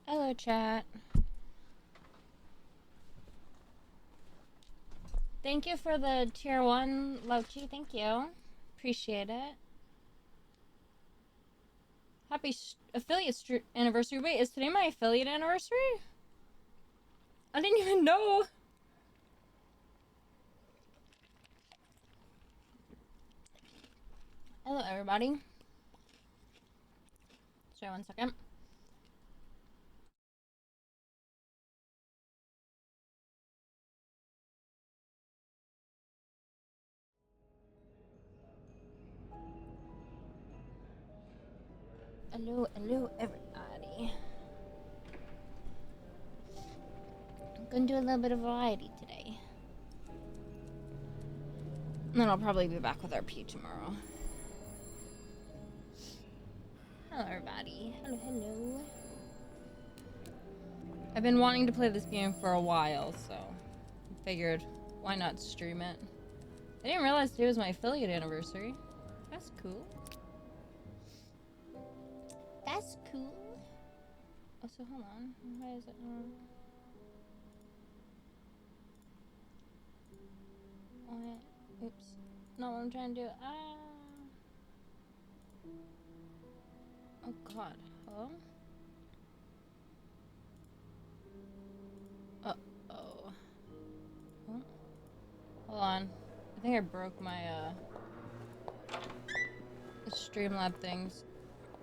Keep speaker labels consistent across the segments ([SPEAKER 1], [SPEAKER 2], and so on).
[SPEAKER 1] Hello, chat. Thank you for the tier 1, Lochi. Thank you. Appreciate it. Happy affiliate anniversary. Wait, is today my affiliate anniversary? I didn't even know. Hello, everybody. Sorry, 1 second. Hello, hello, everybody. I'm gonna do a little bit of variety today. And then I'll probably be back with RP tomorrow. Hello, everybody. Hello, hello. I've been wanting to play this game for a while, so I figured why not stream it. I didn't realize today was my affiliate anniversary. That's cool. That's cool. Oh, so hold on. Why is it not? Why? Oops. Not what I'm trying to do. Ah. Oh god. Hello? Uh-oh. Oh. Hold on. I think I broke my, Streamlab things.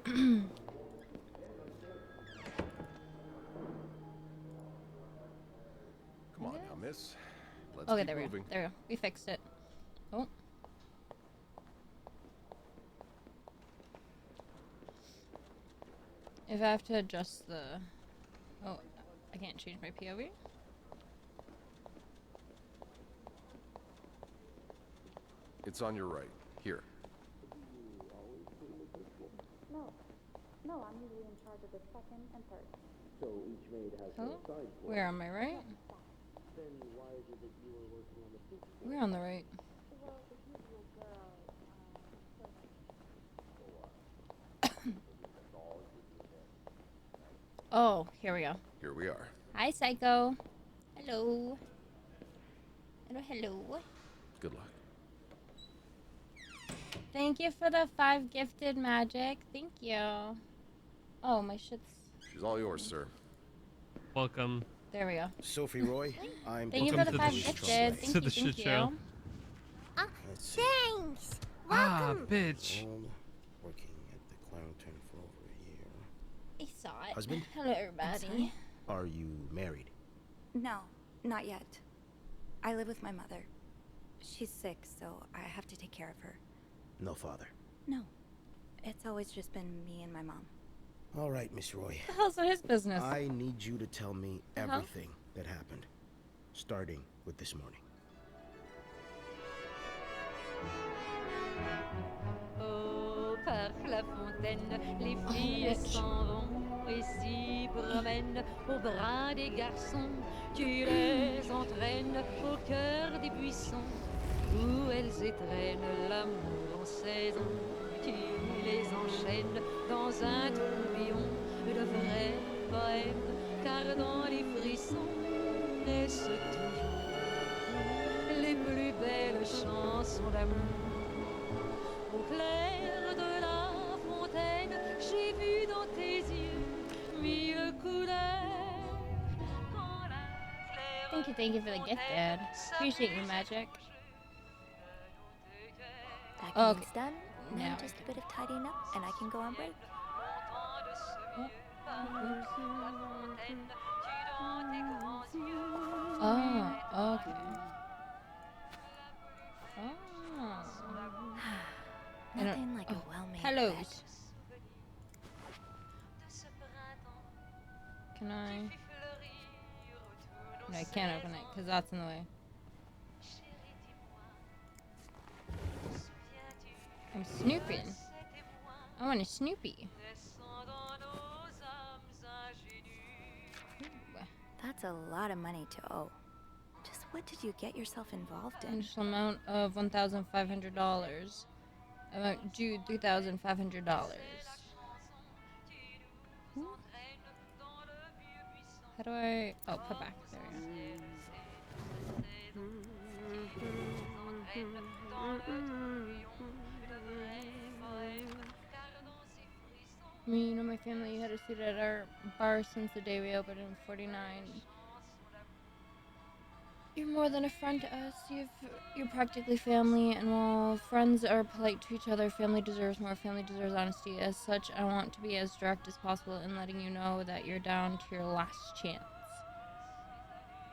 [SPEAKER 2] Come on now, miss. Let's
[SPEAKER 1] Okay,
[SPEAKER 2] keep
[SPEAKER 1] there we go.
[SPEAKER 2] moving.
[SPEAKER 1] There we go. We fixed it. Oh. If I have to adjust the... Oh, I can't change my POV?
[SPEAKER 2] It's on your right. Here.
[SPEAKER 3] No, I'm usually in charge of the second and third.
[SPEAKER 4] So each maid has
[SPEAKER 1] Oh,
[SPEAKER 4] their side floor.
[SPEAKER 1] where am I, right?
[SPEAKER 4] Then why is it that you were working on the fifth floor?
[SPEAKER 1] We're on the right.
[SPEAKER 3] Well, the usual girl,
[SPEAKER 1] Oh, here we go.
[SPEAKER 2] Here we are.
[SPEAKER 1] Hi, Psycho. Hello. Hello, hello.
[SPEAKER 2] Good luck.
[SPEAKER 1] Thank you for the 5 gifted magic. Thank you. Oh, my shit's...
[SPEAKER 2] She's all yours, sir.
[SPEAKER 5] Welcome.
[SPEAKER 1] There we go.
[SPEAKER 4] Sophie Roy, I'm
[SPEAKER 1] Thank you for the 5 gifted. Thank you, thank you.
[SPEAKER 3] Thanks!
[SPEAKER 5] Ah, bitch.
[SPEAKER 4] Working at the Clown Tent for over a year.
[SPEAKER 1] I saw it.
[SPEAKER 4] Husband?
[SPEAKER 1] Hello, everybody.
[SPEAKER 4] Are you married?
[SPEAKER 3] No, not yet. I live with my mother. She's sick, so I have to take care of her.
[SPEAKER 4] No father.
[SPEAKER 3] No. It's always just been me and my mom.
[SPEAKER 4] All right, Miss Roy.
[SPEAKER 1] What the hell's his business?
[SPEAKER 4] I need you to tell me everything that happened, starting with this morning.
[SPEAKER 6] Oh, par la fontaine, les filles s'en vont et s'y promènent au bras des garçons. Tu les entraînes au cœur des buissons où elles étreignent l'amour en saison. Tu les enchaînes dans un tourbillon de vrais poèmes, car dans les frissons naissent toujours les plus belles chansons d'amour. Au clair de la fontaine, j'ai vu dans tes yeux mille couleurs.
[SPEAKER 1] Thank you for the gift, Dad. Appreciate you, Magic.
[SPEAKER 3] That
[SPEAKER 1] Okay.
[SPEAKER 3] means done.
[SPEAKER 1] Now
[SPEAKER 3] Now just a bit of tidying up, and I can go on break.
[SPEAKER 1] Oh, okay. Oh.
[SPEAKER 3] Nothing like a well-made
[SPEAKER 1] Hellos.
[SPEAKER 3] bed.
[SPEAKER 1] Can I? No, I can't open it because that's in the way. I'm snooping. I want a Snoopy. Ooh.
[SPEAKER 3] That's a lot of money to owe. Just what did you get yourself involved in?
[SPEAKER 1] Initial amount of $1,500. Amount due $3,500. How do I... Oh, put back. There we go. Me and my family had a seat at our bar since the day we opened in 49. You're more than a friend to us. You're practically family, and while friends are polite to each other, family deserves more. Family deserves honesty. As such, I want to be as direct as possible in letting you know that you're down to your last chance.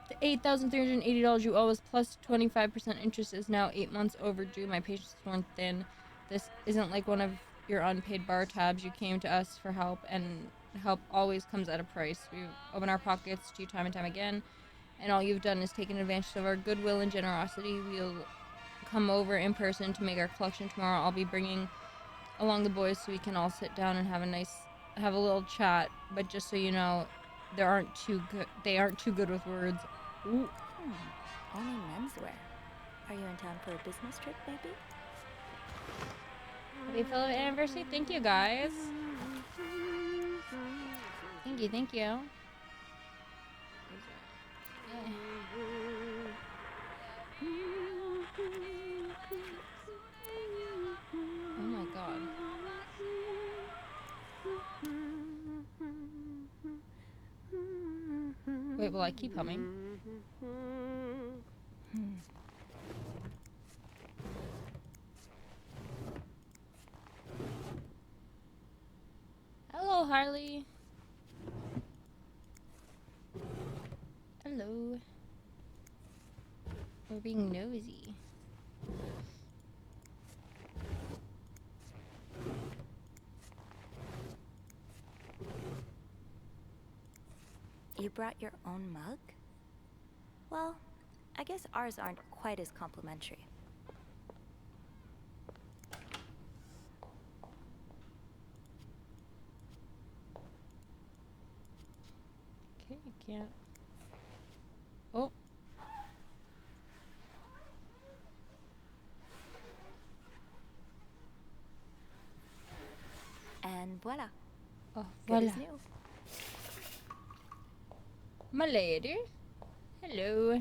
[SPEAKER 1] The $8,380 you owe us plus 25% interest is now 8 months overdue. My patience is worn thin. This isn't like one of your unpaid bar tabs. You came to us for help, and help always comes at a price. We open our pockets to you time and time again, and all you've done is taken advantage of our goodwill and generosity. We'll come over in person to make our collection tomorrow. I'll be bringing along the boys so we can all sit down and have a little chat. But just so you know, they aren't too good with words. Ooh.
[SPEAKER 3] Only menswear. Are you in town for a business trip, baby?
[SPEAKER 1] Happy fellow anniversary! Thank you, guys. Thank you. Oh my god. Wait, will I keep humming? Hello, Harley. Hello. We're being nosy.
[SPEAKER 3] You brought your own mug? Well, I guess ours aren't quite as complimentary.
[SPEAKER 1] Okay, I can't. Oh.
[SPEAKER 3] And voila.
[SPEAKER 1] Oh,
[SPEAKER 3] Good
[SPEAKER 1] voila.
[SPEAKER 3] as new.
[SPEAKER 1] My lady. Hello.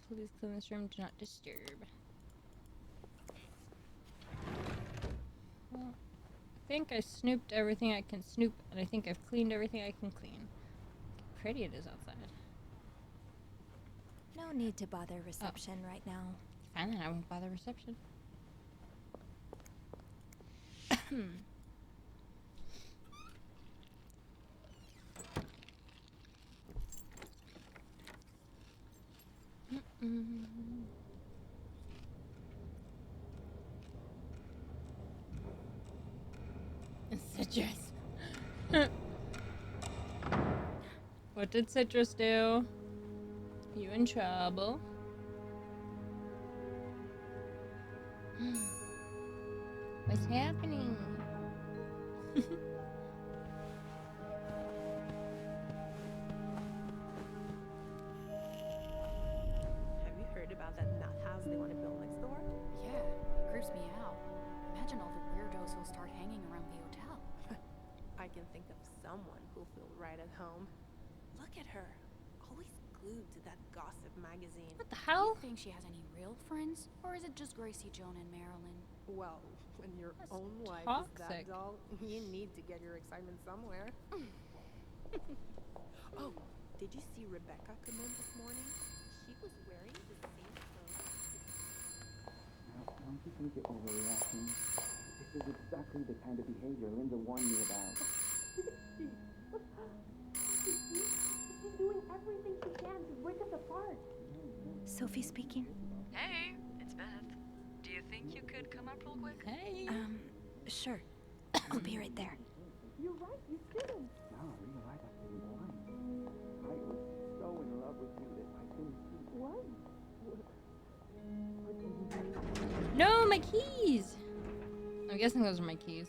[SPEAKER 1] Please clean this room. Do not disturb. Well, I think I snooped everything I can snoop, and I think I've cleaned everything I can clean. Look how pretty it is outside.
[SPEAKER 3] No need to bother reception right now.
[SPEAKER 1] Fine, then I won't bother reception. Citrus. What did Citrus do? You in trouble? What's happening?
[SPEAKER 7] Have you heard about that nut house they want to build next door?
[SPEAKER 8] Yeah, it creeps me out. Imagine all the weirdos who'll start hanging around the hotel.
[SPEAKER 7] I can think of someone who'll feel right at home. Look at her, always glued to that gossip magazine.
[SPEAKER 1] What the
[SPEAKER 8] Do
[SPEAKER 1] hell?
[SPEAKER 8] you think she has any real friends? Or is it just Gracie, Joan, and Marilyn?
[SPEAKER 7] Well, when your
[SPEAKER 1] That's
[SPEAKER 7] own life is
[SPEAKER 1] toxic.
[SPEAKER 7] that dull, you need to get your excitement somewhere. Oh, did you see Rebecca come in this morning? She was wearing the same clothes.
[SPEAKER 9] Now, don't you think you're overreacting? This is exactly the kind of behavior Linda warned me about.
[SPEAKER 6] She's doing everything she can to break us apart.
[SPEAKER 3] Sophie speaking.
[SPEAKER 8] Hey, it's Beth. Do you think you could come up real quick?
[SPEAKER 1] Hey.
[SPEAKER 3] Sure. I'll be right there.
[SPEAKER 6] You're right, you shouldn't.
[SPEAKER 9] No, you're right, I didn't blind. I was so in love with you that I couldn't see.
[SPEAKER 6] What?
[SPEAKER 1] No, my keys! I'm guessing those are my keys.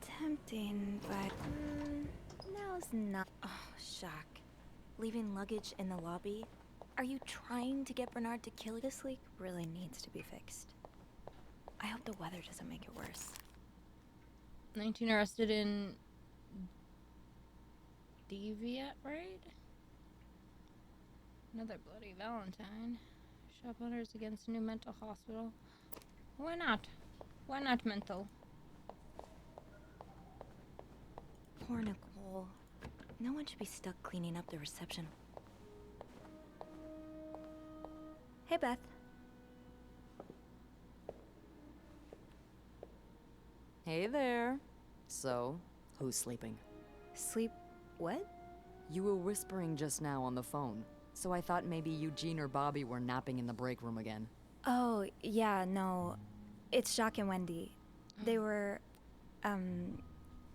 [SPEAKER 3] Tempting, but now's not. Oh, shock. leaving luggage in the lobby. Are you trying to get Bernard to kill you? This leak really needs to be fixed. I hope the weather doesn't make it worse.
[SPEAKER 1] 19 arrested in Deviat raid? Another bloody Valentine. Shop owners against new mental hospital. Why not? Why not mental?
[SPEAKER 3] Poor Nicole. No one should be stuck cleaning up the reception. Hey, Beth.
[SPEAKER 10] Hey there. So, who's sleeping?
[SPEAKER 3] Sleep what?
[SPEAKER 10] You were whispering just now on the phone, so I thought maybe Eugene or Bobby were napping in the break room again.
[SPEAKER 3] Oh, yeah, no. It's Jacques and Wendy. They were, in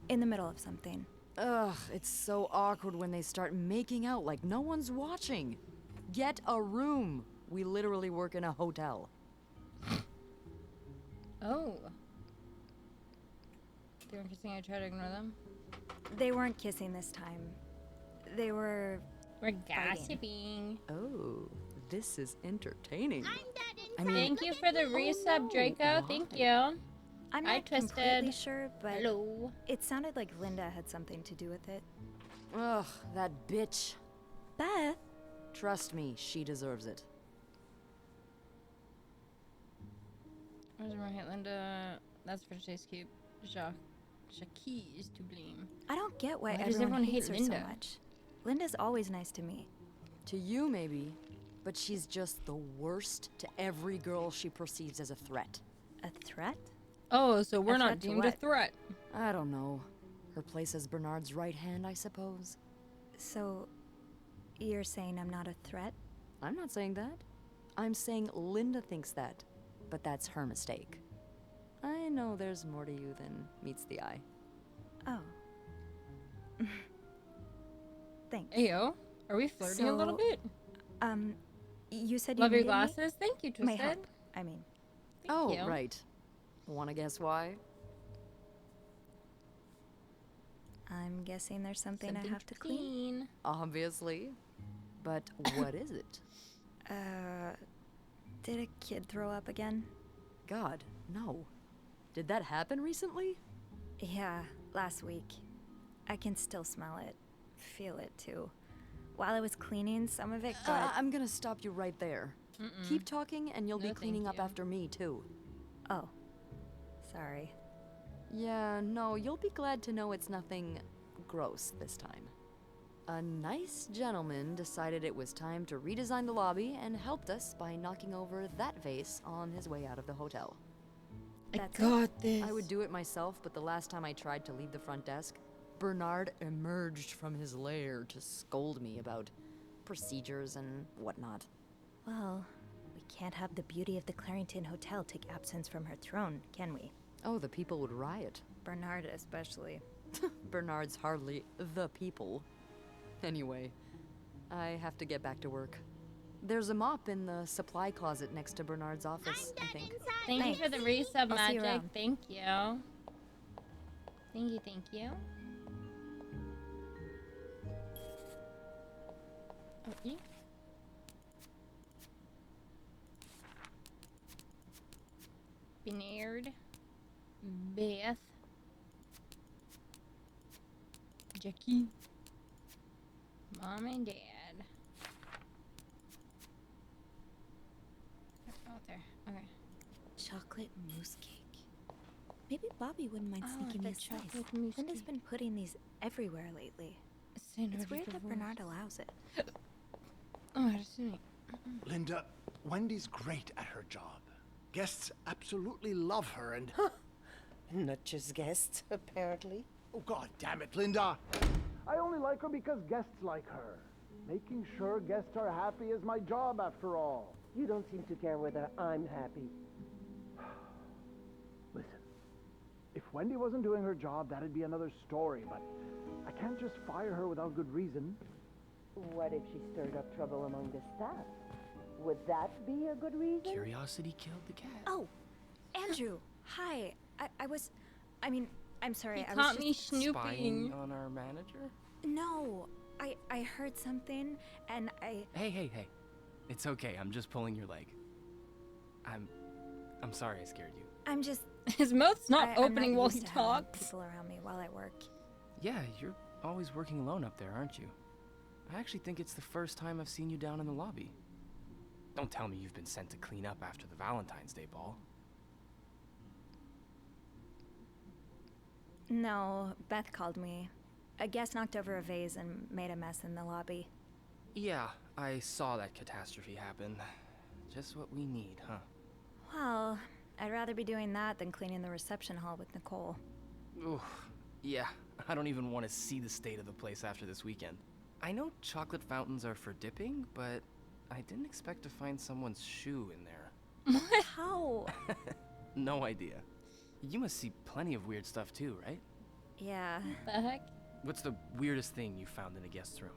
[SPEAKER 3] the middle of something.
[SPEAKER 10] Ugh, it's so awkward when they start making out like no one's watching. Get a room. We literally work in a hotel.
[SPEAKER 1] Oh. They were kissing, I try to ignore them.
[SPEAKER 3] They weren't kissing this time. They were
[SPEAKER 1] We're
[SPEAKER 3] fighting.
[SPEAKER 1] gossiping.
[SPEAKER 10] Oh, this is entertaining.
[SPEAKER 1] Thank you for the resub, Draco. Thank you.
[SPEAKER 3] I'm
[SPEAKER 1] I
[SPEAKER 3] not completely
[SPEAKER 1] twisted.
[SPEAKER 3] sure, but
[SPEAKER 1] Hello.
[SPEAKER 3] it sounded like Linda had something to do with it.
[SPEAKER 10] Ugh, that bitch.
[SPEAKER 3] Beth?
[SPEAKER 10] Trust me, she deserves it.
[SPEAKER 1] Where's my hit, Linda? That's for today's cube. Jacques is to blame.
[SPEAKER 3] I don't get why,
[SPEAKER 1] Why does
[SPEAKER 3] everyone
[SPEAKER 1] everyone
[SPEAKER 3] hates
[SPEAKER 1] hate
[SPEAKER 3] her so
[SPEAKER 1] Linda?
[SPEAKER 3] much. Linda's always nice to me.
[SPEAKER 10] To you, maybe, but she's just the worst to every girl she perceives as a threat.
[SPEAKER 3] A threat?
[SPEAKER 1] Oh, so we're
[SPEAKER 3] A
[SPEAKER 1] not
[SPEAKER 3] threat to
[SPEAKER 1] deemed a
[SPEAKER 3] what?
[SPEAKER 1] threat.
[SPEAKER 10] I don't know. Her place as Bernard's right hand, I suppose.
[SPEAKER 3] So, you're saying I'm not a threat?
[SPEAKER 10] I'm not saying that. I'm saying Linda thinks that, but that's her mistake. I know there's more to you than meets the eye.
[SPEAKER 3] Oh. Thanks.
[SPEAKER 1] Ayo, are we flirting a little
[SPEAKER 3] So,
[SPEAKER 1] bit?
[SPEAKER 3] You said you
[SPEAKER 1] Love your
[SPEAKER 3] needed me?
[SPEAKER 1] glasses? Thank you,
[SPEAKER 3] My
[SPEAKER 1] Twisted.
[SPEAKER 3] help, I mean.
[SPEAKER 1] Thank
[SPEAKER 10] Oh,
[SPEAKER 1] you.
[SPEAKER 10] right. Wanna guess why?
[SPEAKER 3] I'm guessing there's something I have to clean.
[SPEAKER 10] Obviously. But what is it?
[SPEAKER 3] Did a kid throw up again?
[SPEAKER 10] God, no. Did that happen recently?
[SPEAKER 3] Yeah, last week. I can still smell it. Feel it, too. While I was cleaning, some of it got...
[SPEAKER 10] I'm gonna stop you right there. Keep talking and you'll
[SPEAKER 1] No,
[SPEAKER 10] be
[SPEAKER 1] thank
[SPEAKER 10] cleaning up
[SPEAKER 1] you.
[SPEAKER 10] after me, too.
[SPEAKER 3] Oh. Sorry.
[SPEAKER 10] Yeah, no, you'll be glad to know it's nothing gross this time. A nice gentleman decided it was time to redesign the lobby and helped us by knocking over that vase on his way out of the hotel.
[SPEAKER 3] That's
[SPEAKER 1] this.
[SPEAKER 10] I would do it myself, but the last time I tried to leave the front desk, Bernard emerged from his lair to scold me about procedures and whatnot.
[SPEAKER 3] Well, we can't have the beauty of the Clarington Hotel take absence from her throne, can we?
[SPEAKER 10] Oh, the people would riot.
[SPEAKER 3] Bernard especially.
[SPEAKER 10] Bernard's hardly the people. Anyway, I have to get back to work. There's a mop in the supply closet next to Bernard's office, I think.
[SPEAKER 1] Thank you for the resub,
[SPEAKER 3] I'll see you
[SPEAKER 1] Magic.
[SPEAKER 3] around.
[SPEAKER 1] Thank you. Thank you, thank you. Okay. Bernard. Beth. Jackie. Mom and Dad. Oh, there. Okay.
[SPEAKER 3] Chocolate mousse cake. Maybe Bobby wouldn't mind
[SPEAKER 1] Oh,
[SPEAKER 3] sneaking
[SPEAKER 1] the
[SPEAKER 3] me a slice.
[SPEAKER 1] chocolate mousse
[SPEAKER 3] Linda's
[SPEAKER 1] cake.
[SPEAKER 3] been putting these everywhere lately.
[SPEAKER 1] Say no
[SPEAKER 3] It's
[SPEAKER 1] to
[SPEAKER 3] weird that
[SPEAKER 1] divorce.
[SPEAKER 3] Bernard allows it.
[SPEAKER 1] Oh, I just didn't.
[SPEAKER 11] Linda, Wendy's great at her job. Guests absolutely love her and...
[SPEAKER 12] Not just guests, apparently.
[SPEAKER 11] Oh, God damn it, Linda! I only like her because guests like her. Making sure guests are happy is my job, after all.
[SPEAKER 12] You don't seem to care whether I'm happy.
[SPEAKER 11] Listen, if Wendy wasn't doing her job, that'd be another story, but I can't just fire her without good reason.
[SPEAKER 12] What if she stirred up trouble among the staff? Would that be a good reason?
[SPEAKER 13] Curiosity killed the cat.
[SPEAKER 3] Oh, Andrew. Hi. I'm sorry.
[SPEAKER 1] He
[SPEAKER 3] I
[SPEAKER 1] caught
[SPEAKER 3] was
[SPEAKER 1] me
[SPEAKER 3] just...
[SPEAKER 1] snooping.
[SPEAKER 13] Spying on our manager?
[SPEAKER 3] No. I heard something, and I...
[SPEAKER 13] Hey. It's okay, I'm just pulling your leg. I'm sorry I scared you.
[SPEAKER 3] I'm just...
[SPEAKER 1] His mouth's not opening while he
[SPEAKER 3] used to having
[SPEAKER 1] talks.
[SPEAKER 3] people around me while I work.
[SPEAKER 13] Yeah, you're always working alone up there, aren't you? I actually think it's the first time I've seen you down in the lobby. Don't tell me you've been sent to clean up after the Valentine's Day ball.
[SPEAKER 3] No, Beth called me. A guest knocked over a vase and made a mess in the lobby.
[SPEAKER 13] Yeah, I saw that catastrophe happen. Just what we need, huh?
[SPEAKER 3] Well, I'd rather be doing that than cleaning the reception hall with Nicole.
[SPEAKER 13] Oof. Yeah, I don't even want to see the state of the place after this weekend. I know chocolate fountains are for dipping, but I didn't expect to find someone's shoe in there.
[SPEAKER 3] How?
[SPEAKER 13] No idea. You must see plenty of weird stuff too, right?
[SPEAKER 3] Yeah.
[SPEAKER 1] What the heck?
[SPEAKER 13] What's the weirdest thing you found in a guest's room?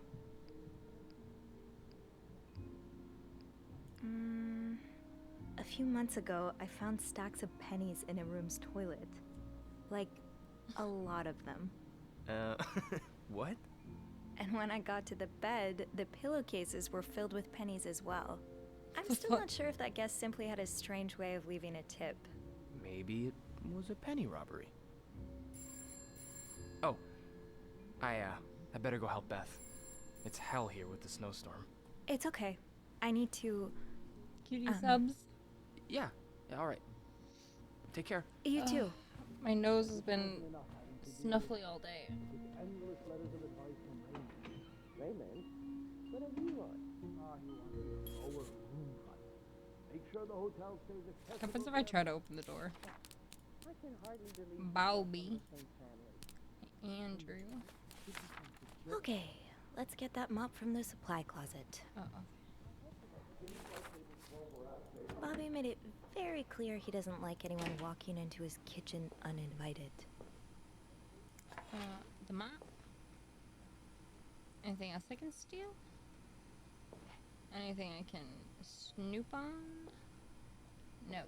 [SPEAKER 3] A few months ago, I found stacks of pennies in a room's toilet. Like, a lot of them.
[SPEAKER 13] What?
[SPEAKER 3] And when I got to the bed, the pillowcases were filled with pennies as well. I'm still not sure if that guest simply had a strange way of leaving a tip.
[SPEAKER 13] Maybe it was a penny robbery. Oh, I better go help Beth. It's hell here with the snowstorm.
[SPEAKER 3] It's okay. I need to...
[SPEAKER 1] Cutie subs?
[SPEAKER 13] Yeah, alright. Take care.
[SPEAKER 3] You too.
[SPEAKER 1] My nose has been snuffly all day.
[SPEAKER 11] Endless letters of advice from
[SPEAKER 12] Raymond, what have you on?
[SPEAKER 11] He wanted a lower room price. Make sure the hotel stays accessible.
[SPEAKER 1] What happens if I try to open the door?
[SPEAKER 12] I can hardly believe
[SPEAKER 1] Bobby.
[SPEAKER 12] the same family.
[SPEAKER 1] Andrew.
[SPEAKER 3] Okay, let's get that mop from the supply closet. Bobby made it very clear he doesn't like anyone walking into his kitchen uninvited.
[SPEAKER 1] The mop. Anything else I can steal? Anything I can snoop on? No.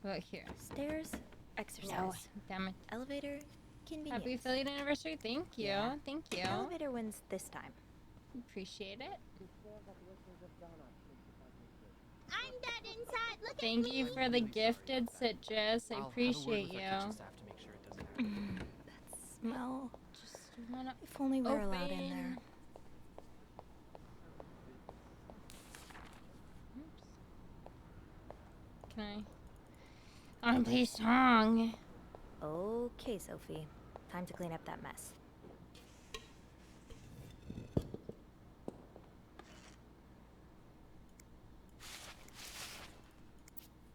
[SPEAKER 1] What about here?
[SPEAKER 3] Stairs, exercise.
[SPEAKER 1] No, damn it.
[SPEAKER 3] Elevator, convenience.
[SPEAKER 1] Happy affiliate anniversary. Thank you.
[SPEAKER 3] Yeah.
[SPEAKER 1] Thank you.
[SPEAKER 3] Elevator wins this time.
[SPEAKER 1] Appreciate it.
[SPEAKER 14] I'm dead inside. Look
[SPEAKER 1] Thank you for the gifted citrus. I appreciate you.
[SPEAKER 3] That smell.
[SPEAKER 1] Just wanna
[SPEAKER 3] If only we're allowed in
[SPEAKER 1] open.
[SPEAKER 3] there.
[SPEAKER 1] Can I wanna play a song?
[SPEAKER 3] Okay, Sophie. Time to clean up that mess.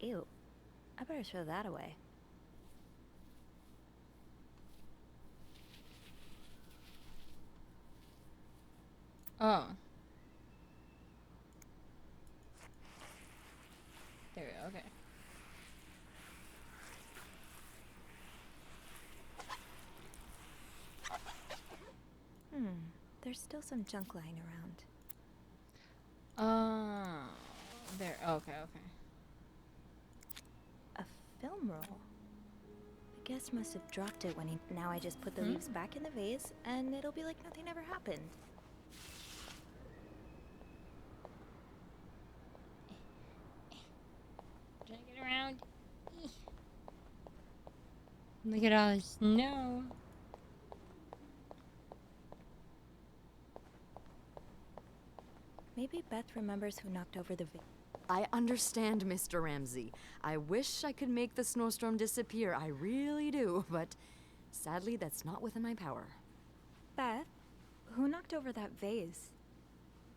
[SPEAKER 3] Ew. I better throw that away.
[SPEAKER 1] Oh. There we go, okay.
[SPEAKER 3] There's still some junk lying around.
[SPEAKER 1] There. Okay, okay.
[SPEAKER 3] A film roll. The guest must have dropped it when he... Now I just put the leaves back in the vase, and it'll be like nothing ever happened.
[SPEAKER 1] Trying to get around. Look at all the snow.
[SPEAKER 3] Maybe Beth remembers who knocked over the vase.
[SPEAKER 10] I understand, Mr. Ramsey. I wish I could make the snowstorm disappear. I really do, but sadly, that's not within my power.
[SPEAKER 3] Beth, who knocked over that vase?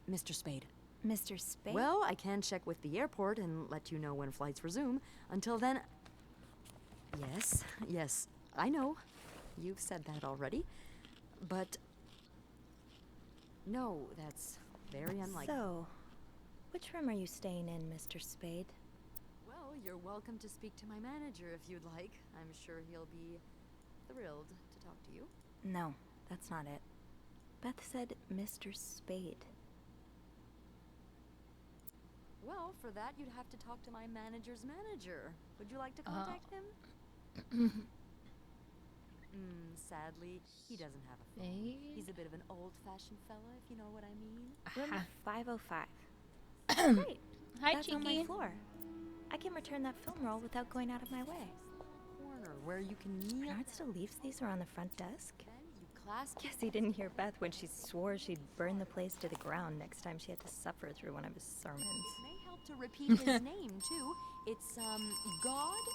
[SPEAKER 10] Mr. Spade.
[SPEAKER 3] Mr. Spade?
[SPEAKER 10] Well, I can check with the airport and let you know when flights resume. Until then... Yes, I know. You've said that already. But... no, that's very unlikely.
[SPEAKER 3] So, which room are you staying in, Mr. Spade?
[SPEAKER 10] Well, you're welcome to speak to my manager if you'd like. I'm sure he'll be thrilled to talk to you.
[SPEAKER 3] No, that's not it. Beth said Mr. Spade.
[SPEAKER 10] Well, for that, you'd have to talk to my manager's manager. Would you like to contact him? sadly, he doesn't have a phone.
[SPEAKER 1] Hey.
[SPEAKER 10] He's a bit of an old-fashioned fella, if you know what I mean.
[SPEAKER 3] Room 505. Great.
[SPEAKER 1] Hi,
[SPEAKER 3] That's on my
[SPEAKER 1] Cheeky.
[SPEAKER 3] floor. I can return that film roll without going out of my way.
[SPEAKER 10] Corner where you can kneel.
[SPEAKER 3] Bernard still leaves these around the front desk?
[SPEAKER 10] Then you clasp.
[SPEAKER 3] Guess he didn't hear Beth when she swore she'd burn the place to the ground next time she had to suffer through one of his sermons.
[SPEAKER 10] May help to repeat his name too. It's God,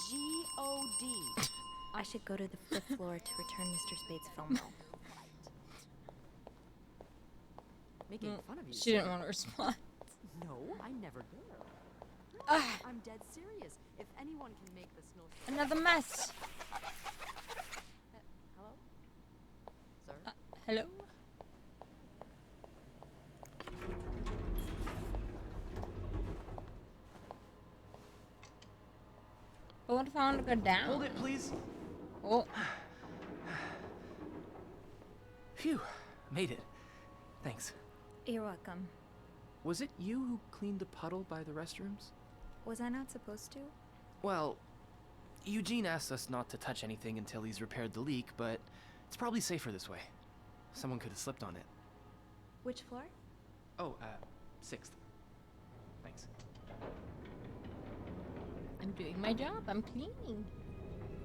[SPEAKER 10] G-O-D.
[SPEAKER 3] I should go to the 5th floor to return Mr. Spade's film roll.
[SPEAKER 10] Making fun of you.
[SPEAKER 1] She didn't want to respond.
[SPEAKER 10] No, I never did. I'm dead serious. If anyone can make the snow.
[SPEAKER 1] Another mess.
[SPEAKER 10] Hello? Sir?
[SPEAKER 1] Hello? But what if I want to go down?
[SPEAKER 13] Hold it, please.
[SPEAKER 1] Oh.
[SPEAKER 13] Phew, made it. Thanks.
[SPEAKER 3] You're welcome.
[SPEAKER 13] Was it you who cleaned the puddle by the restrooms?
[SPEAKER 3] Was I not supposed to?
[SPEAKER 13] Well, Eugene asked us not to touch anything until he's repaired the leak, but it's probably safer this way. Someone could have slipped on it.
[SPEAKER 3] Which floor?
[SPEAKER 13] Oh, 6th. Thanks.
[SPEAKER 1] I'm doing my job. I'm cleaning.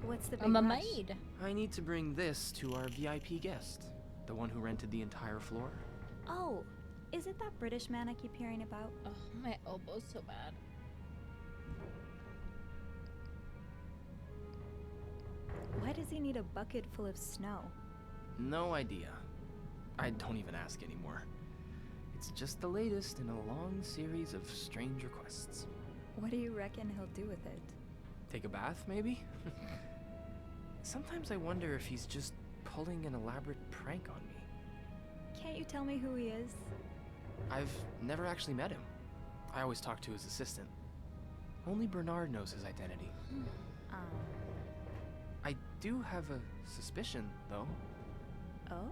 [SPEAKER 3] What's the big
[SPEAKER 1] I'm a
[SPEAKER 3] rush?
[SPEAKER 1] maid.
[SPEAKER 13] I need to bring this to our VIP guest, the one who rented the entire floor.
[SPEAKER 3] Oh, is it that British man I keep hearing about?
[SPEAKER 1] Oh, my elbow's so bad.
[SPEAKER 3] Why does he need a bucket full of snow?
[SPEAKER 13] No idea. I don't even ask anymore. It's just the latest in a long series of strange requests.
[SPEAKER 3] What do you reckon he'll do with it?
[SPEAKER 13] Take a bath, maybe? Sometimes I wonder if he's just pulling an elaborate prank on me.
[SPEAKER 3] Can't you tell me who he is?
[SPEAKER 13] I've never actually met him. I always talk to his assistant. Only Bernard knows his identity. I do have a suspicion, though.
[SPEAKER 3] Oh?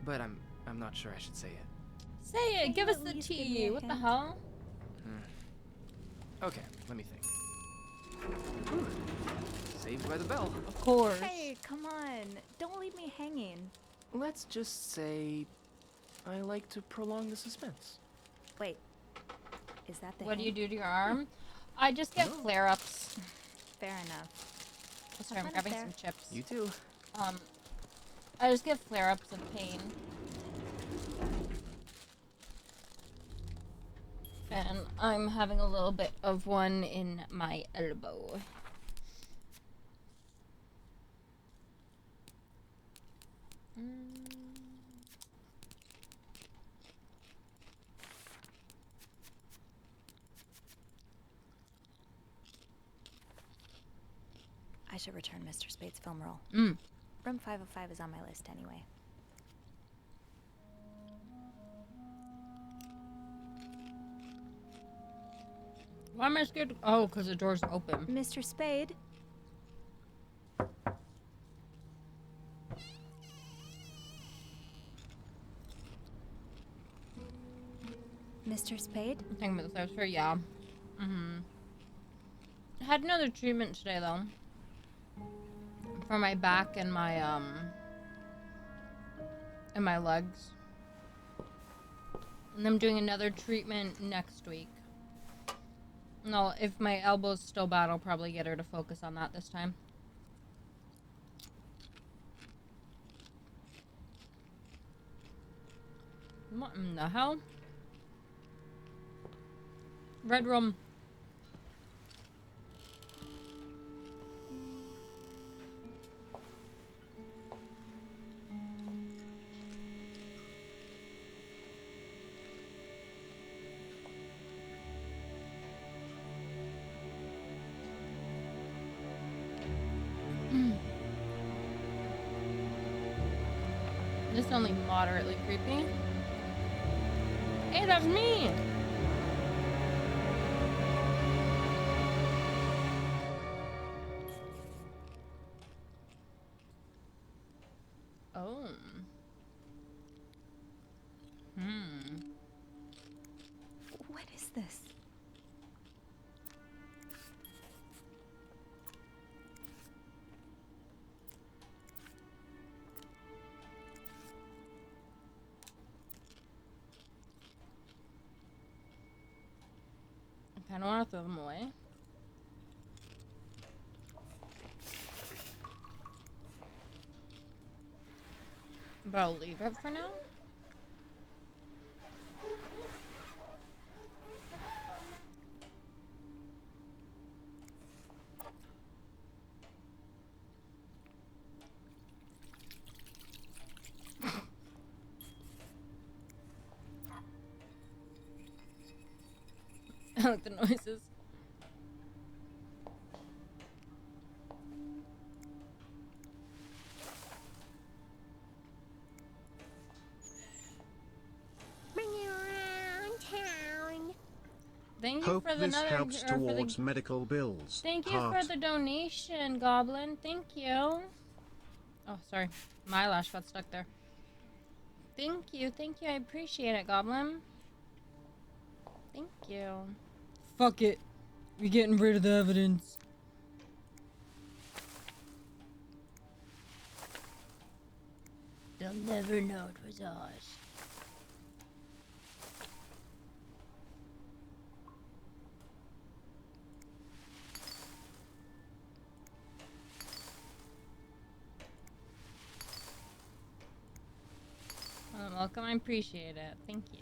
[SPEAKER 13] But I'm not sure I should say it.
[SPEAKER 1] Say it.
[SPEAKER 3] Can
[SPEAKER 1] Give
[SPEAKER 3] you
[SPEAKER 1] us
[SPEAKER 3] at
[SPEAKER 1] the
[SPEAKER 3] least give me
[SPEAKER 1] tea.
[SPEAKER 3] a
[SPEAKER 1] What the
[SPEAKER 3] hint?
[SPEAKER 1] hell?
[SPEAKER 13] Okay, let me think. Whew. Saved by the bell.
[SPEAKER 1] Of course.
[SPEAKER 3] Hey, come on. Don't leave me hanging.
[SPEAKER 13] Let's just say I like to prolong the suspense.
[SPEAKER 3] Wait. Is that the
[SPEAKER 1] What do
[SPEAKER 3] hint?
[SPEAKER 1] you do to your arm? I just get flare-ups.
[SPEAKER 3] Fair enough.
[SPEAKER 1] Oh, sorry, I'm
[SPEAKER 3] Kind of
[SPEAKER 1] grabbing
[SPEAKER 3] fair.
[SPEAKER 1] some chips.
[SPEAKER 13] You too.
[SPEAKER 1] I just get flare-ups of pain. And I'm having a little bit of one in my elbow.
[SPEAKER 3] I should return Mr. Spade's film roll. Room 505 is on my list anyway.
[SPEAKER 1] Why am I scared? Oh, because the door's open.
[SPEAKER 3] Mr. Spade? Mr. Spade?
[SPEAKER 1] I'm thinking about this. I was sure, yeah. I had another treatment today, though. For my back and my legs. And I'm doing another treatment next week. No, if my elbow's still bad, I'll probably get her to focus on that this time. What in the hell? Red room. This is only moderately creepy. Hey, that's me! Oh.
[SPEAKER 3] What is this?
[SPEAKER 1] kind of want to throw them away. But I'll leave it for now. I like the noises.
[SPEAKER 14] Bring you around town.
[SPEAKER 1] Thank you
[SPEAKER 4] Hope
[SPEAKER 1] for the
[SPEAKER 4] this
[SPEAKER 1] another
[SPEAKER 4] helps
[SPEAKER 1] or for
[SPEAKER 4] towards
[SPEAKER 1] the,
[SPEAKER 4] medical bills.
[SPEAKER 1] thank you
[SPEAKER 4] Heart.
[SPEAKER 1] for the donation, Goblin. Thank you. Oh, sorry. My eyelash got stuck there. Thank you. Thank you. I appreciate it, Goblin. Thank you. Fuck it. We're getting rid of the evidence. They'll never know it was ours. Welcome, I appreciate it. Thank you.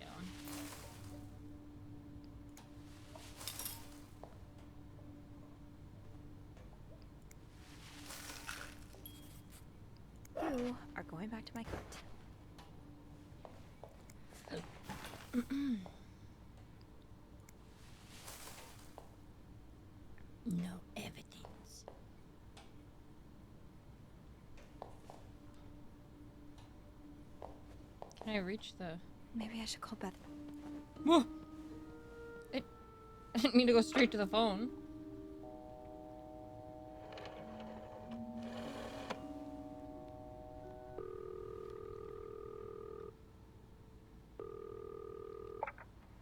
[SPEAKER 3] You are going back to my coat.
[SPEAKER 1] No evidence. Can I reach the...
[SPEAKER 3] Maybe I should call Beth.
[SPEAKER 1] Whoa! I didn't mean to go straight to the phone.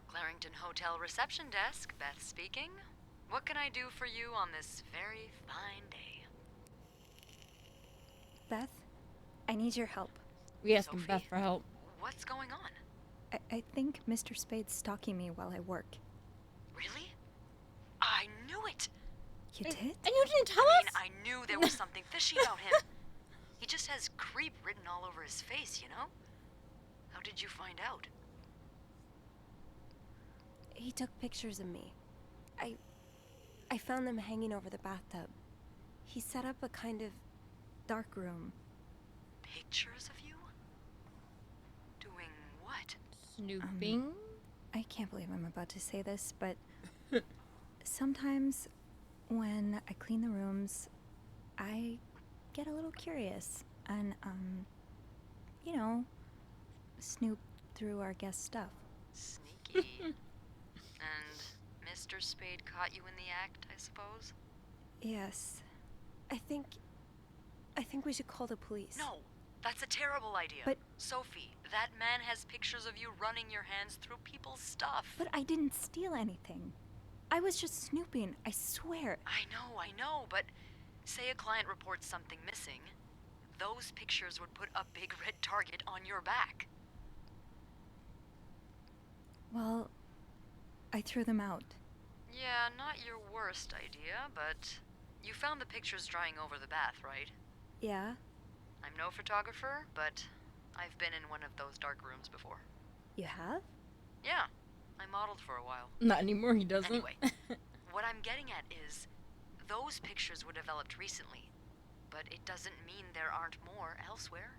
[SPEAKER 10] Clarrington Hotel reception desk, Beth speaking. What can I do for you on this very fine day?
[SPEAKER 3] Beth, I need your help.
[SPEAKER 1] We asking Beth for help.
[SPEAKER 10] What's going on?
[SPEAKER 3] I think Mr. Spade's stalking me while I work.
[SPEAKER 10] Really? I knew it!
[SPEAKER 3] You did?
[SPEAKER 1] And you didn't tell us?
[SPEAKER 10] I knew there was something fishy about him. He just has creep written all over his face, you know? How did you find out?
[SPEAKER 3] He took pictures of me. I found them hanging over the bathtub. He set up a kind of dark room.
[SPEAKER 10] Pictures of you? Doing what?
[SPEAKER 1] Snooping?
[SPEAKER 3] I can't believe I'm about to say this, but sometimes when I clean the rooms, I get a little curious and, you know, snoop through our guest stuff.
[SPEAKER 10] Sneaky. And Mr. Spade caught you in the act, I suppose?
[SPEAKER 3] Yes. I think we should call the police.
[SPEAKER 10] No, that's a terrible idea.
[SPEAKER 3] But
[SPEAKER 10] Sophie, that man has pictures of you running your hands through people's stuff.
[SPEAKER 3] But I didn't steal anything. I was just snooping, I swear.
[SPEAKER 10] I know, but say a client reports something missing, those pictures would put a big red target on your back.
[SPEAKER 3] Well, I threw them out.
[SPEAKER 10] Yeah, not your worst idea, but you found the pictures drying over the bath, right?
[SPEAKER 3] Yeah?
[SPEAKER 10] I'm no photographer, but I've been in one of those dark rooms before.
[SPEAKER 3] You have?
[SPEAKER 10] Yeah, I modeled for a while.
[SPEAKER 1] Not anymore, he doesn't.
[SPEAKER 10] Anyway, what I'm getting at is, those pictures were developed recently, but it doesn't mean there aren't more elsewhere.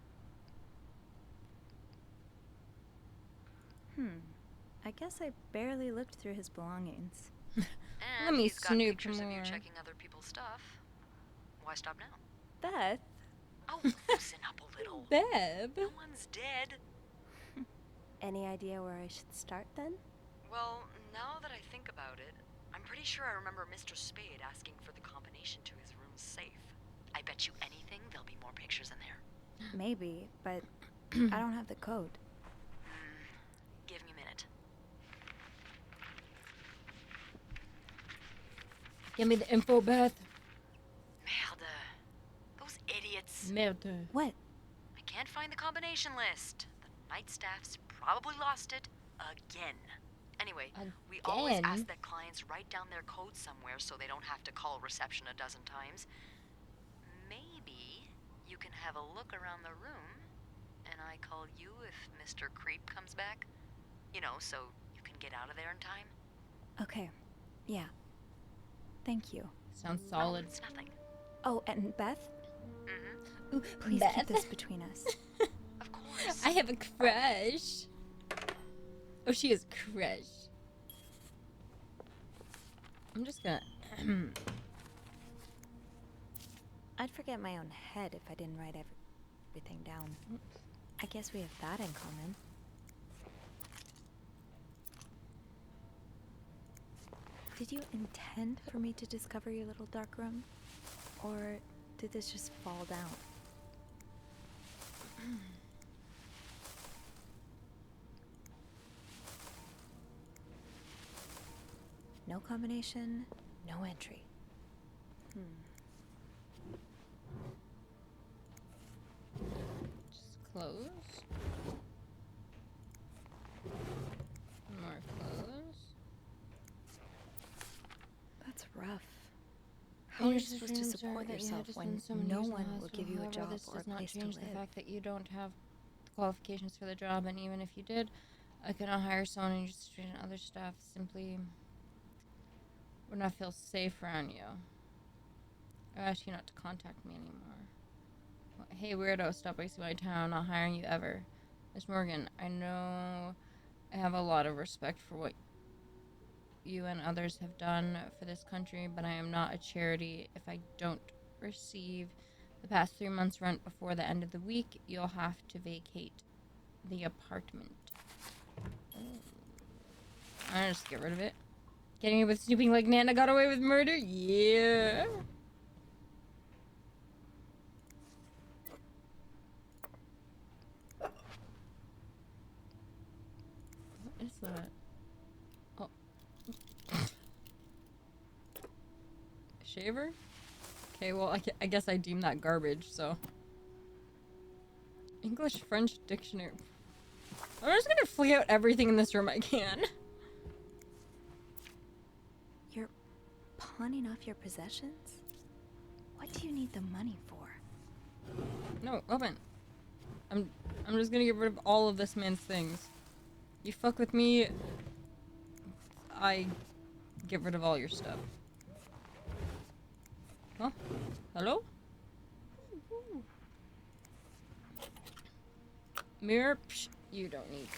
[SPEAKER 3] I guess I barely looked through his belongings.
[SPEAKER 10] And
[SPEAKER 1] Let me
[SPEAKER 10] he's got
[SPEAKER 1] snoop
[SPEAKER 10] pictures of you
[SPEAKER 1] more.
[SPEAKER 10] checking other people's stuff. Why stop now?
[SPEAKER 3] Beth?
[SPEAKER 10] Oh, loosen up a little.
[SPEAKER 1] Beb.
[SPEAKER 10] No one's dead.
[SPEAKER 3] Any idea where I should start then?
[SPEAKER 10] Well, now that I think about it, I'm pretty sure I remember Mr. Spade asking for the combination to his room's safe. I bet you anything there'll be more pictures in there.
[SPEAKER 3] Maybe, but I don't have the code.
[SPEAKER 10] Give me a minute.
[SPEAKER 1] Give me the info, Beth.
[SPEAKER 10] Merde. Those idiots.
[SPEAKER 1] Merde.
[SPEAKER 3] What?
[SPEAKER 10] I can't find the combination list. The night staff's probably lost it again. Anyway, we always
[SPEAKER 1] Again?
[SPEAKER 10] ask that clients write down their code somewhere so they don't have to call reception a dozen times. Maybe you can have a look around the room, and I call you if Mr. Creep comes back. You know, so you can get out of there in time.
[SPEAKER 3] Okay. Yeah. Thank you.
[SPEAKER 1] Sounds solid.
[SPEAKER 10] It's nothing.
[SPEAKER 3] Oh, and Beth?
[SPEAKER 10] Mm-hmm.
[SPEAKER 3] Ooh, please
[SPEAKER 1] Beth?
[SPEAKER 3] keep this between us.
[SPEAKER 10] Of course.
[SPEAKER 1] I have a crush. Oh, she is crush. I'm just gonna...
[SPEAKER 3] I'd forget my own head if I didn't write everything down. I guess we have that in common. Did you intend for me to discover your little dark room? Or did this just fall down? No combination, no entry.
[SPEAKER 1] Just close. More close.
[SPEAKER 3] That's rough. How are you supposed to
[SPEAKER 1] Dreams
[SPEAKER 3] support
[SPEAKER 1] are that you
[SPEAKER 3] yourself
[SPEAKER 1] had to
[SPEAKER 3] when
[SPEAKER 1] spend so many
[SPEAKER 3] no
[SPEAKER 1] years in the
[SPEAKER 3] one will
[SPEAKER 1] hospital.
[SPEAKER 3] give you a
[SPEAKER 1] However,
[SPEAKER 3] job
[SPEAKER 1] this
[SPEAKER 3] or a
[SPEAKER 1] does not
[SPEAKER 3] place to
[SPEAKER 1] change the
[SPEAKER 3] live?
[SPEAKER 1] fact that you don't have the qualifications for the job, and even if you did, I cannot hire someone in your situation and other staff simply would not feel safe around you. I ask you not to contact me anymore. Hey, weirdo, stop wasting my time. I'm not hiring you ever. Miss Morgan, I know I have a lot of respect for what you and others have done for this country, but I am not a charity. If I don't receive the past 3 months' rent before the end of the week, you'll have to vacate the apartment. I'll just get rid of it. Getting away with snooping like Nana got away with murder? Yeah. What is that? Oh. Shaver? Okay, well, I guess I deem that garbage, so. English French dictionary. I'm just gonna flee out everything in this room I can.
[SPEAKER 3] You're pawning off your possessions? What do you need the money for?
[SPEAKER 1] No, open. I'm just gonna get rid of all of this man's things. You fuck with me, I get rid of all your stuff. Huh? Hello? Mirror? Psh, you don't need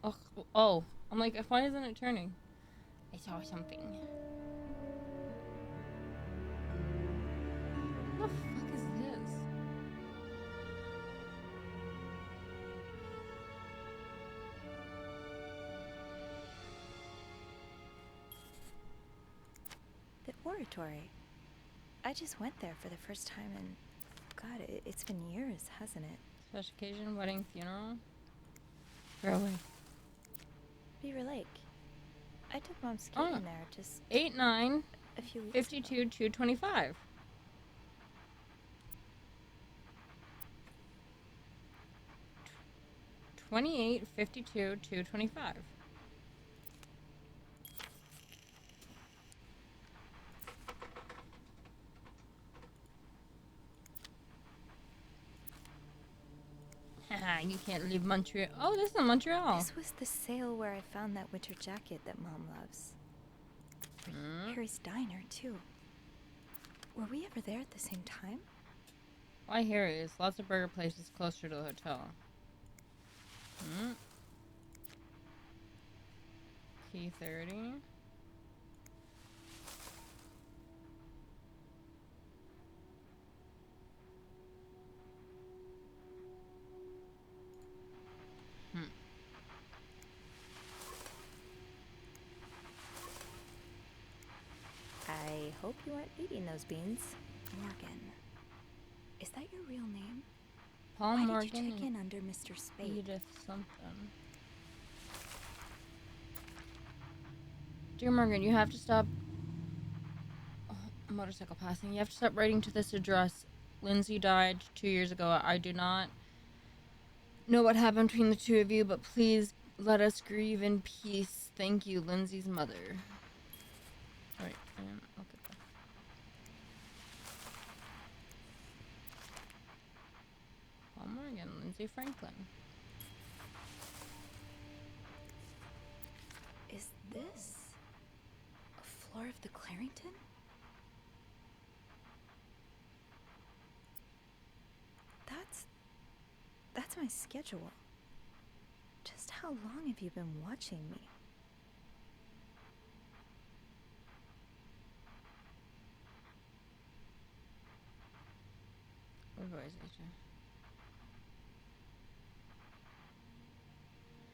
[SPEAKER 1] that. Oh. I'm like, why isn't it turning? I saw something. What the fuck is this?
[SPEAKER 3] The oratory. I just went there for the first time and God, it's been years, hasn't it?
[SPEAKER 1] Special occasion, wedding, funeral. Throw away.
[SPEAKER 3] Beaver Lake. I took Mom skating there just
[SPEAKER 1] 8-9
[SPEAKER 3] a few weeks
[SPEAKER 1] 52 225. $28 52 225. Haha, you can't leave Montreal. Oh, this is in Montreal.
[SPEAKER 3] This was the sale where I found that winter jacket that Mom loves. Harry's Diner, too. Were we ever there at the same time?
[SPEAKER 1] Why Harry's? Lots of burger places closer to the hotel. P30.
[SPEAKER 3] I hope you aren't eating those beans. Morgan. Is that your real name?
[SPEAKER 1] Paul
[SPEAKER 3] Why
[SPEAKER 1] Morgan.
[SPEAKER 3] did you check in under Mr. Spade?
[SPEAKER 1] Edith something. Dear Morgan, you have to stop. Motorcycle passing. You have to stop writing to this address. Lindsay died 2 years ago. I do not know what happened between the two of you, but please let us grieve in peace. Thank you, Lindsay's mother. Alright, I'll get that. Paul Morgan, Lindsay Franklin.
[SPEAKER 3] Is this a floor of the Clarington? That's my schedule. Just how long have you been watching me?
[SPEAKER 1] What voice is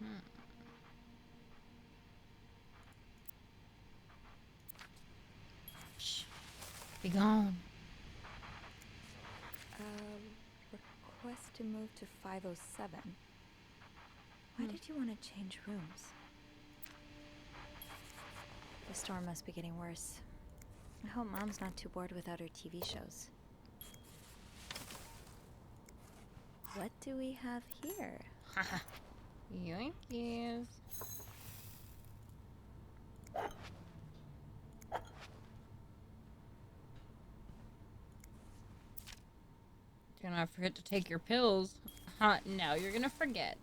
[SPEAKER 1] it? Shh. Be gone.
[SPEAKER 3] Request to move to 507. Why did you want to change rooms? The storm must be getting worse. I hope Mom's not too bored without her TV shows. What do we have here?
[SPEAKER 1] Yoinkies. Do not forget to take your pills. Now you're gonna forget.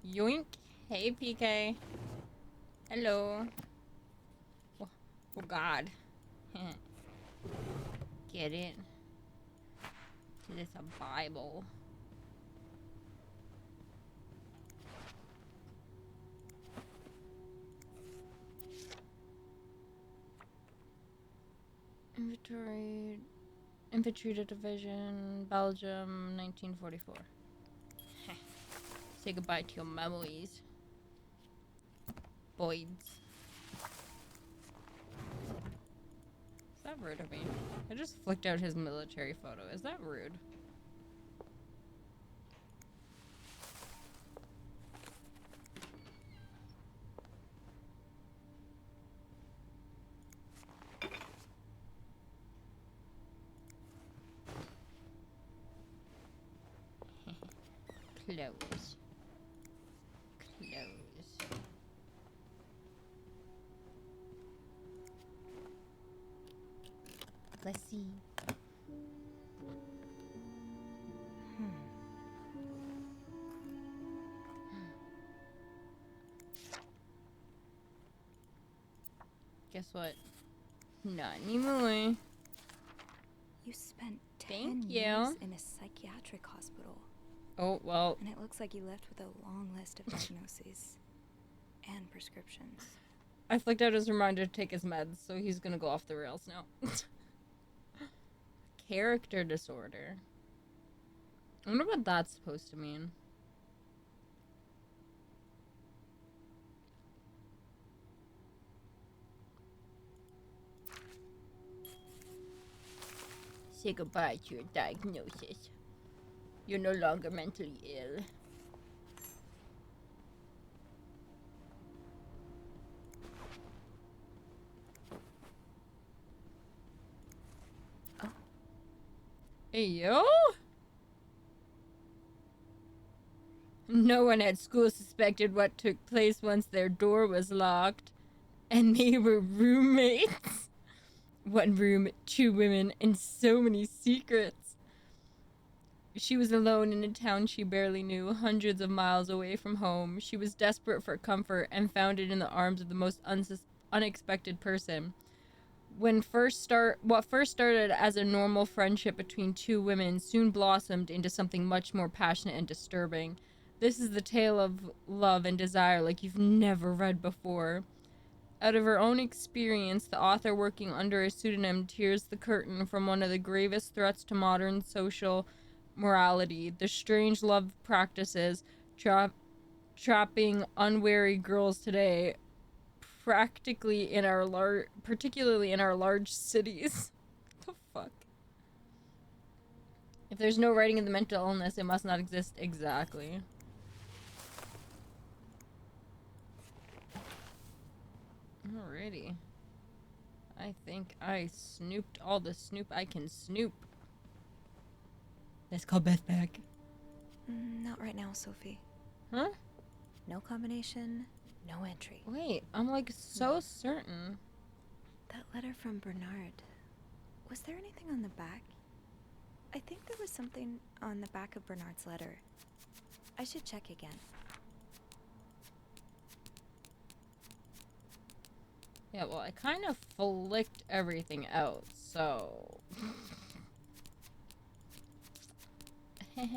[SPEAKER 1] Yoink. Hey, PK. Hello. Oh, God. Get it? It's a Bible. Infantry Division, Belgium, 1944. Say goodbye to your memories. Boys. Is that rude of me? I just flicked out his military photo. Is that rude? Close. Close. Let's see. Guess what? Not anymore.
[SPEAKER 3] You spent 10 years in a psychiatric hospital.
[SPEAKER 1] Oh, well.
[SPEAKER 3] And it looks like you left with a long list of diagnoses and prescriptions.
[SPEAKER 1] I flicked out his reminder to take his meds, so he's gonna go off the rails now. Character disorder. I wonder what that's supposed to mean. Say goodbye to your diagnosis. You're no longer mentally ill. Oh. Hey, yo? No one at school suspected what took place once their door was locked. And they were roommates. One room, 2 women, and so many secrets. She was alone in a town she barely knew, hundreds of miles away from home. She was desperate for comfort and found it in the arms of the most unexpected person. What first started as a normal friendship between 2 women soon blossomed into something much more passionate and disturbing. This is the tale of love and desire like you've never read before. Out of her own experience, the author, working under a pseudonym, tears the curtain from one of the gravest threats to modern social morality, the strange love practices trapping unwary girls today, particularly in our large cities. What the fuck? If there's no writing of the mental illness, it must not exist. Exactly. Alrighty. I think I snooped all the snoop I can snoop. Let's call Beth back.
[SPEAKER 3] Not right now, Sophie.
[SPEAKER 1] Huh?
[SPEAKER 3] No combination, no entry.
[SPEAKER 1] Wait, I'm like so certain.
[SPEAKER 3] That letter from Bernard. Was there anything on the back? I think there was something on the back of Bernard's letter. I should check again.
[SPEAKER 1] Yeah, well, I kind of flicked everything out, so...
[SPEAKER 3] That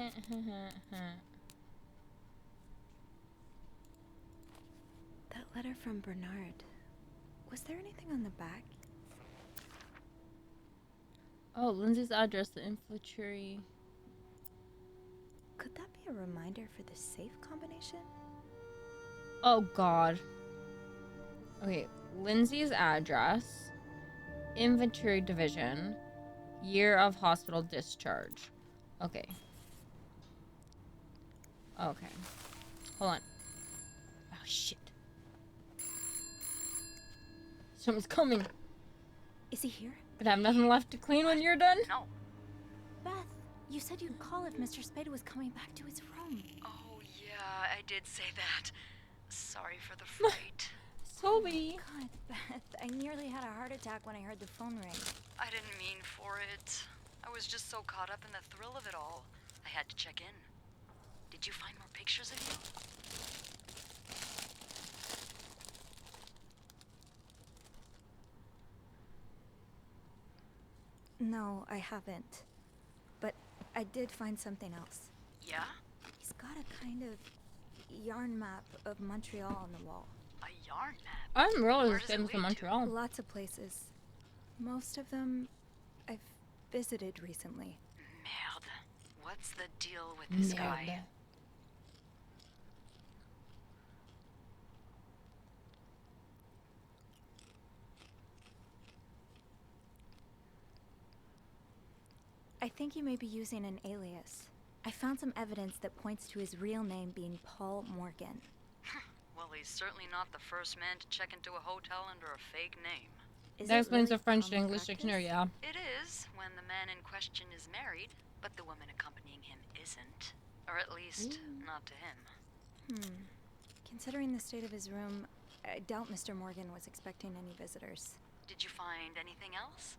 [SPEAKER 3] letter from Bernard. Was there anything on the back?
[SPEAKER 1] Oh, Lindsay's address, the infantry.
[SPEAKER 3] Could that be a reminder for the safe combination?
[SPEAKER 1] Oh, God. Okay, Lindsay's address, infantry division, year of hospital discharge. Okay. Okay. Hold on. Oh, shit. Someone's coming.
[SPEAKER 3] Is he here?
[SPEAKER 1] But I have nothing left to clean when you're done?
[SPEAKER 8] No.
[SPEAKER 3] Beth, you said you'd call if Mr. Spade was coming back to his room.
[SPEAKER 10] Oh, yeah, I did say that. Sorry for the fright.
[SPEAKER 1] Sophie.
[SPEAKER 3] God, Beth, I nearly had a heart attack when I heard the phone ring.
[SPEAKER 10] I didn't mean for it. I was just so caught up in the thrill of it all. I had to check in. Did you find more pictures of you?
[SPEAKER 3] No, I haven't. But I did find something else.
[SPEAKER 10] Yeah?
[SPEAKER 3] He's got a kind of yarn map of Montreal on the wall.
[SPEAKER 10] A yarn map?
[SPEAKER 1] I didn't realize
[SPEAKER 10] Where
[SPEAKER 1] this
[SPEAKER 10] does it
[SPEAKER 1] game was from
[SPEAKER 10] lead
[SPEAKER 1] Montreal.
[SPEAKER 3] Lots of places. Most of them I've visited recently.
[SPEAKER 10] Merde. What's the deal with this guy?
[SPEAKER 3] I think he may be using an alias. I found some evidence that points to his real name being Paul Morgan.
[SPEAKER 10] Well, he's certainly not the first man to check into a hotel under a fake name.
[SPEAKER 1] That explains the French to English dictionary, yeah.
[SPEAKER 10] It is, when the man in question is married, but the woman accompanying him isn't. Or at least, not to him.
[SPEAKER 3] Considering the state of his room, I doubt Mr. Morgan was expecting any visitors.
[SPEAKER 10] Did you find anything else?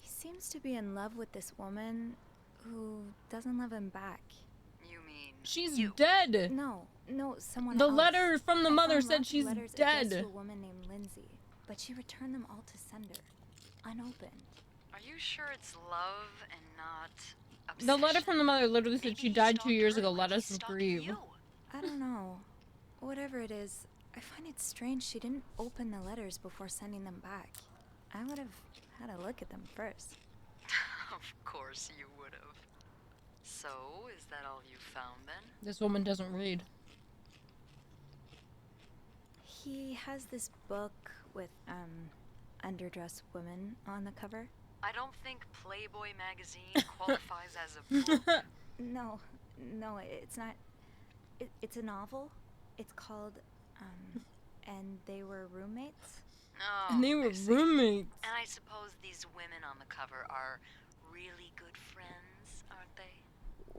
[SPEAKER 3] He seems to be in love with this woman who doesn't love him back.
[SPEAKER 10] You mean
[SPEAKER 1] She's dead.
[SPEAKER 3] No, someone
[SPEAKER 1] The
[SPEAKER 3] else.
[SPEAKER 1] letter from the
[SPEAKER 3] I
[SPEAKER 1] mother
[SPEAKER 3] found
[SPEAKER 1] said
[SPEAKER 3] lots of
[SPEAKER 1] she's
[SPEAKER 3] letters addressed
[SPEAKER 1] dead.
[SPEAKER 3] to a woman named Lindsay, but she returned them all to sender, unopened.
[SPEAKER 10] Are you sure it's love and not obsession?
[SPEAKER 1] The letter from the mother literally said she died 2 years ago. Let us grieve.
[SPEAKER 3] I don't know. Whatever it is, I find it strange she didn't open the letters before sending them back. I would have had a look at them first.
[SPEAKER 10] Of course you would have. So, is that all you found then?
[SPEAKER 1] This woman doesn't read.
[SPEAKER 3] He has this book with, underdressed women on the cover.
[SPEAKER 10] I don't think Playboy magazine qualifies as a book.
[SPEAKER 3] No, it's not. It's a novel. It's called, And They Were Roommates.
[SPEAKER 10] Oh,
[SPEAKER 1] And they were roommates.
[SPEAKER 10] And I suppose these women on the cover are really good friends, aren't they?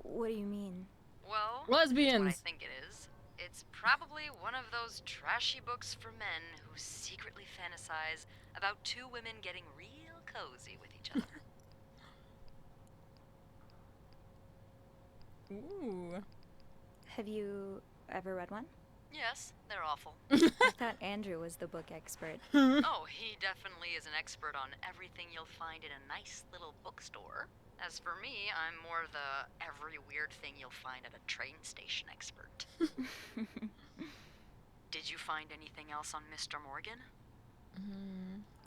[SPEAKER 3] What do you mean?
[SPEAKER 10] Well,
[SPEAKER 1] lesbians.
[SPEAKER 10] That's what I think it is. It's probably one of those trashy books for men who secretly fantasize about two women getting real cozy with each other.
[SPEAKER 1] Ooh.
[SPEAKER 3] Have you ever read one?
[SPEAKER 10] Yes, they're awful.
[SPEAKER 3] I thought Andrew was the book expert.
[SPEAKER 10] Oh, he definitely is an expert on everything you'll find in a nice little bookstore. As for me, I'm more the every weird thing you'll find at a train station expert. Did you find anything else on Mr. Morgan?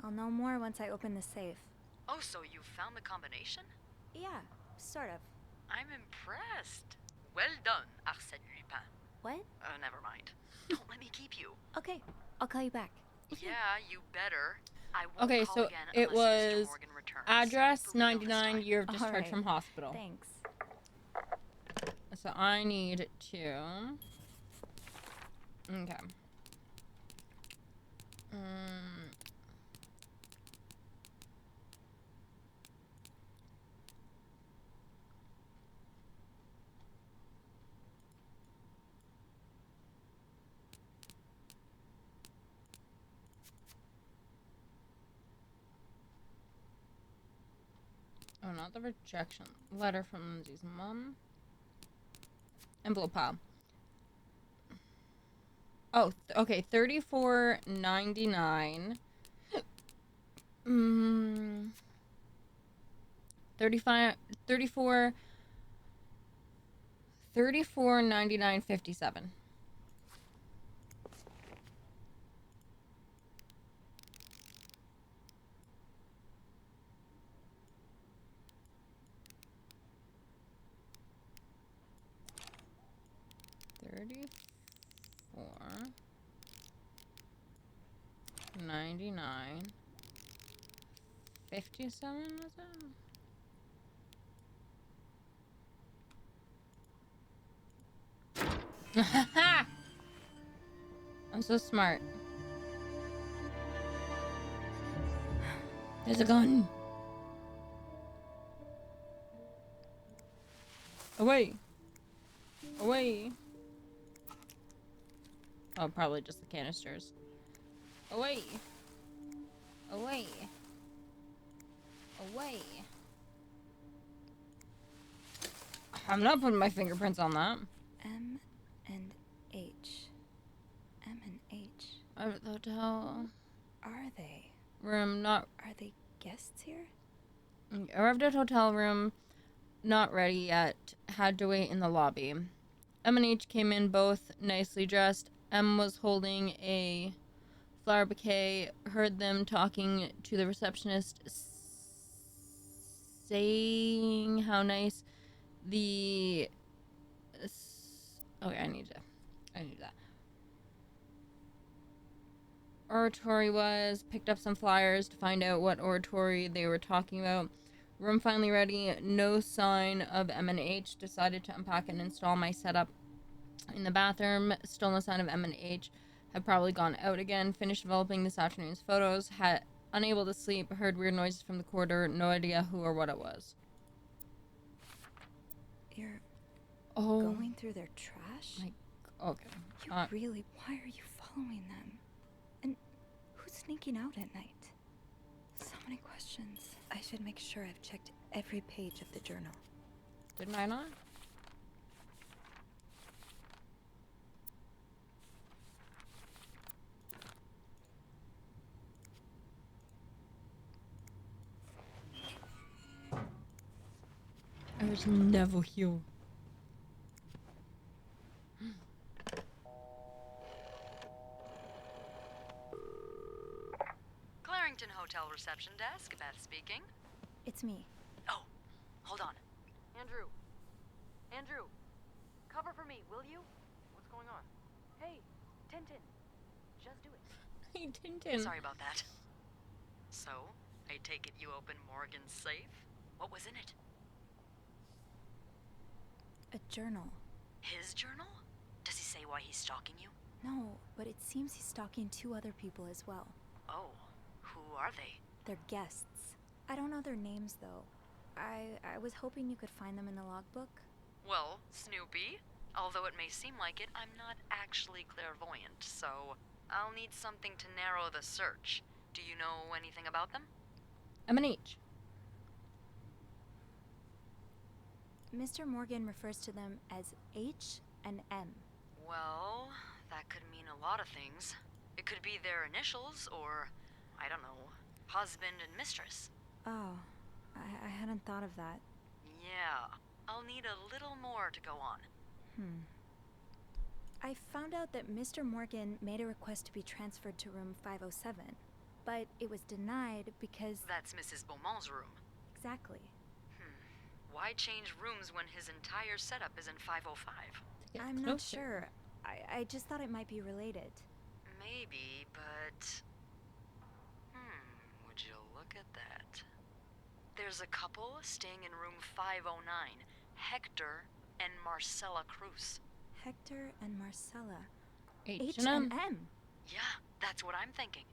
[SPEAKER 3] I'll know more once I open the safe.
[SPEAKER 10] Oh, so you found the combination?
[SPEAKER 3] Yeah, sort of.
[SPEAKER 10] I'm impressed. Well done, Arsène Lupin.
[SPEAKER 3] What?
[SPEAKER 10] Never mind. Don't let me keep you.
[SPEAKER 3] Okay, I'll call you back.
[SPEAKER 10] Yeah, you better. I won't
[SPEAKER 1] Okay,
[SPEAKER 10] call
[SPEAKER 1] so
[SPEAKER 10] again
[SPEAKER 1] it
[SPEAKER 10] unless Mr.
[SPEAKER 1] was
[SPEAKER 10] Morgan returns.
[SPEAKER 1] address
[SPEAKER 10] For real this
[SPEAKER 1] 99,
[SPEAKER 10] time.
[SPEAKER 1] year of discharge
[SPEAKER 3] Alright,
[SPEAKER 1] from hospital.
[SPEAKER 3] Thanks.
[SPEAKER 1] So I need to. Okay. not the rejection letter from Lindsay's mom. Envelope pile. Oh, okay, $34.99. 34.99.57. $34.99.57 was it? I'm so smart. There's a gun. Away. Away. Oh, probably just the canisters. Away. Away. Away. I'm not putting my fingerprints on that.
[SPEAKER 3] M and H. M and H.
[SPEAKER 1] At the hotel.
[SPEAKER 3] Are they?
[SPEAKER 1] Room not.
[SPEAKER 3] Are they guests here?
[SPEAKER 1] Arrived at hotel room. Not ready yet. Had to wait in the lobby. M and H came in both nicely dressed. M was holding a flower bouquet. Heard them talking to the receptionist, saying how nice the... Okay, I need that. Oratory was. Picked up some flyers to find out what oratory they were talking about. Room finally ready. No sign of M&H. Decided to unpack and install my setup in the bathroom. Still no sign of M&H. Have probably gone out again. Finished developing this afternoon's photos. Had unable to sleep. Heard weird noises from the corridor. No idea who or what it was.
[SPEAKER 3] You're
[SPEAKER 1] Oh.
[SPEAKER 3] going through their trash?
[SPEAKER 1] Okay.
[SPEAKER 3] You really... Why are you following them? And who's sneaking out at night? So many questions. I should make sure I've checked every page of the journal.
[SPEAKER 1] Didn't I not? I was never here.
[SPEAKER 10] Clarington Hotel reception desk, Beth speaking.
[SPEAKER 3] It's me.
[SPEAKER 10] Oh, hold on. Andrew. Andrew. Cover for me, will you? What's going on? Hey, Tintin. Just do it.
[SPEAKER 1] Hey, Tintin.
[SPEAKER 10] Sorry about that. So, I take it you opened Morgan's safe? What was in it?
[SPEAKER 3] A journal.
[SPEAKER 10] His journal? Does he say why he's stalking you?
[SPEAKER 3] No, but it seems he's stalking 2 other people as well.
[SPEAKER 10] Oh, who are they?
[SPEAKER 3] They're guests. I don't know their names, though. I was hoping you could find them in the logbook.
[SPEAKER 10] Well, Snoopy, although it may seem like it, I'm not actually clairvoyant, so I'll need something to narrow the search. Do you know anything about them?
[SPEAKER 1] M&H.
[SPEAKER 3] Mr. Morgan refers to them as H and M.
[SPEAKER 10] Well, that could mean a lot of things. It could be their initials, or, I don't know, husband and mistress.
[SPEAKER 3] Oh, I hadn't thought of that.
[SPEAKER 10] Yeah, I'll need a little more to go on.
[SPEAKER 3] I found out that Mr. Morgan made a request to be transferred to room 507, but it was denied because...
[SPEAKER 10] That's Mrs. Beaumont's room.
[SPEAKER 3] Exactly.
[SPEAKER 10] Why change rooms when his entire setup is in 505?
[SPEAKER 3] I'm not sure. I just thought it might be related.
[SPEAKER 10] Maybe, but... would you look at that? There's a couple staying in room 509. Hector and Marcella Cruz.
[SPEAKER 3] Hector and Marcella.
[SPEAKER 1] H&M.
[SPEAKER 10] Yeah, that's what I'm thinking.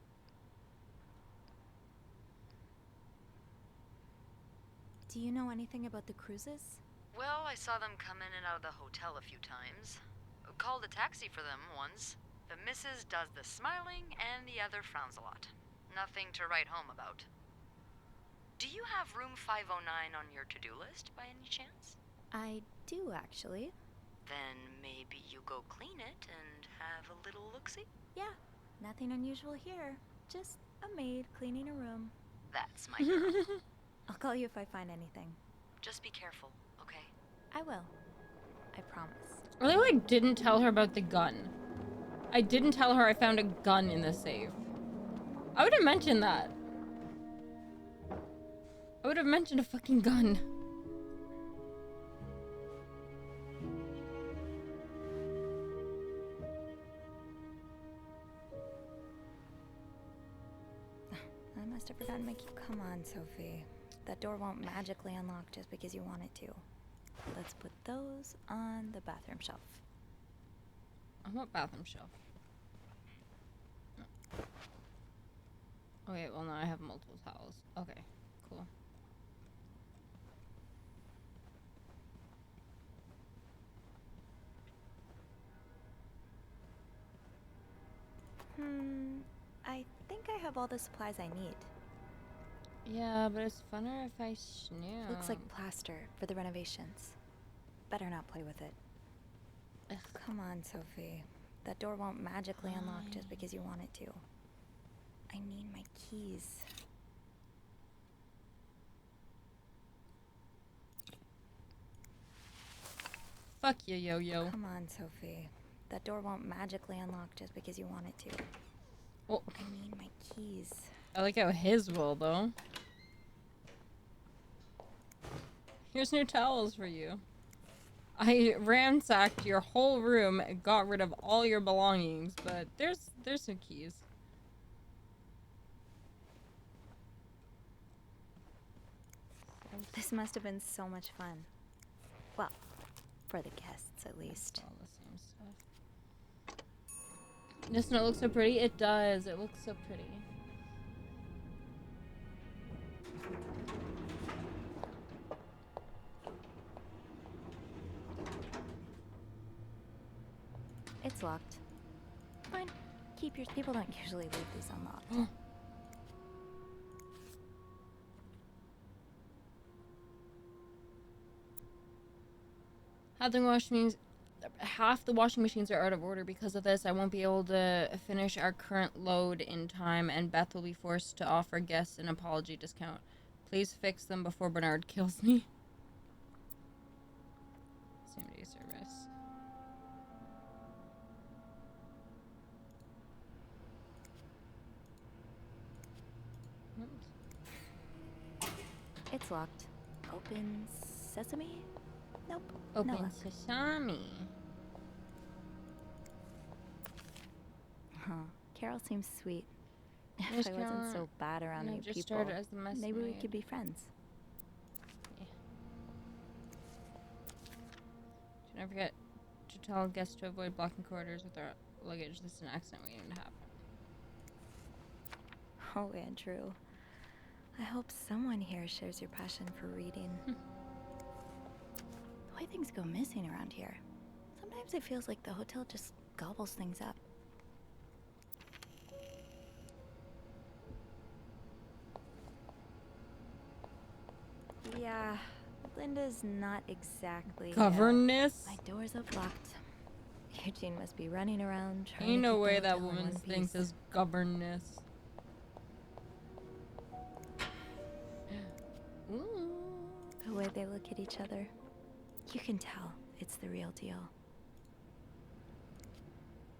[SPEAKER 3] Do you know anything about the Cruzes?
[SPEAKER 10] Well, I saw them come in and out of the hotel a few times. Called a taxi for them once. The missus does the smiling and the other frowns a lot. Nothing to write home about. Do you have room 509 on your to-do list by any chance?
[SPEAKER 3] I do, actually.
[SPEAKER 10] Then maybe you go clean it and have a little look-see?
[SPEAKER 3] Yeah, nothing unusual here. Just a maid cleaning a room.
[SPEAKER 10] That's my girl.
[SPEAKER 3] I'll call you if I find anything.
[SPEAKER 10] Just be careful, okay?
[SPEAKER 3] I will. I promise.
[SPEAKER 1] Although I didn't tell her about the gun. I didn't tell her I found a gun in the safe. I would have mentioned that. I would have mentioned a fucking gun.
[SPEAKER 3] I must have forgotten my key. Come on, Sophie. That door won't magically unlock just because you want it to. Let's put those on the bathroom shelf.
[SPEAKER 1] On what bathroom shelf? Okay, well now I have multiple towels. Okay, cool.
[SPEAKER 3] I think I have all the supplies I need.
[SPEAKER 1] Yeah, but it's funner if I snoop.
[SPEAKER 3] Looks like plaster for the renovations. Better not play with it.
[SPEAKER 1] Ugh.
[SPEAKER 3] Come on, Sophie. That door won't magically unlock just because you want it to. I need my keys.
[SPEAKER 1] Fuck you, yo-yo.
[SPEAKER 3] Come on, Sophie. That door won't magically unlock just because you want it to.
[SPEAKER 1] Well,
[SPEAKER 3] I need my keys.
[SPEAKER 1] I like how his will, though. Here's new towels for you. I ransacked your whole room and got rid of all your belongings, but there's some keys.
[SPEAKER 3] This must have been so much fun. Well, for the guests, at least.
[SPEAKER 1] All the same stuff. Doesn't it look so pretty? It does. It looks so pretty.
[SPEAKER 3] It's locked. Fine. Keep yours. People don't usually leave these unlocked. Half the washing machines are out of order because of this. I won't be able to finish our current load in time, and Beth will be forced to offer guests an apology discount. Please fix them before Bernard kills me. Same day service. It's locked. Open sesame? Nope.
[SPEAKER 1] Open
[SPEAKER 3] no luck.
[SPEAKER 1] sesame.
[SPEAKER 3] Huh. Carol seems sweet.
[SPEAKER 1] Yes,
[SPEAKER 3] If I wasn't
[SPEAKER 1] Carol.
[SPEAKER 3] so bad around
[SPEAKER 1] Yeah,
[SPEAKER 3] new
[SPEAKER 1] just
[SPEAKER 3] people,
[SPEAKER 1] started as the mess
[SPEAKER 3] maybe we
[SPEAKER 1] maid.
[SPEAKER 3] could be friends.
[SPEAKER 1] Yeah. Don't forget to tell guests to avoid blocking corridors with their luggage. This is an accident waiting to happen.
[SPEAKER 3] Oh, Andrew. I hope someone here shares your passion for reading. The way things go missing around here. Sometimes it feels like the hotel just gobbles things up. Yeah, Linda's not exactly
[SPEAKER 1] Governess?
[SPEAKER 3] my door's up locked. Eugene must be running around trying
[SPEAKER 1] Ain't
[SPEAKER 3] to
[SPEAKER 1] no
[SPEAKER 3] keep the
[SPEAKER 1] way that
[SPEAKER 3] hotel in
[SPEAKER 1] woman
[SPEAKER 3] one
[SPEAKER 1] thinks
[SPEAKER 3] piece.
[SPEAKER 1] as governess. Ooh.
[SPEAKER 3] The way they look at each other, you can tell it's the real deal.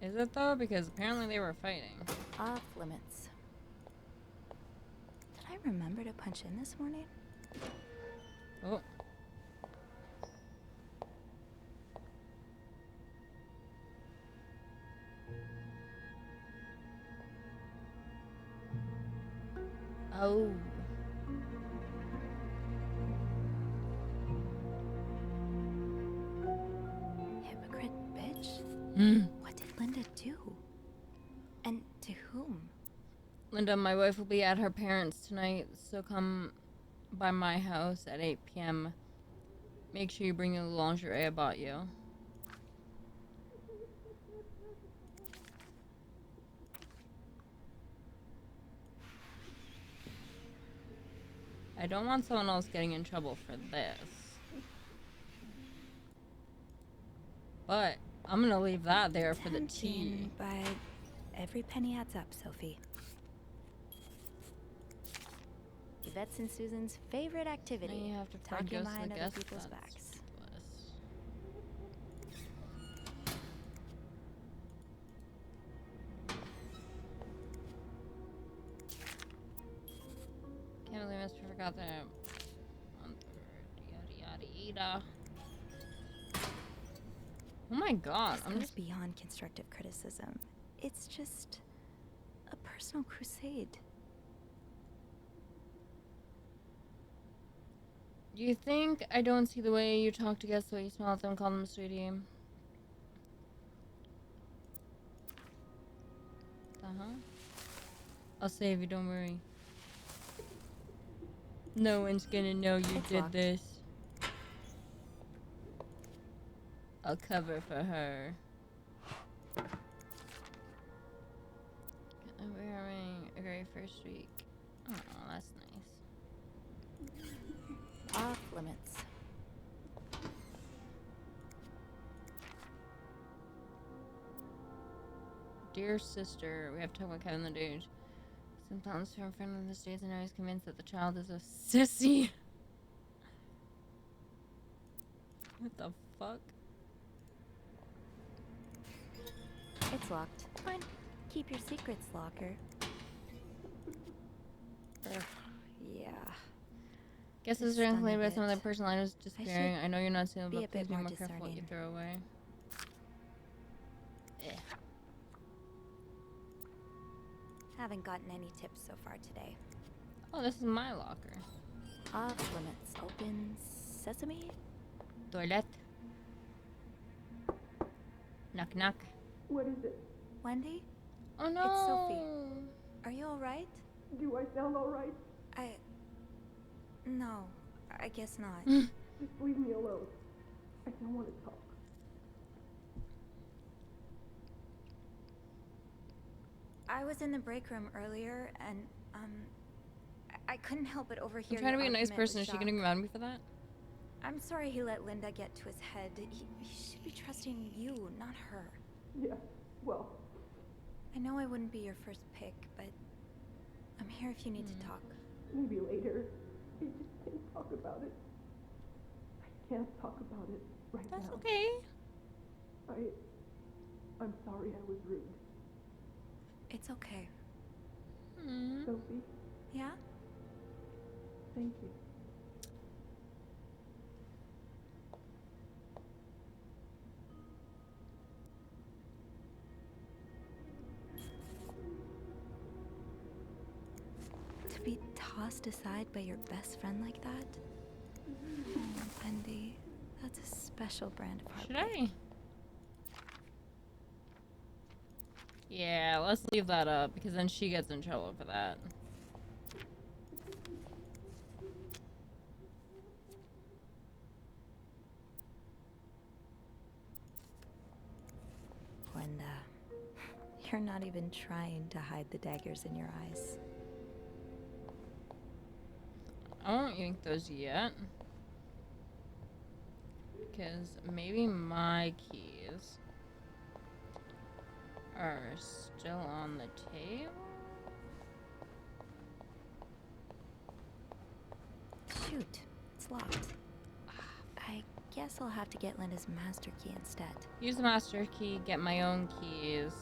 [SPEAKER 1] Is it though? Because apparently they were fighting.
[SPEAKER 3] Off limits. Did I remember to punch in this morning?
[SPEAKER 1] Oh. Oh.
[SPEAKER 3] Hypocrite bitch.
[SPEAKER 1] Mm.
[SPEAKER 3] What did Linda do? And to whom?
[SPEAKER 1] Linda, my wife will be at her parents' tonight, so come by my house at 8 p.m. Make sure you bring the lingerie I bought you.
[SPEAKER 3] I don't want someone else getting in trouble for this. But I'm gonna leave that there for the tea.
[SPEAKER 15] But every penny adds up, Sophie. Yvette's and Susan's favorite activity.
[SPEAKER 3] Now you have to
[SPEAKER 15] talking behind other
[SPEAKER 3] guest
[SPEAKER 15] people's
[SPEAKER 3] list.
[SPEAKER 15] backs.
[SPEAKER 3] Can't believe I forgot that. On third, yada yada yada. Oh my god,
[SPEAKER 15] This
[SPEAKER 3] I'm
[SPEAKER 15] goes
[SPEAKER 3] just
[SPEAKER 15] beyond constructive criticism. It's just a personal crusade.
[SPEAKER 3] Do you think I don't see the way you talk to guests, the way you smile at them, call them sweetie? I'll save you, don't worry. No one's gonna know you did this. I'll cover for her. We're having a great first week. Oh, that's nice.
[SPEAKER 15] Off limits.
[SPEAKER 3] Dear sister, we have to talk about Kevin the dude. Sometimes from a friend of the States, and I was convinced that the child is a sissy. What the fuck?
[SPEAKER 15] It's locked. Fine. Keep your secrets, locker. Ugh, yeah.
[SPEAKER 3] Guess this is
[SPEAKER 15] It's
[SPEAKER 3] complained
[SPEAKER 15] done a
[SPEAKER 3] about some of
[SPEAKER 15] bit.
[SPEAKER 3] the personal items disappearing. I know you're not seeing,
[SPEAKER 15] be
[SPEAKER 3] but
[SPEAKER 15] a
[SPEAKER 3] please
[SPEAKER 15] bit
[SPEAKER 3] be
[SPEAKER 15] more
[SPEAKER 3] more careful what you
[SPEAKER 15] discerning.
[SPEAKER 3] throw away.
[SPEAKER 15] Haven't gotten any tips so far today.
[SPEAKER 3] Oh, this is my locker.
[SPEAKER 15] Off limits. Open sesame?
[SPEAKER 3] Toilet. Knock knock.
[SPEAKER 15] What is it? Wendy?
[SPEAKER 3] Oh no.
[SPEAKER 15] It's Sophie. Are you alright?
[SPEAKER 16] Do I sound alright?
[SPEAKER 15] No, I guess not.
[SPEAKER 16] Just leave me alone. I don't want to talk.
[SPEAKER 15] I was in the break room earlier and, I couldn't help but overhear.
[SPEAKER 3] I'm trying to be
[SPEAKER 15] your
[SPEAKER 3] a nice
[SPEAKER 15] argument
[SPEAKER 3] person.
[SPEAKER 15] with
[SPEAKER 3] Is she gonna
[SPEAKER 15] Jacques.
[SPEAKER 3] be mad at me for that?
[SPEAKER 15] I'm sorry he let Linda get to his head. He should be trusting you, not her.
[SPEAKER 16] Yeah, well.
[SPEAKER 15] I know I wouldn't be your first pick, but I'm here if you need to talk.
[SPEAKER 16] Maybe later. I just can't talk about it. I can't talk about it right now.
[SPEAKER 3] That's okay.
[SPEAKER 16] I'm sorry I was rude.
[SPEAKER 15] It's okay.
[SPEAKER 16] Sophie,
[SPEAKER 15] Yeah?
[SPEAKER 16] thank you.
[SPEAKER 15] To be tossed aside by your best friend like that? Oh, Wendy, that's a special brand of
[SPEAKER 3] Should
[SPEAKER 15] heartbreak.
[SPEAKER 3] I? Yeah, let's leave that up because then she gets in trouble for that.
[SPEAKER 15] Gwenda, you're not even trying to hide the daggers in your eyes.
[SPEAKER 3] I won't yank those yet. Because maybe my keys are still on the table?
[SPEAKER 15] Shoot, it's locked. I guess I'll have to get Linda's master key instead.
[SPEAKER 3] Use the master key, get my own keys,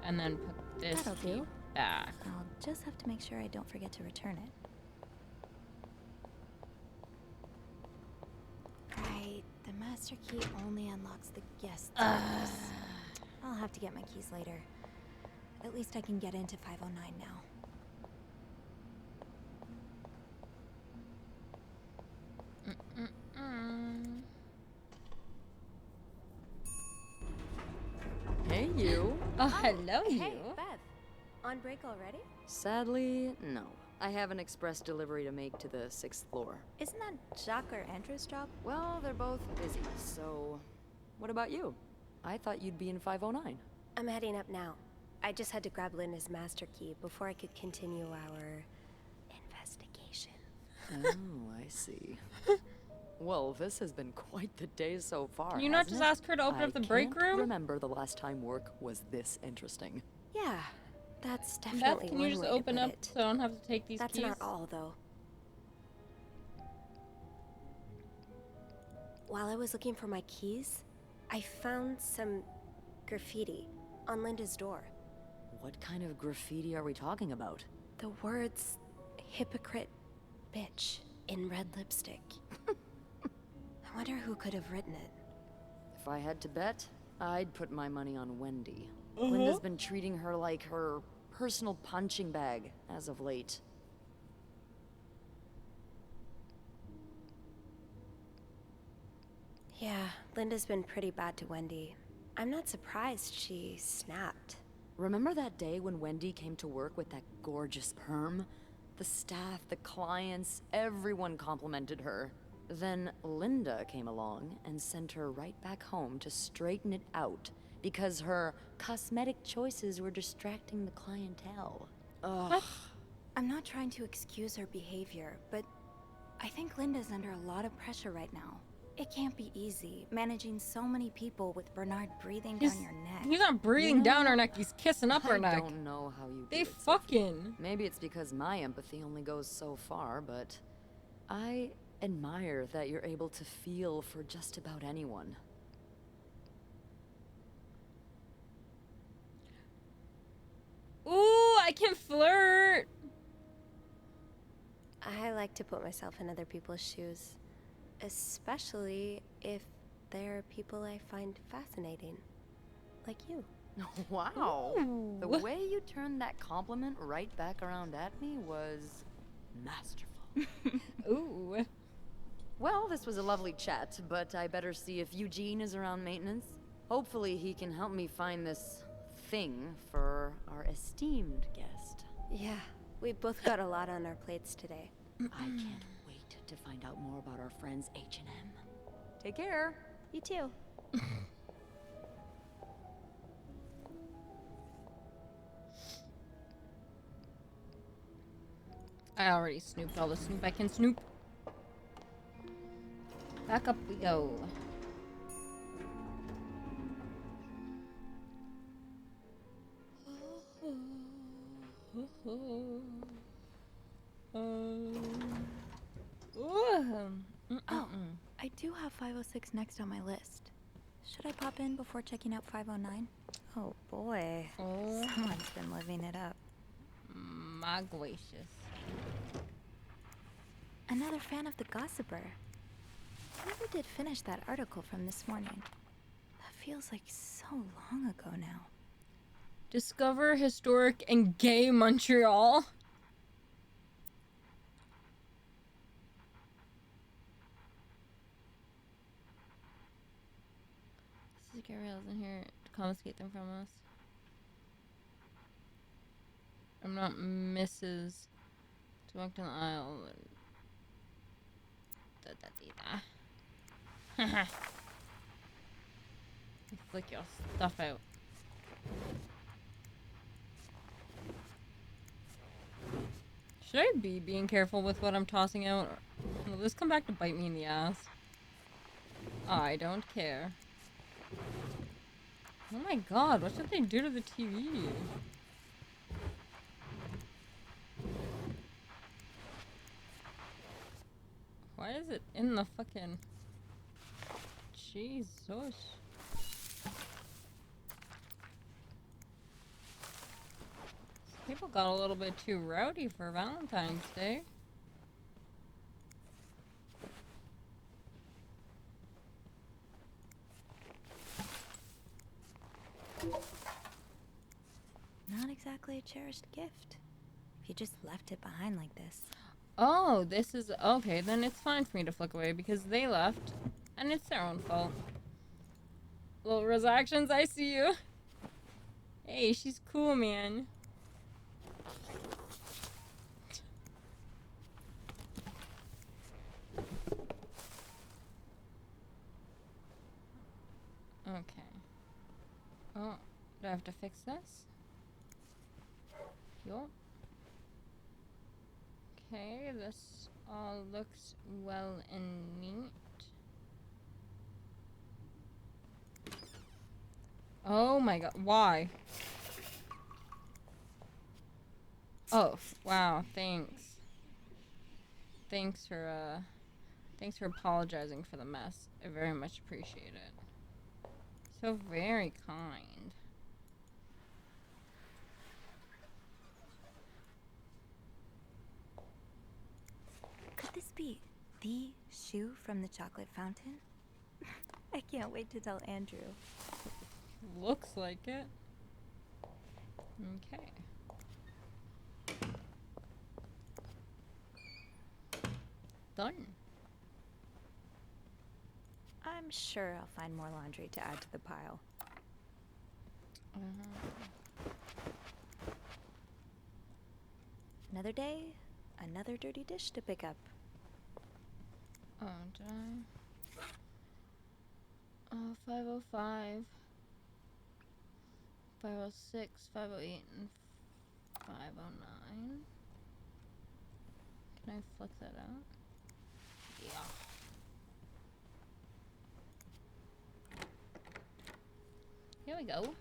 [SPEAKER 3] and then put this
[SPEAKER 15] That'll
[SPEAKER 3] key
[SPEAKER 15] do.
[SPEAKER 3] back.
[SPEAKER 15] I'll just have to make sure I don't forget to return it. Right, the master key only unlocks the guest rooms. I'll have to get my keys later. At least I can get into 509 now.
[SPEAKER 10] Hey, you.
[SPEAKER 3] Oh, hello, you.
[SPEAKER 15] Hey, Beth. On break already?
[SPEAKER 10] Sadly, no. I have an express delivery to make to the 6th floor.
[SPEAKER 15] Isn't that Jacques or Andrew's job?
[SPEAKER 10] Well, they're both busy, so... What about you? I thought you'd be in 509.
[SPEAKER 17] I'm heading up now. I just had to grab Linda's master key before I could continue our investigation.
[SPEAKER 10] Oh, I see. Well, this has been quite the day so far.
[SPEAKER 3] Can you not
[SPEAKER 10] hasn't
[SPEAKER 3] just
[SPEAKER 10] it?
[SPEAKER 3] ask her to open up the break
[SPEAKER 10] can't
[SPEAKER 3] room?
[SPEAKER 10] Remember the last time work was this interesting.
[SPEAKER 17] Yeah, that's
[SPEAKER 3] Beth,
[SPEAKER 17] definitely
[SPEAKER 3] can you
[SPEAKER 17] one
[SPEAKER 3] just
[SPEAKER 17] way
[SPEAKER 3] open
[SPEAKER 17] to put
[SPEAKER 3] up
[SPEAKER 17] it.
[SPEAKER 3] so I don't have to take these
[SPEAKER 17] That's
[SPEAKER 3] keys?
[SPEAKER 17] not all, though. While I was looking for my keys, I found some graffiti on Linda's door.
[SPEAKER 10] What kind of graffiti are we talking about?
[SPEAKER 17] The words hypocrite bitch in red lipstick. I wonder who could have written it.
[SPEAKER 10] If I had to bet, I'd put my money on Wendy. Linda's been treating her like her personal punching bag as of late.
[SPEAKER 17] Yeah, Linda's been pretty bad to Wendy. I'm not surprised she snapped.
[SPEAKER 10] Remember that day when Wendy came to work with that gorgeous perm? The staff, the clients, everyone complimented her. Then Linda came along and sent her right back home to straighten it out because her cosmetic choices were distracting the clientele. Ugh.
[SPEAKER 15] I'm not trying to excuse her behavior, but I think Linda's under a lot of pressure right now. It can't be easy, managing so many people with Bernard breathing down your neck.
[SPEAKER 3] He's not breathing down her neck, he's kissing up her neck.
[SPEAKER 10] I don't know how you do
[SPEAKER 3] They
[SPEAKER 10] it,
[SPEAKER 3] fucking.
[SPEAKER 10] Sophie. Maybe it's because my empathy only goes so far, but I admire that you're able to feel for just about anyone.
[SPEAKER 3] Ooh, I can flirt.
[SPEAKER 17] I like to put myself in other people's shoes, especially if they're people I find fascinating, like you.
[SPEAKER 10] Wow.
[SPEAKER 3] Ooh.
[SPEAKER 10] The way you turned that compliment right back around at me was masterful.
[SPEAKER 3] Ooh.
[SPEAKER 10] Well, this was a lovely chat, but I better see if Eugene is around maintenance. Hopefully he can help me find this thing for our esteemed guest.
[SPEAKER 17] Yeah, we both got a lot on our plates today.
[SPEAKER 10] I can't wait to find out more about our friends H&M. Take care.
[SPEAKER 17] You too.
[SPEAKER 3] I already snooped all the snoop I can snoop. Back up we go.
[SPEAKER 15] Oh, I do have 506 next on my list. Should I pop in before checking out 509?
[SPEAKER 17] Oh boy.
[SPEAKER 3] Oh.
[SPEAKER 15] Someone's been living it up.
[SPEAKER 3] My gracious.
[SPEAKER 15] Another fan of the Gossiper. Whoever did finish that article from this morning. That feels like so long ago now.
[SPEAKER 3] Discover historic and gay Montreal. Gabrielle's in here to confiscate them from us. I'm not Mrs. to walk down the aisle. Haha. Flick your stuff out. Should I be being careful with what I'm tossing out? Or will this come back to bite me in the ass? I don't care. Oh my god, what should they do to the TV? Why is it in the fucking... Jesus. People got a little bit too rowdy for Valentine's Day.
[SPEAKER 15] Not exactly a cherished gift. If you just left it behind like this.
[SPEAKER 3] Oh, this is... Okay, then it's fine for me to flick away because they left. And it's their own fault. Little Rose Actions, I see you. Hey, she's cool, man. Okay. Oh, do I have to fix this? Yup. Okay, this all looks well and neat. Oh my god, why? Oh, wow, thanks. Thanks for apologizing for the mess. I very much appreciate it. So very kind.
[SPEAKER 15] Could this be the shoe from the chocolate fountain? I can't wait to tell Andrew.
[SPEAKER 3] Looks like it. Okay. Done.
[SPEAKER 15] I'm sure I'll find more laundry to add to the pile. Another day, another dirty dish to pick up.
[SPEAKER 3] Oh, did I? Oh, 505. 506, 508, and 509. Can I flick that out? Yeah. Here we go.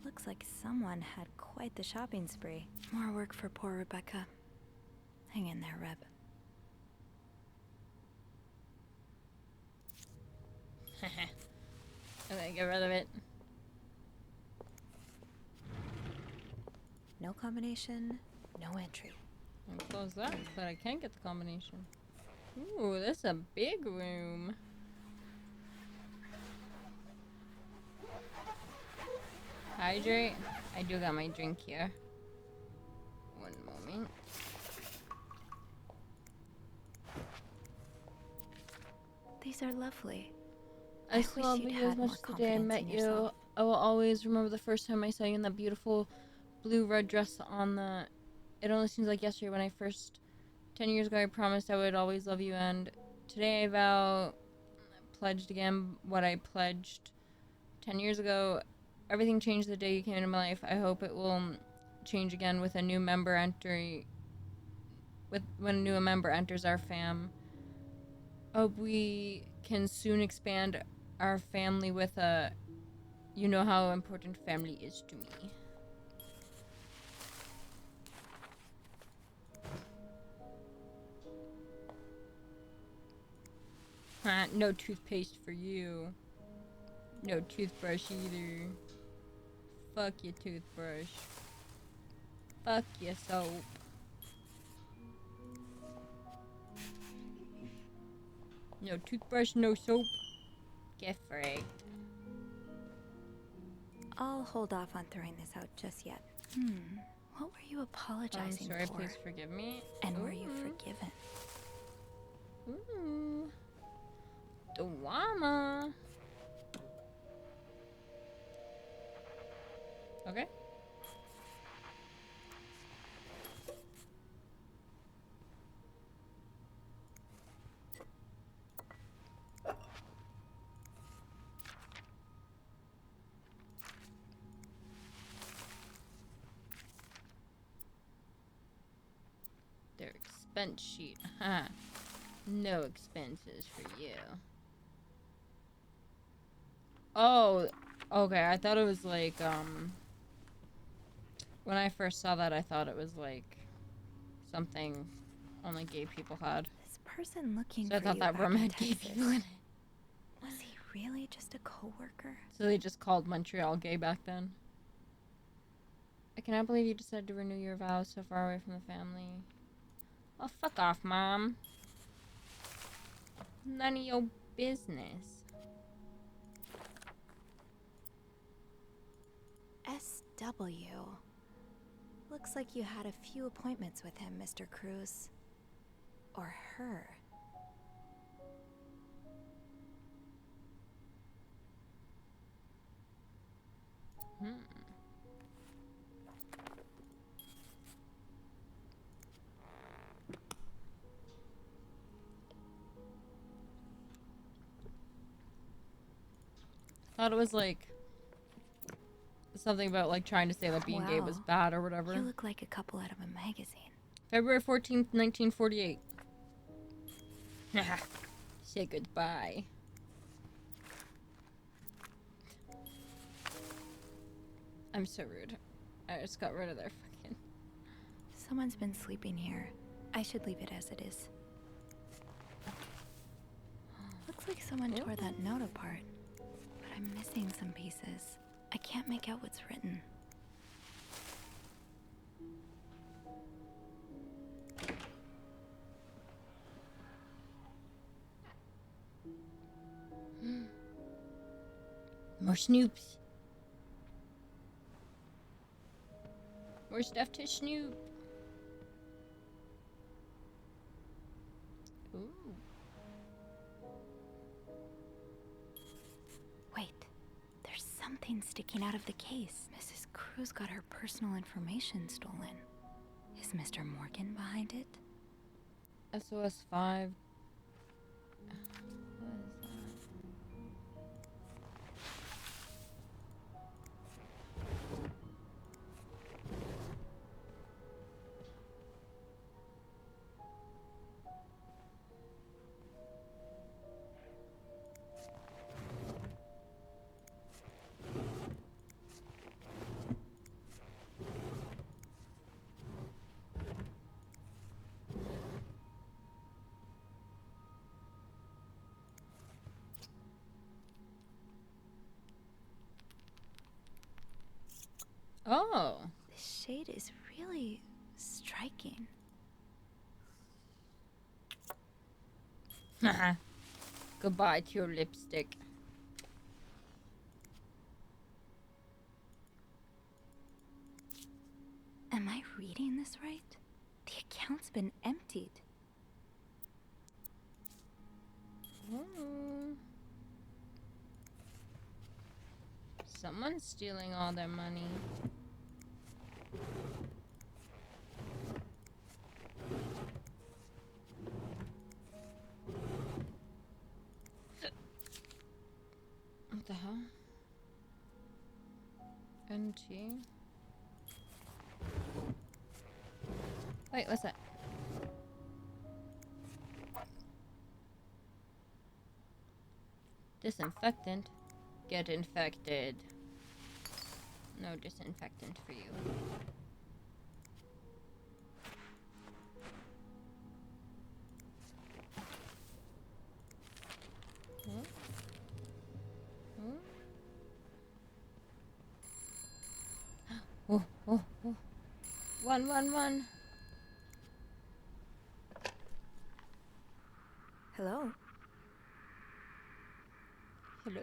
[SPEAKER 15] Looks like someone had quite the shopping spree. More work for poor Rebecca. Hang in there, Reb.
[SPEAKER 3] I'm gonna get rid of it.
[SPEAKER 15] No combination, no entry.
[SPEAKER 3] I'll close that, but I can't get the combination. Ooh, this is a big room. Hydrate. I do got my drink here. One moment.
[SPEAKER 15] These are lovely.
[SPEAKER 3] I still love you as much as the day I met you. I will always remember the first time I saw you in that beautiful blue red dress on the... It only seems like yesterday when I first... 10 years ago I promised I would always love you, and today I vow... pledged again what I pledged 10 years ago. Everything changed the day you came into my life. I hope it will change again with a new member entry... when a new member enters our fam. Hope we can soon expand our family with a... You know how important family is to me. No toothpaste for you. No toothbrush either. Fuck your toothbrush. Fuck your soap. No toothbrush, no soap. Get frigged.
[SPEAKER 15] I'll hold off on throwing this out just yet. What were you apologizing
[SPEAKER 3] I'm sorry,
[SPEAKER 15] for?
[SPEAKER 3] please forgive me.
[SPEAKER 15] And were you forgiven?
[SPEAKER 3] Ooh. Drama. Okay. Their expense sheet. Huh. No expenses for you. Oh, okay. I thought it was like, when I first saw that, I thought it was like something only gay people had.
[SPEAKER 15] This person looking
[SPEAKER 3] So I
[SPEAKER 15] for
[SPEAKER 3] thought
[SPEAKER 15] you
[SPEAKER 3] that
[SPEAKER 15] back
[SPEAKER 3] room
[SPEAKER 15] in
[SPEAKER 3] had gay
[SPEAKER 15] Texas.
[SPEAKER 3] people in it.
[SPEAKER 15] Was he really just a coworker?
[SPEAKER 3] So they just called Montreal gay back then. I cannot believe you decided to renew your vows so far away from the family. Oh, fuck off, Mom. None of your business.
[SPEAKER 15] SW. Looks like you had a few appointments with him, Mr. Cruz. Or her.
[SPEAKER 3] Thought it was like something about like trying to say that being gay was
[SPEAKER 15] Wow.
[SPEAKER 3] bad or whatever.
[SPEAKER 15] You look like a couple out of a magazine.
[SPEAKER 3] February 14th, 1948. Say goodbye. I'm so rude. I just got rid of their fucking...
[SPEAKER 15] Someone's been sleeping here. I should leave it as it is. Looks like someone tore that note apart. But I'm missing some pieces. I can't make out what's written.
[SPEAKER 3] More Snoops. More stuff to snoop. Ooh.
[SPEAKER 15] Wait, there's something sticking out of the case. Mrs. Cruz got her personal information stolen. Is Mr. Morgan behind it?
[SPEAKER 3] SOS 5. Oh.
[SPEAKER 15] The shade is really striking.
[SPEAKER 3] Goodbye to your lipstick.
[SPEAKER 15] Am I reading this right? The account's been emptied.
[SPEAKER 3] Someone's stealing all their money. What the hell? NT. Wait, what's that? Disinfectant. Get infected. No disinfectant for you. Huh? Huh? Oh, oh, oh. One.
[SPEAKER 15] Hello?
[SPEAKER 3] Hello?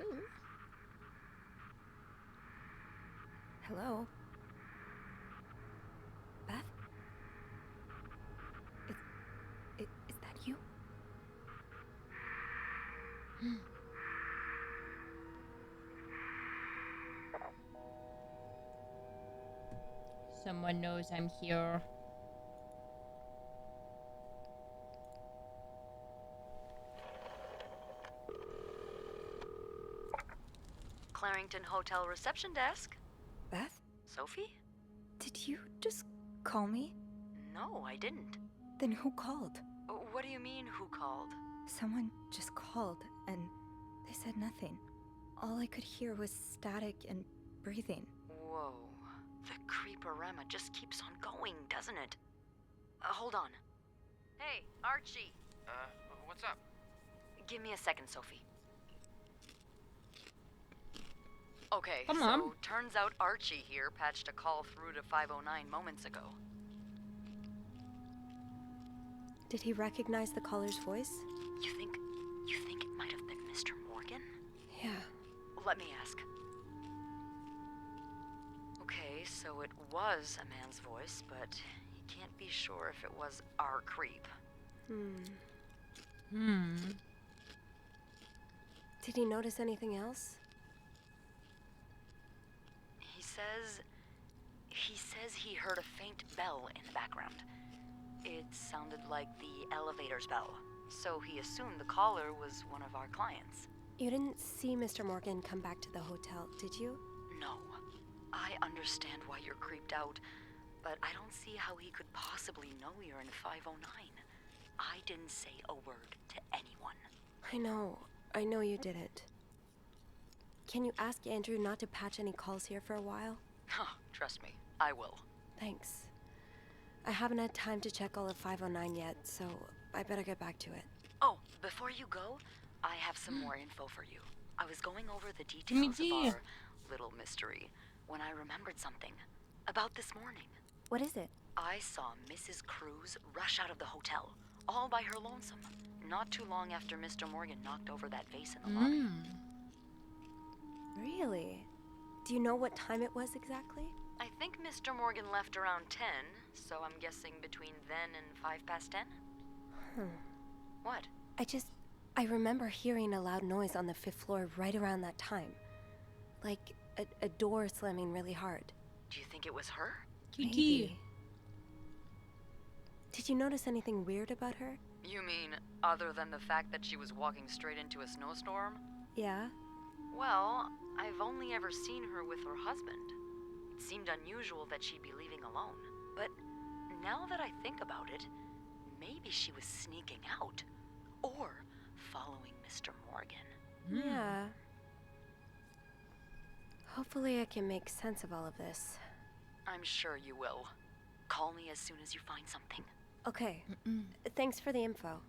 [SPEAKER 15] Hello? Beth? Is that you?
[SPEAKER 3] Someone knows I'm here.
[SPEAKER 10] Clarington Hotel reception desk.
[SPEAKER 15] Beth?
[SPEAKER 10] Sophie?
[SPEAKER 15] Did you just call me?
[SPEAKER 10] No, I didn't.
[SPEAKER 15] Then who called?
[SPEAKER 10] What do you mean, who called?
[SPEAKER 15] Someone just called, and they said nothing. All I could hear was static and breathing.
[SPEAKER 10] Whoa. The creeporama just keeps on going, doesn't it? Hold on. Hey, Archie.
[SPEAKER 13] What's up?
[SPEAKER 10] Give me a second, Sophie. Okay,
[SPEAKER 3] Come
[SPEAKER 10] so
[SPEAKER 3] on.
[SPEAKER 10] turns out Archie here patched a call through to 509 moments ago.
[SPEAKER 17] Did he recognize the caller's voice?
[SPEAKER 10] You think it might have been Mr. Morgan?
[SPEAKER 17] Yeah.
[SPEAKER 10] Let me ask. Okay, so it was a man's voice, but he can't be sure if it was our creep.
[SPEAKER 17] Did he notice anything else?
[SPEAKER 10] He says he heard a faint bell in the background. It sounded like the elevator's bell, so he assumed the caller was one of our clients.
[SPEAKER 17] You didn't see Mr. Morgan come back to the hotel, did you?
[SPEAKER 10] No. I understand why you're creeped out, but I don't see how he could possibly know you're in 509. I didn't say a word to anyone.
[SPEAKER 17] I know you didn't. Can you ask Andrew not to patch any calls here for a while?
[SPEAKER 10] Trust me, I will.
[SPEAKER 17] Thanks. I haven't had time to check all of 509 yet, so I better get back to it.
[SPEAKER 10] Oh, before you go, I have some more info for you. I was going over the details of our little mystery when I remembered something. About this morning.
[SPEAKER 15] What is it?
[SPEAKER 10] I saw Mrs. Cruz rush out of the hotel, all by her lonesome, not too long after Mr. Morgan knocked over that vase in the lobby.
[SPEAKER 17] Really? Do you know what time it was exactly?
[SPEAKER 10] I think Mr. Morgan left around 10, so I'm guessing between then and 10:05? What?
[SPEAKER 17] I remember hearing a loud noise on the 5th floor right around that time. Like a door slamming really hard.
[SPEAKER 10] Do you think it was her?
[SPEAKER 17] Maybe. Did you notice anything weird about her?
[SPEAKER 10] You mean, other than the fact that she was walking straight into a snowstorm?
[SPEAKER 17] Yeah?
[SPEAKER 10] Well, I've only ever seen her with her husband. It seemed unusual that she'd be leaving alone. But now that I think about it, maybe she was sneaking out. Or following Mr. Morgan.
[SPEAKER 17] Yeah. Hopefully I can make sense of all of this.
[SPEAKER 10] I'm sure you will. Call me as soon as you find something.
[SPEAKER 17] Okay. Thanks for the info.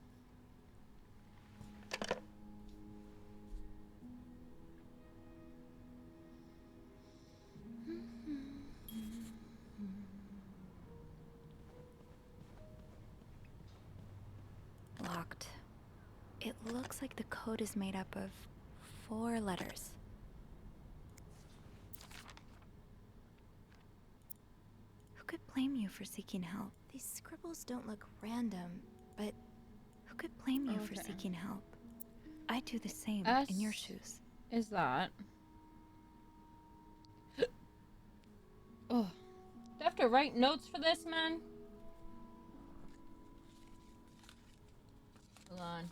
[SPEAKER 15] Locked. It looks like the code is made up of 4 letters. Who could blame you for seeking help? These scribbles don't look random, but who could blame you for seeking help? I'd do the same in your shoes.
[SPEAKER 3] Is that? Oh, do I have to write notes for this, man? Hold on.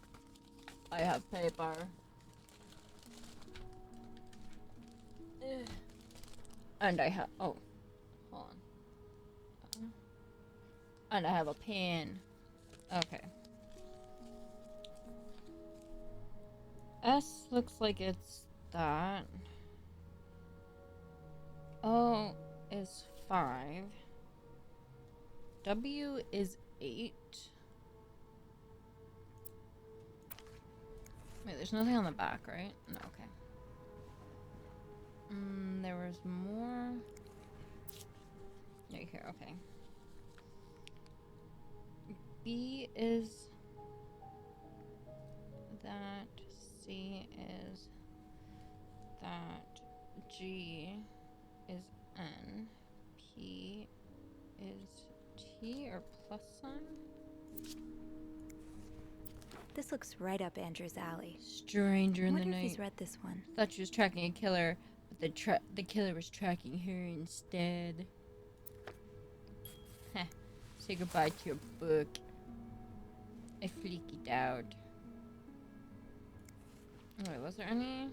[SPEAKER 3] I have paper. Ugh. And I have. Oh, hold on. And I have a pen. Okay. S looks like it's that. O is 5. W is 8. Wait, there's nothing on the back, right? No, okay. There was more. Right here, okay. B is that. C is that. G is N. P is T or plus sign?
[SPEAKER 15] This looks right up Andrew's alley.
[SPEAKER 3] Stranger in the
[SPEAKER 15] I wonder
[SPEAKER 3] night.
[SPEAKER 15] if he's read this one.
[SPEAKER 3] Thought she was tracking a killer, but the killer was tracking her instead. Heh. Say goodbye to your book. I freaked it out. Wait, was there any?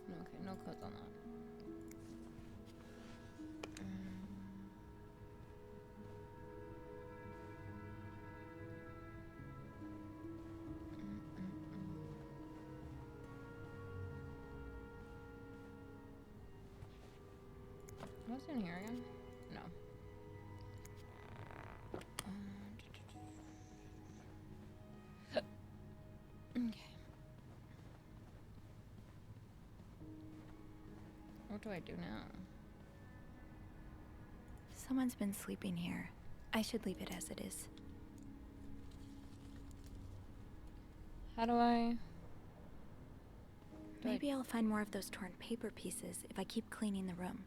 [SPEAKER 3] Okay, no codes on that. What's in here again? No. Okay. What do I do now?
[SPEAKER 15] Someone's been sleeping here. I should leave it as it is.
[SPEAKER 3] How do I...
[SPEAKER 15] Maybe I'll find more of those torn paper pieces if I keep cleaning the room.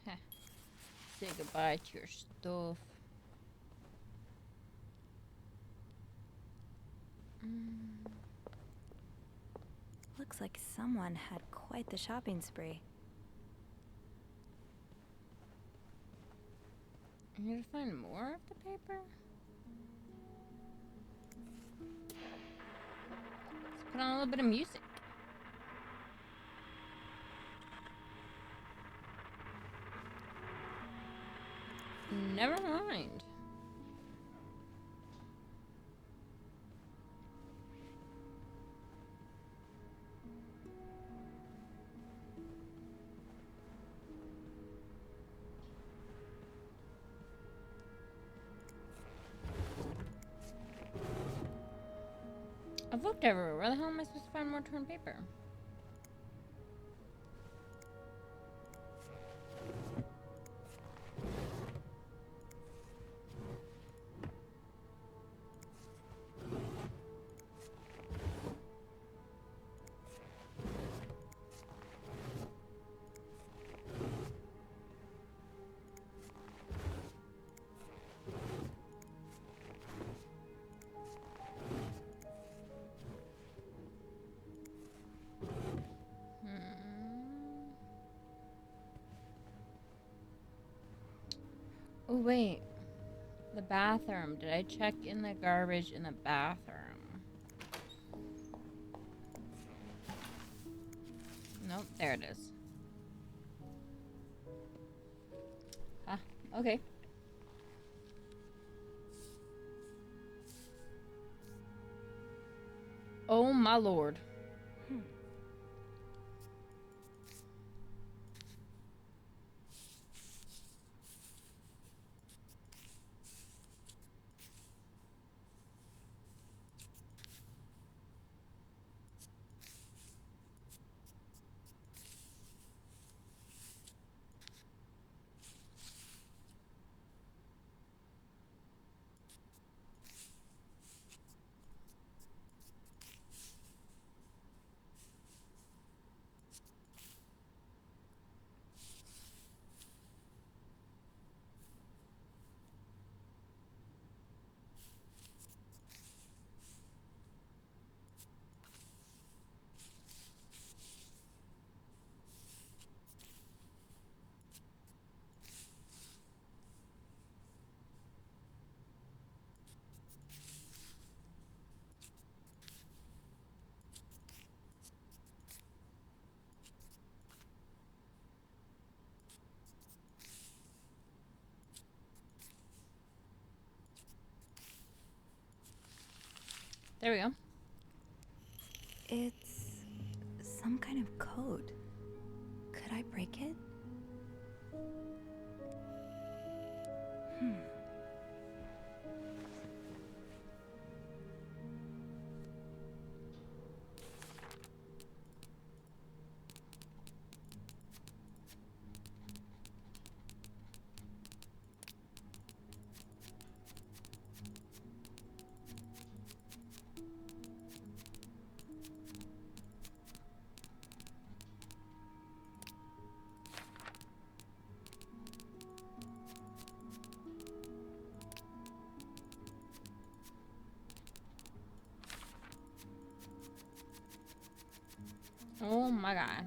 [SPEAKER 3] Heh. Say goodbye to your stuff.
[SPEAKER 15] Looks like someone had quite the shopping spree.
[SPEAKER 3] I need to find more of the paper. Let's put on a little bit of music. Never mind. I've looked everywhere. Where the hell am I supposed to find more torn paper? Oh, wait. The bathroom. Did I check in the garbage in the bathroom? Nope, there it is. Ah, okay. Oh my lord. There we go.
[SPEAKER 15] It's some kind of code. Could I break it?
[SPEAKER 3] Oh my god.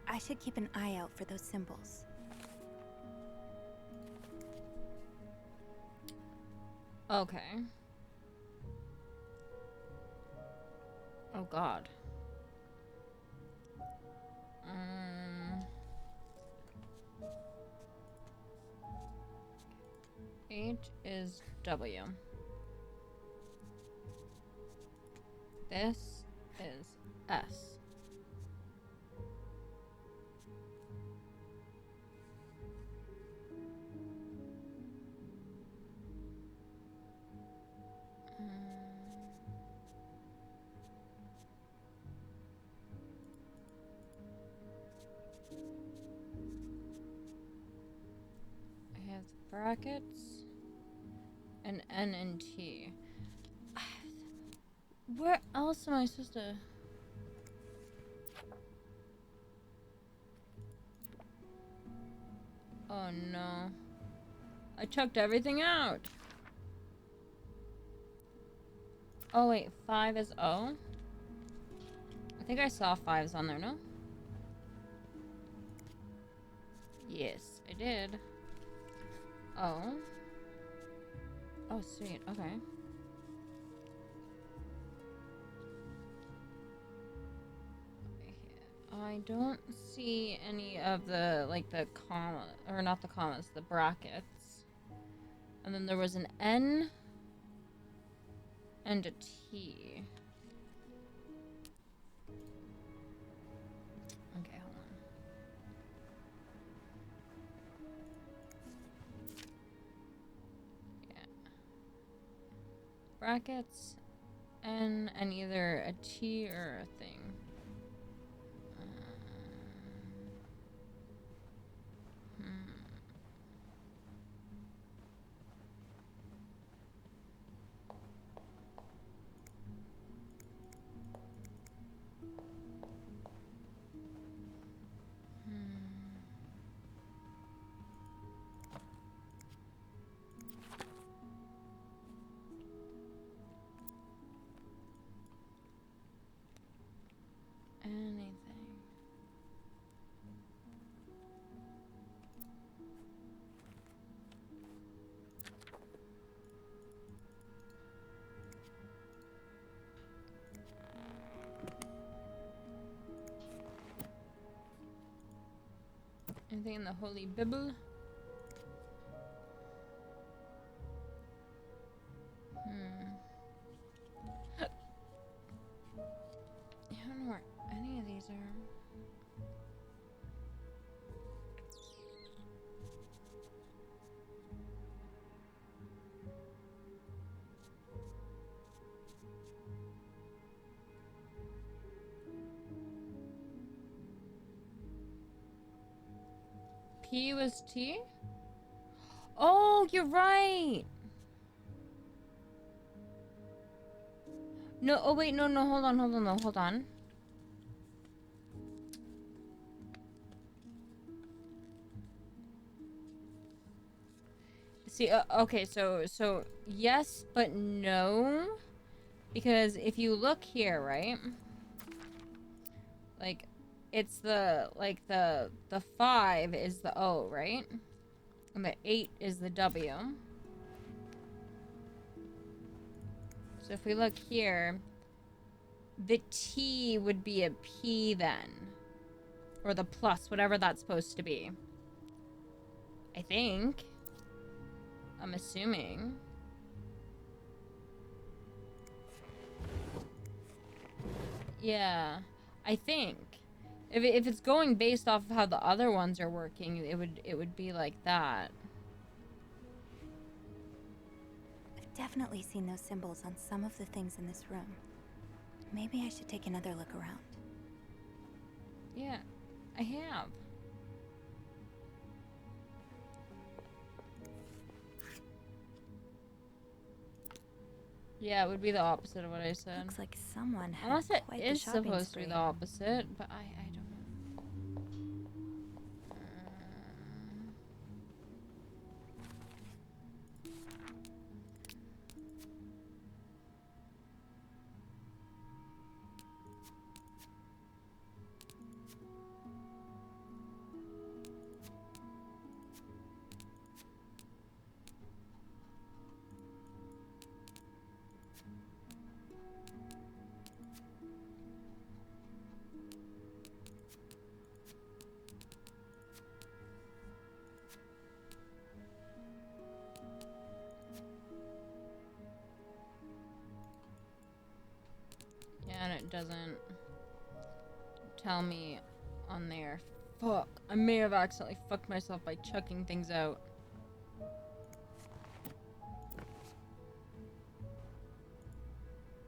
[SPEAKER 15] I should keep an eye out for those symbols.
[SPEAKER 3] Okay. Oh god. 8 is W. This is S. I have brackets and N and T. Where else am I supposed to? Oh no. I chucked everything out. Oh wait, 5 is O? think I saw 5s on there, no? Yes, I did. Oh. Oh, sweet. Okay. I don't see any of the, like, the comma, or not the commas, the brackets. And then there was an N and a T. Okay, hold on. Yeah. Brackets, N, and either a T or a thing. Anything. Anything in the Holy Bible? I don't know where any of these are. P was T? Oh, you're right! No, oh wait, no, hold on. See, okay, so yes, but no. Because if you look here, right? Like, it's the 5 is the O, right? And the 8 is the W. So if we look here, the T would be a P then. Or the plus, whatever that's supposed to be. I think. I'm assuming. Yeah, I think. If it's going based off of how the other ones are working, it would be like that.
[SPEAKER 15] I've definitely seen those symbols on some of the things in this room. Maybe I should take another look around.
[SPEAKER 3] Yeah, I have. Yeah, it would be the opposite of what I said.
[SPEAKER 15] Looks like someone had
[SPEAKER 3] Unless it
[SPEAKER 15] quite the
[SPEAKER 3] is
[SPEAKER 15] shopping
[SPEAKER 3] supposed to be
[SPEAKER 15] spree.
[SPEAKER 3] the opposite, but I don't know. Yeah, and it doesn't tell me on there. Fuck. I may have accidentally fucked myself by chucking things out.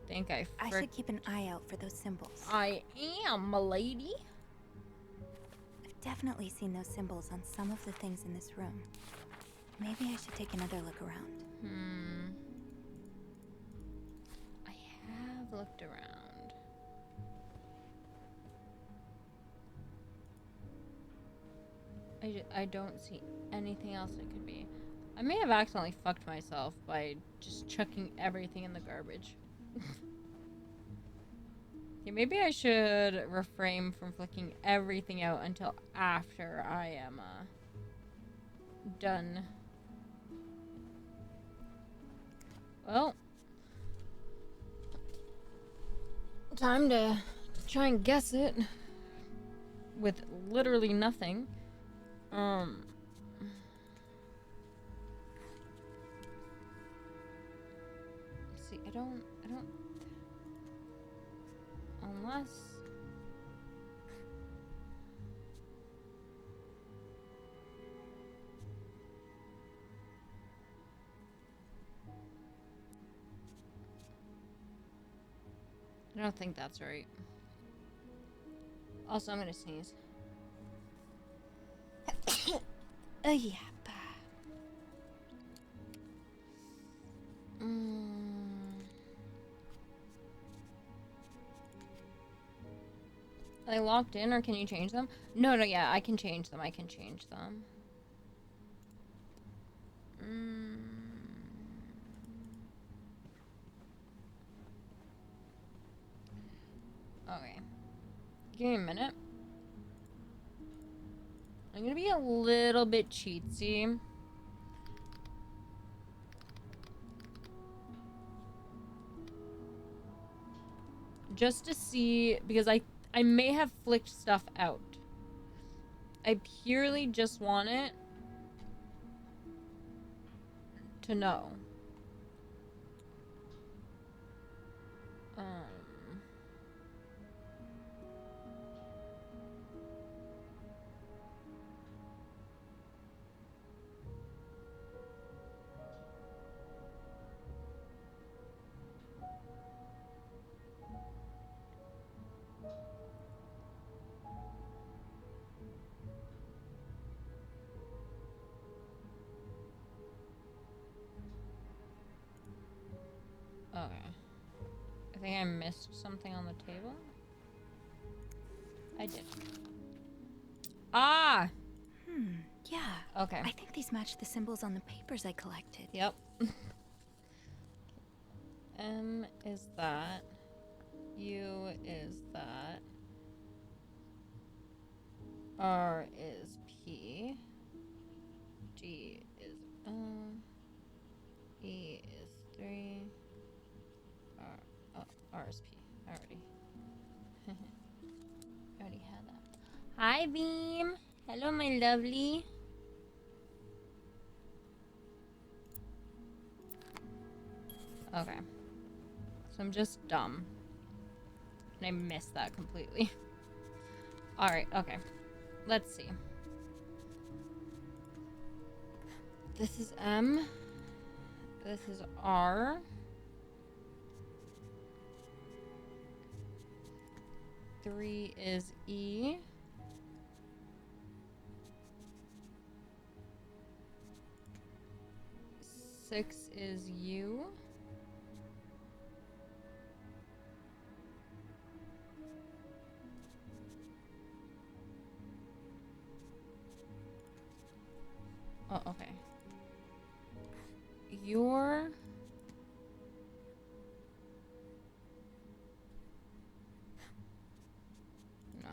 [SPEAKER 3] Think I
[SPEAKER 15] should keep an eye out for those symbols.
[SPEAKER 3] I am, m'lady.
[SPEAKER 15] I've definitely seen those symbols on some of the things in this room. Maybe I should take another look around.
[SPEAKER 3] I have looked around. I don't see anything else it could be. I may have accidentally fucked myself by just chucking everything in the garbage. Okay, maybe I should refrain from flicking everything out until after I am done. Well, time to try and guess it with literally nothing. See, I don't, unless. I don't think that's right. Also, I'm gonna sneeze. Oh yeah. Are they locked in, or can you change them? No, yeah, I can change them. Okay. Give me a minute. I'm gonna be a little bit cheatsy. Just to see, because I may have flicked stuff out. I purely just want it to know. Okay. I think I missed something on the table. I did. Ah!
[SPEAKER 15] Yeah.
[SPEAKER 3] Okay.
[SPEAKER 15] I think these match the symbols on the papers I collected.
[SPEAKER 3] Yep. M is that. U is that. R is P. G is E is 3. R is P. I already had that. Hi, Beam. Hello, my lovely. Okay. So I'm just dumb. And I missed that completely. Alright, okay. Let's see. This is M. This is R. 3 is E. 6 is U. Oh, okay. Your no.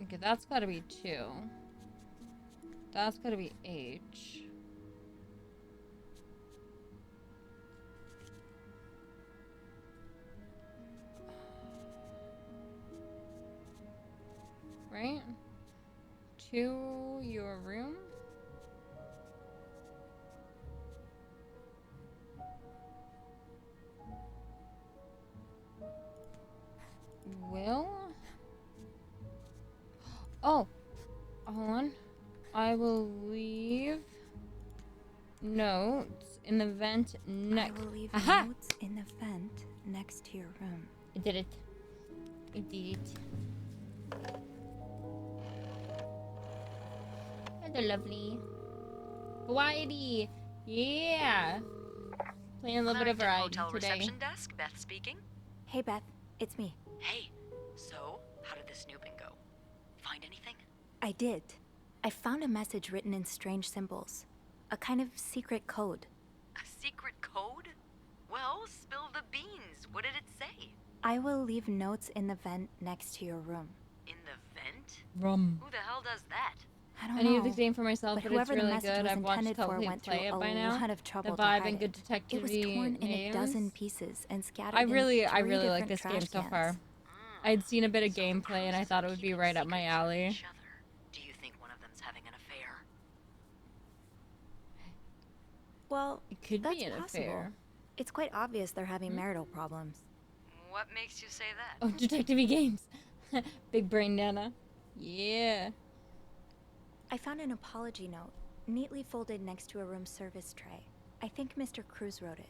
[SPEAKER 3] Okay, that's gotta be 2. That's gotta be H. Right? To your room? Will? Oh! Hold on. I will leave notes in the vent next.
[SPEAKER 15] I will leave notes in the vent next to your room.
[SPEAKER 3] I did it. I did it. So lovely. Variety. Yeah. Playing a little bit of variety
[SPEAKER 10] Hotel
[SPEAKER 3] today.
[SPEAKER 10] reception desk, Beth speaking.
[SPEAKER 15] Hey, Beth. It's me.
[SPEAKER 10] Hey, so how did the snooping go? Find anything?
[SPEAKER 15] I did. I found a message written in strange symbols. A kind of secret code.
[SPEAKER 10] A secret code? Well, spill the beans. What did it say?
[SPEAKER 15] I will leave notes in the vent next to your room.
[SPEAKER 10] In the vent?
[SPEAKER 3] Rum.
[SPEAKER 10] Who the hell does that?
[SPEAKER 15] I don't
[SPEAKER 3] I
[SPEAKER 15] know.
[SPEAKER 3] need the game for myself, but it's
[SPEAKER 15] whoever the
[SPEAKER 3] really
[SPEAKER 15] message
[SPEAKER 3] good.
[SPEAKER 15] was
[SPEAKER 3] I've watched
[SPEAKER 15] intended for
[SPEAKER 3] Coldplay
[SPEAKER 15] went
[SPEAKER 3] play
[SPEAKER 15] through
[SPEAKER 3] it
[SPEAKER 15] a
[SPEAKER 3] by now.
[SPEAKER 15] lot of
[SPEAKER 3] The
[SPEAKER 15] trouble to
[SPEAKER 3] vibe
[SPEAKER 15] hide
[SPEAKER 3] and good
[SPEAKER 15] it.
[SPEAKER 3] detective
[SPEAKER 15] It was torn in a
[SPEAKER 3] names.
[SPEAKER 15] dozen pieces and scattered
[SPEAKER 3] I
[SPEAKER 15] in
[SPEAKER 3] really
[SPEAKER 15] three
[SPEAKER 3] like
[SPEAKER 15] different
[SPEAKER 3] this game
[SPEAKER 15] trash
[SPEAKER 3] so
[SPEAKER 15] cans.
[SPEAKER 3] far. I'd seen a bit of gameplay and I thought it would be right up my alley.
[SPEAKER 10] Do you think one of them's having an affair?
[SPEAKER 15] Well,
[SPEAKER 3] It could
[SPEAKER 15] that's
[SPEAKER 3] be an
[SPEAKER 15] possible.
[SPEAKER 3] affair.
[SPEAKER 15] It's quite obvious they're having marital problems.
[SPEAKER 10] What makes you say that?
[SPEAKER 3] Oh, detective games. Big brain Nana. Yeah.
[SPEAKER 15] I found an apology note, neatly folded next to a room service tray. I think Mr. Cruz wrote it.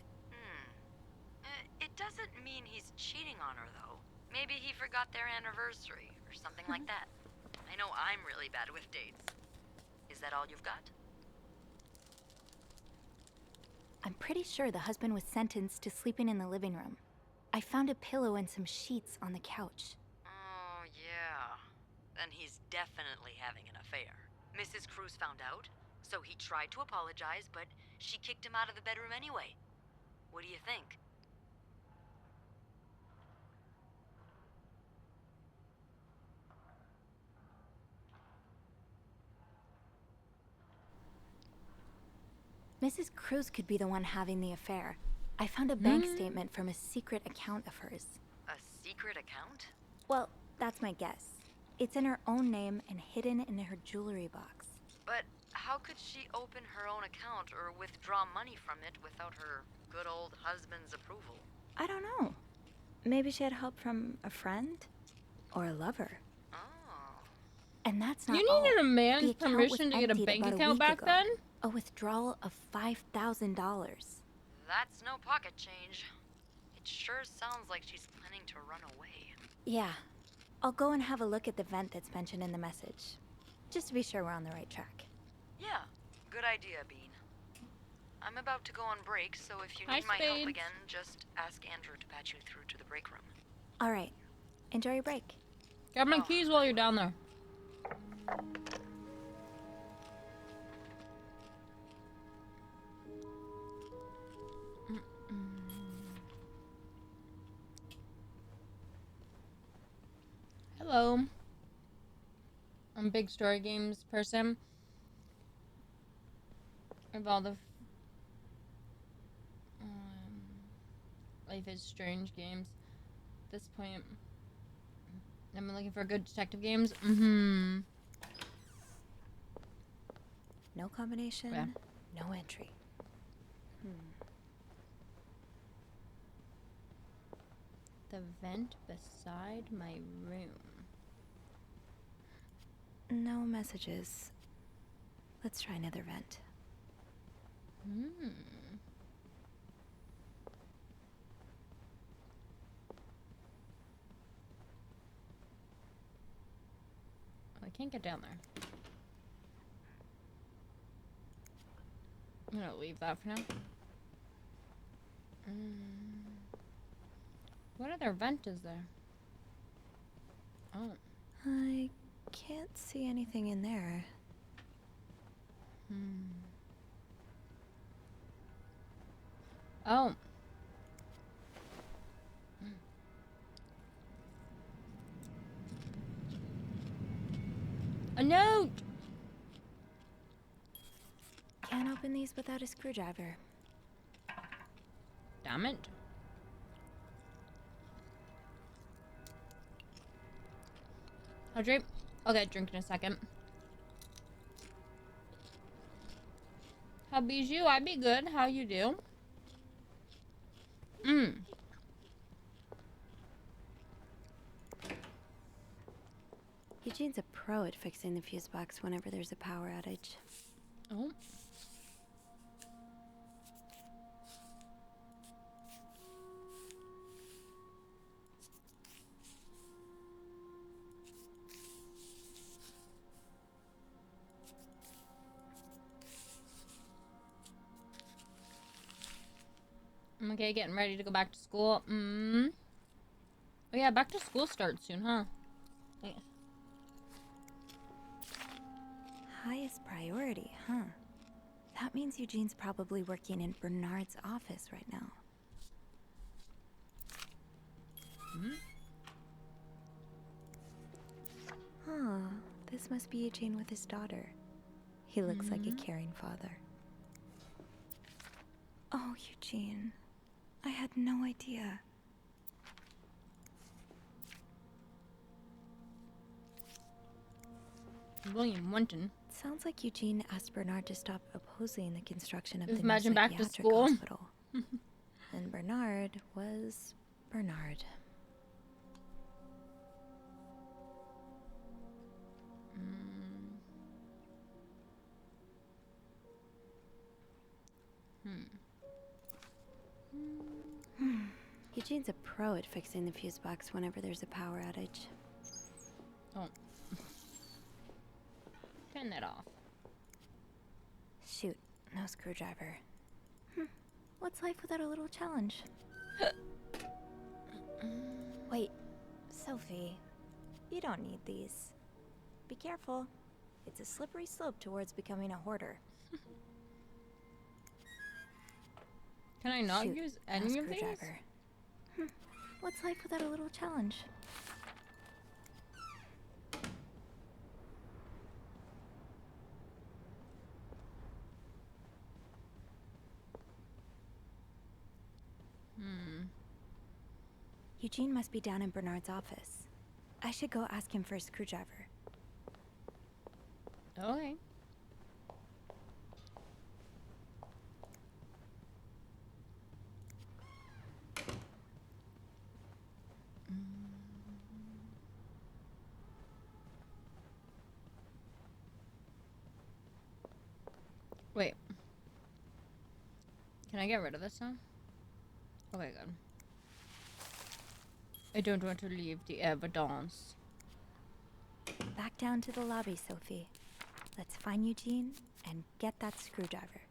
[SPEAKER 10] It doesn't mean he's cheating on her, though. Maybe he forgot their anniversary, or something like that. I know I'm really bad with dates. Is that all you've got?
[SPEAKER 15] I'm pretty sure the husband was sentenced to sleeping in the living room. I found a pillow and some sheets on the couch.
[SPEAKER 10] Oh, yeah. Then he's definitely having an affair. Mrs. Cruz found out, so he tried to apologize, but she kicked him out of the bedroom anyway. What do you think?
[SPEAKER 15] Mrs. Cruz could be the one having the affair. I found a bank statement from a secret account of hers.
[SPEAKER 10] A secret account?
[SPEAKER 15] Well, that's my guess. It's in her own name and hidden in her jewelry box.
[SPEAKER 10] But how could she open her own account or withdraw money from it without her good old husband's approval?
[SPEAKER 15] I don't know. Maybe she had help from a friend? Or a lover.
[SPEAKER 10] Oh.
[SPEAKER 15] And that's not
[SPEAKER 3] You
[SPEAKER 15] all.
[SPEAKER 3] needed a
[SPEAKER 15] The
[SPEAKER 3] man's
[SPEAKER 15] account was
[SPEAKER 3] permission to get a
[SPEAKER 15] emptied
[SPEAKER 3] bank
[SPEAKER 15] about a
[SPEAKER 3] account
[SPEAKER 15] week
[SPEAKER 3] back
[SPEAKER 15] ago.
[SPEAKER 3] then?
[SPEAKER 15] A withdrawal of $5,000.
[SPEAKER 10] That's no pocket change. It sure sounds like she's planning to run away.
[SPEAKER 15] Yeah. I'll go and have a look at the vent that's mentioned in the message. Just to be sure we're on the right track.
[SPEAKER 10] Yeah, good idea, Bean. I'm about to go on break, so if you
[SPEAKER 3] Hi,
[SPEAKER 10] need my help
[SPEAKER 3] Spades.
[SPEAKER 10] again, just ask Andrew to patch you through to the break room.
[SPEAKER 15] Alright. Enjoy your break.
[SPEAKER 3] Grab my keys while you're down there. Hello. I'm a big story games person. Of all the Life is Strange games. At this point, I'm looking for good detective games.
[SPEAKER 15] No combination,
[SPEAKER 3] Yeah.
[SPEAKER 15] no entry.
[SPEAKER 3] The vent beside my room.
[SPEAKER 15] No messages. Let's try another vent.
[SPEAKER 3] Oh, I can't get down there. I'm gonna leave that for now. What other vent is there? Oh.
[SPEAKER 15] I can't see anything in there.
[SPEAKER 3] Oh. A note!
[SPEAKER 15] Can't open these without a screwdriver.
[SPEAKER 3] Damn it. I'll drink. I'll get a drink in a second. How be's you? I be good. How you do?
[SPEAKER 15] Eugene's a pro at fixing the fuse box whenever there's a power outage.
[SPEAKER 3] Oh. Okay, getting ready to go back to school. Oh yeah, back to school starts soon, huh? Yes.
[SPEAKER 15] Highest priority, huh? That means Eugene's probably working in Bernard's office right now. Huh. This must be Eugene with his daughter. He looks like a caring father. Oh, Eugene. I had no idea.
[SPEAKER 3] William Winton.
[SPEAKER 15] Sounds like Eugene asked Bernard to stop opposing the construction of
[SPEAKER 3] Just
[SPEAKER 15] the new
[SPEAKER 3] imagine back to
[SPEAKER 15] psychiatric
[SPEAKER 3] school.
[SPEAKER 15] hospital. And Bernard was Bernard. Eugene's a pro at fixing the fuse box whenever there's a power outage.
[SPEAKER 3] Oh. Turn that off.
[SPEAKER 15] Shoot, no screwdriver. What's life without a little challenge? Wait, Sophie, you don't need these. Be careful. It's a slippery slope towards becoming a hoarder.
[SPEAKER 3] Can I not
[SPEAKER 15] Shoot,
[SPEAKER 3] use
[SPEAKER 15] no
[SPEAKER 3] any of these?
[SPEAKER 15] screwdriver. What's life without a little challenge? Eugene must be down in Bernard's office. I should go ask him for a screwdriver.
[SPEAKER 3] Okay. Wait. Can I get rid of this now? Okay, good. I don't want to leave the evidence.
[SPEAKER 15] Back down to the lobby, Sophie. Let's find Eugene and get that screwdriver.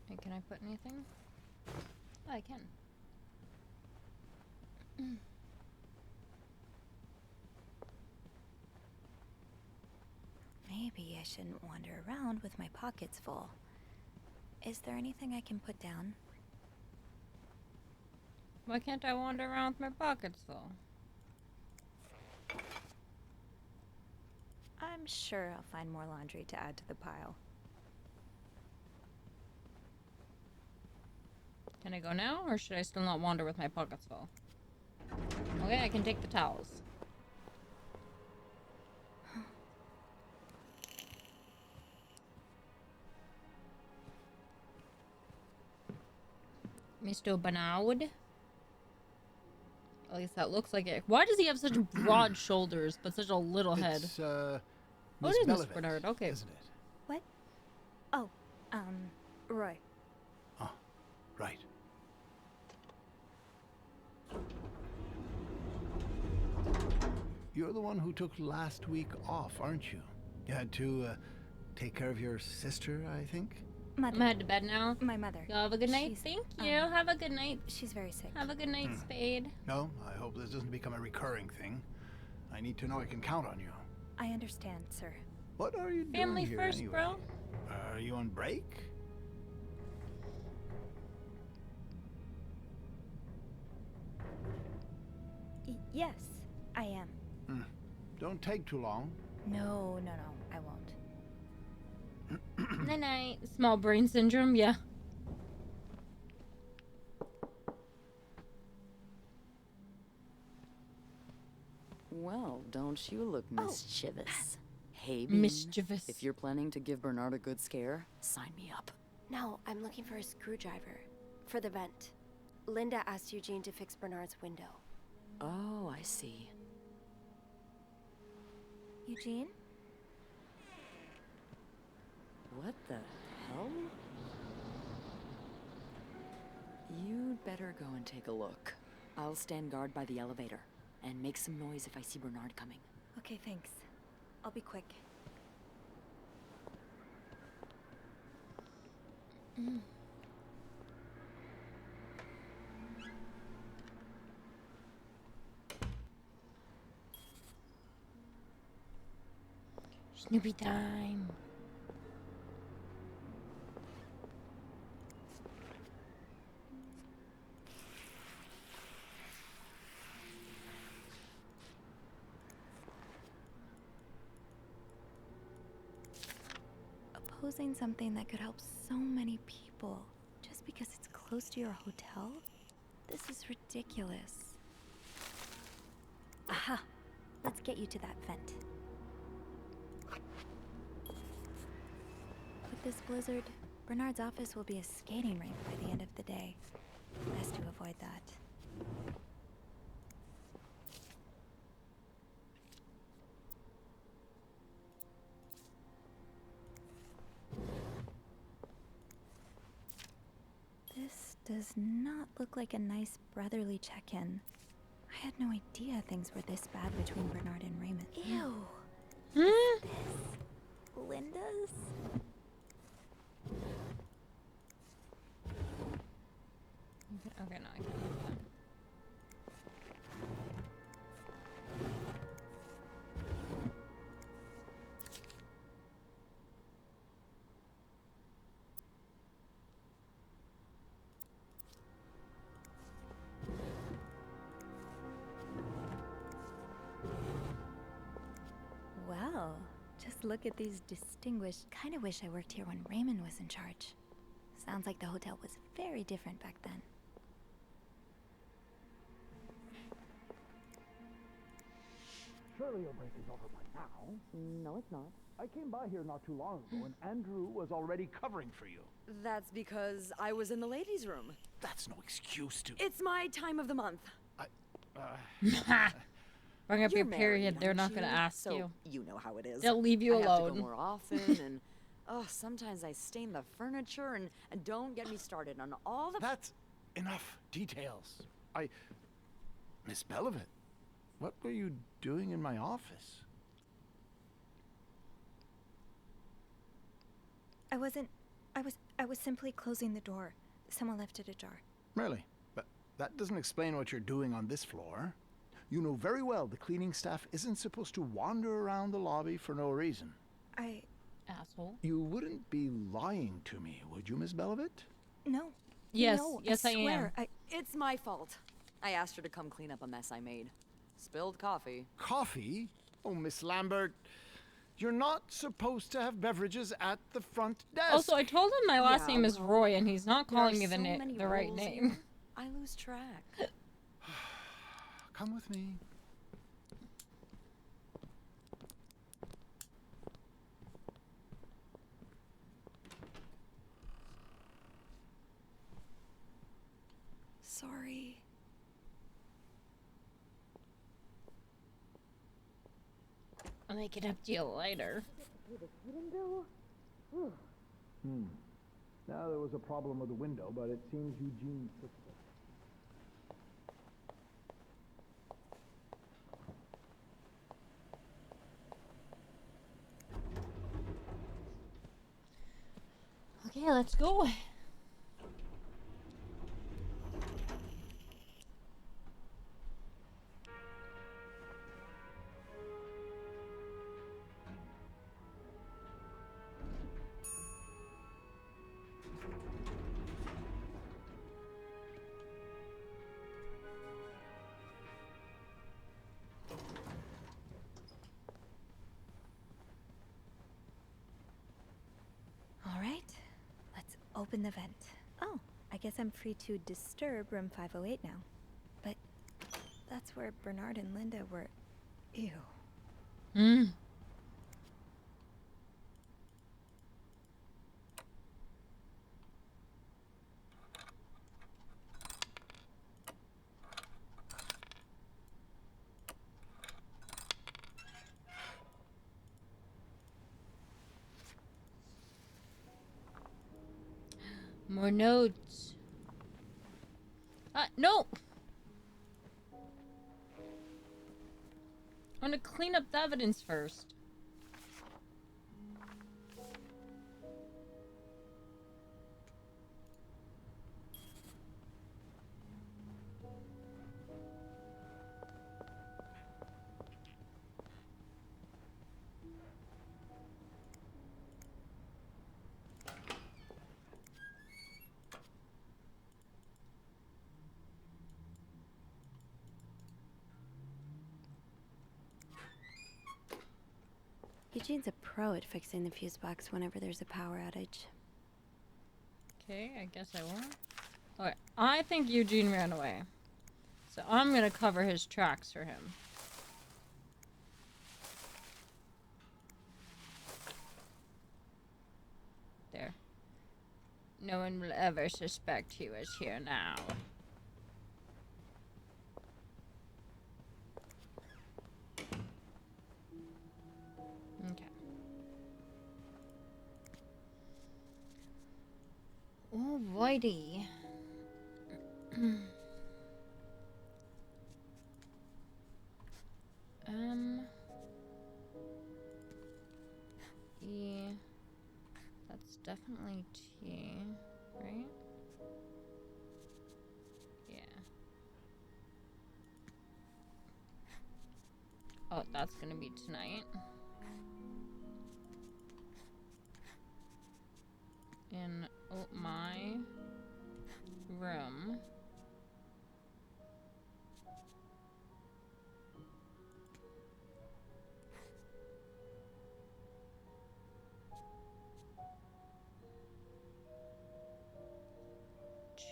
[SPEAKER 3] Hey, can I put anything? Oh, I can.
[SPEAKER 15] Maybe I shouldn't wander around with my pockets full. Is there anything I can put down?
[SPEAKER 3] Why can't I wander around with my pockets full?
[SPEAKER 15] I'm sure I'll find more laundry to add to the pile.
[SPEAKER 3] Can I go now, or should I still not wander with my pockets full? Okay, I can take the towels. Mr. Bernard. At least that looks like it. Why does he have such broad shoulders, but such a little head?
[SPEAKER 11] It's,
[SPEAKER 3] Oh,
[SPEAKER 11] Miss
[SPEAKER 3] it is Mr.
[SPEAKER 11] Bellevette,
[SPEAKER 3] Bernard. Okay.
[SPEAKER 11] isn't it?
[SPEAKER 15] What? Oh, Roy.
[SPEAKER 11] Oh, right. You're the one who took last week off, aren't you? You had to, take care of your sister, I think?
[SPEAKER 15] Mother.
[SPEAKER 3] I'm headed to bed now.
[SPEAKER 15] My mother.
[SPEAKER 3] You have a good night.
[SPEAKER 15] She's,
[SPEAKER 3] Thank you. Have a good night.
[SPEAKER 15] She's very sick.
[SPEAKER 3] Have a good night, Spade.
[SPEAKER 11] No, I hope this doesn't become a recurring thing. I need to know I can count on you.
[SPEAKER 15] I understand, sir.
[SPEAKER 11] What are you
[SPEAKER 3] Family
[SPEAKER 11] doing here
[SPEAKER 3] first,
[SPEAKER 11] anyway?
[SPEAKER 3] bro.
[SPEAKER 11] Are you on break?
[SPEAKER 15] Yes, I am.
[SPEAKER 11] Don't take too long.
[SPEAKER 15] No, I won't.
[SPEAKER 3] Night night. Small brain syndrome, yeah.
[SPEAKER 10] Well, don't you look mischievous. Hey, Bean,
[SPEAKER 3] Mischievous.
[SPEAKER 10] if you're planning to give Bernard a good scare, sign me up.
[SPEAKER 17] No, I'm looking for a screwdriver. For the vent. Linda asked Eugene to fix Bernard's window.
[SPEAKER 10] Oh, I see.
[SPEAKER 15] Eugene?
[SPEAKER 10] What the hell? You'd better go and take a look. I'll stand guard by the elevator and make some noise if I see Bernard coming.
[SPEAKER 15] Okay, thanks. I'll be quick.
[SPEAKER 3] Snoopy time.
[SPEAKER 15] Opposing something that could help so many people just because it's close to your hotel? This is ridiculous. Aha! Let's get you to that vent. With this blizzard, Bernard's office will be a skating rink by the end of the day. Best to avoid that. This does not look like a nice brotherly check-in. I had no idea things were this bad between Bernard and Raymond. Ew! Is this Linda's?
[SPEAKER 3] Okay, no, I can't move that.
[SPEAKER 15] Well, just look at these distinguished. Kinda wish I worked here when Raymond was in charge. Sounds like the hotel was very different back then.
[SPEAKER 11] Surely your break is over by now.
[SPEAKER 10] No, it's not.
[SPEAKER 11] I came by here not too long ago, and Andrew was already covering for you.
[SPEAKER 10] That's because I was in the ladies' room.
[SPEAKER 11] That's no excuse to...
[SPEAKER 10] It's my time of the month.
[SPEAKER 3] Bring up
[SPEAKER 10] You're
[SPEAKER 3] your period.
[SPEAKER 10] married,
[SPEAKER 3] They're not
[SPEAKER 10] aren't
[SPEAKER 3] going to
[SPEAKER 10] you?
[SPEAKER 3] ask
[SPEAKER 10] So
[SPEAKER 3] you.
[SPEAKER 10] you know how it is.
[SPEAKER 3] They'll leave you
[SPEAKER 10] I have to
[SPEAKER 3] alone.
[SPEAKER 10] go more often, and sometimes I stain the furniture, and don't get me started on all the.
[SPEAKER 11] That's enough details. Miss Belivet, what were you doing in my office?
[SPEAKER 15] I was simply closing the door. Someone left it ajar.
[SPEAKER 11] Really? But that doesn't explain what you're doing on this floor. You know very well the cleaning staff isn't supposed to wander around the lobby for no reason.
[SPEAKER 3] Asshole.
[SPEAKER 11] You wouldn't be lying to me, would you, Miss Belivet?
[SPEAKER 15] No.
[SPEAKER 3] Yes,
[SPEAKER 15] no,
[SPEAKER 3] yes, I
[SPEAKER 15] swear.
[SPEAKER 3] am.
[SPEAKER 10] It's my fault. I asked her to come clean up a mess I made. Spilled coffee.
[SPEAKER 11] Coffee? Oh, Miss Lambert, you're not supposed to have beverages at the front desk.
[SPEAKER 3] Also, I told him my last
[SPEAKER 10] Yeah,
[SPEAKER 3] name is
[SPEAKER 10] well,
[SPEAKER 3] Roy, and he's not
[SPEAKER 10] there
[SPEAKER 3] calling
[SPEAKER 10] are
[SPEAKER 3] me
[SPEAKER 10] so many
[SPEAKER 3] the right
[SPEAKER 10] rules
[SPEAKER 3] name.
[SPEAKER 10] here. I lose track.
[SPEAKER 11] Come with me.
[SPEAKER 15] Sorry.
[SPEAKER 3] I'll make it up to you later.
[SPEAKER 11] Now, there was a problem with the window, but it seems Eugene fixed it.
[SPEAKER 3] Okay, let's go.
[SPEAKER 15] All right. Let's open the vent. Oh, I guess I'm free to disturb room 508 now. But that's where Bernard and Linda were. Ew.
[SPEAKER 3] More notes. No! gonna clean up the evidence first.
[SPEAKER 17] Eugene's a pro at fixing the fuse box whenever there's a power outage.
[SPEAKER 3] Okay, I guess I won't. Okay, I think Eugene ran away. So I'm gonna cover his tracks for him. There. No one will ever suspect he was here now. Okay. Alrighty. E. That's definitely T, right? Yeah. Oh, that's gonna be tonight. In my room.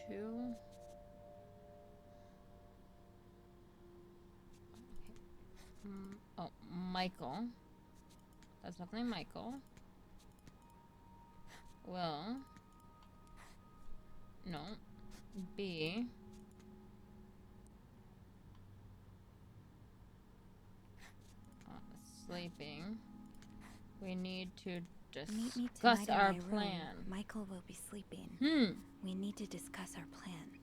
[SPEAKER 3] Two. Oh, Michael. That's definitely Michael. Will. No. B. Sleeping. We need to
[SPEAKER 15] Meet me
[SPEAKER 3] discuss
[SPEAKER 15] tonight in
[SPEAKER 3] our
[SPEAKER 15] my room.
[SPEAKER 3] plan.
[SPEAKER 15] Michael will be sleeping. We need to discuss our plan.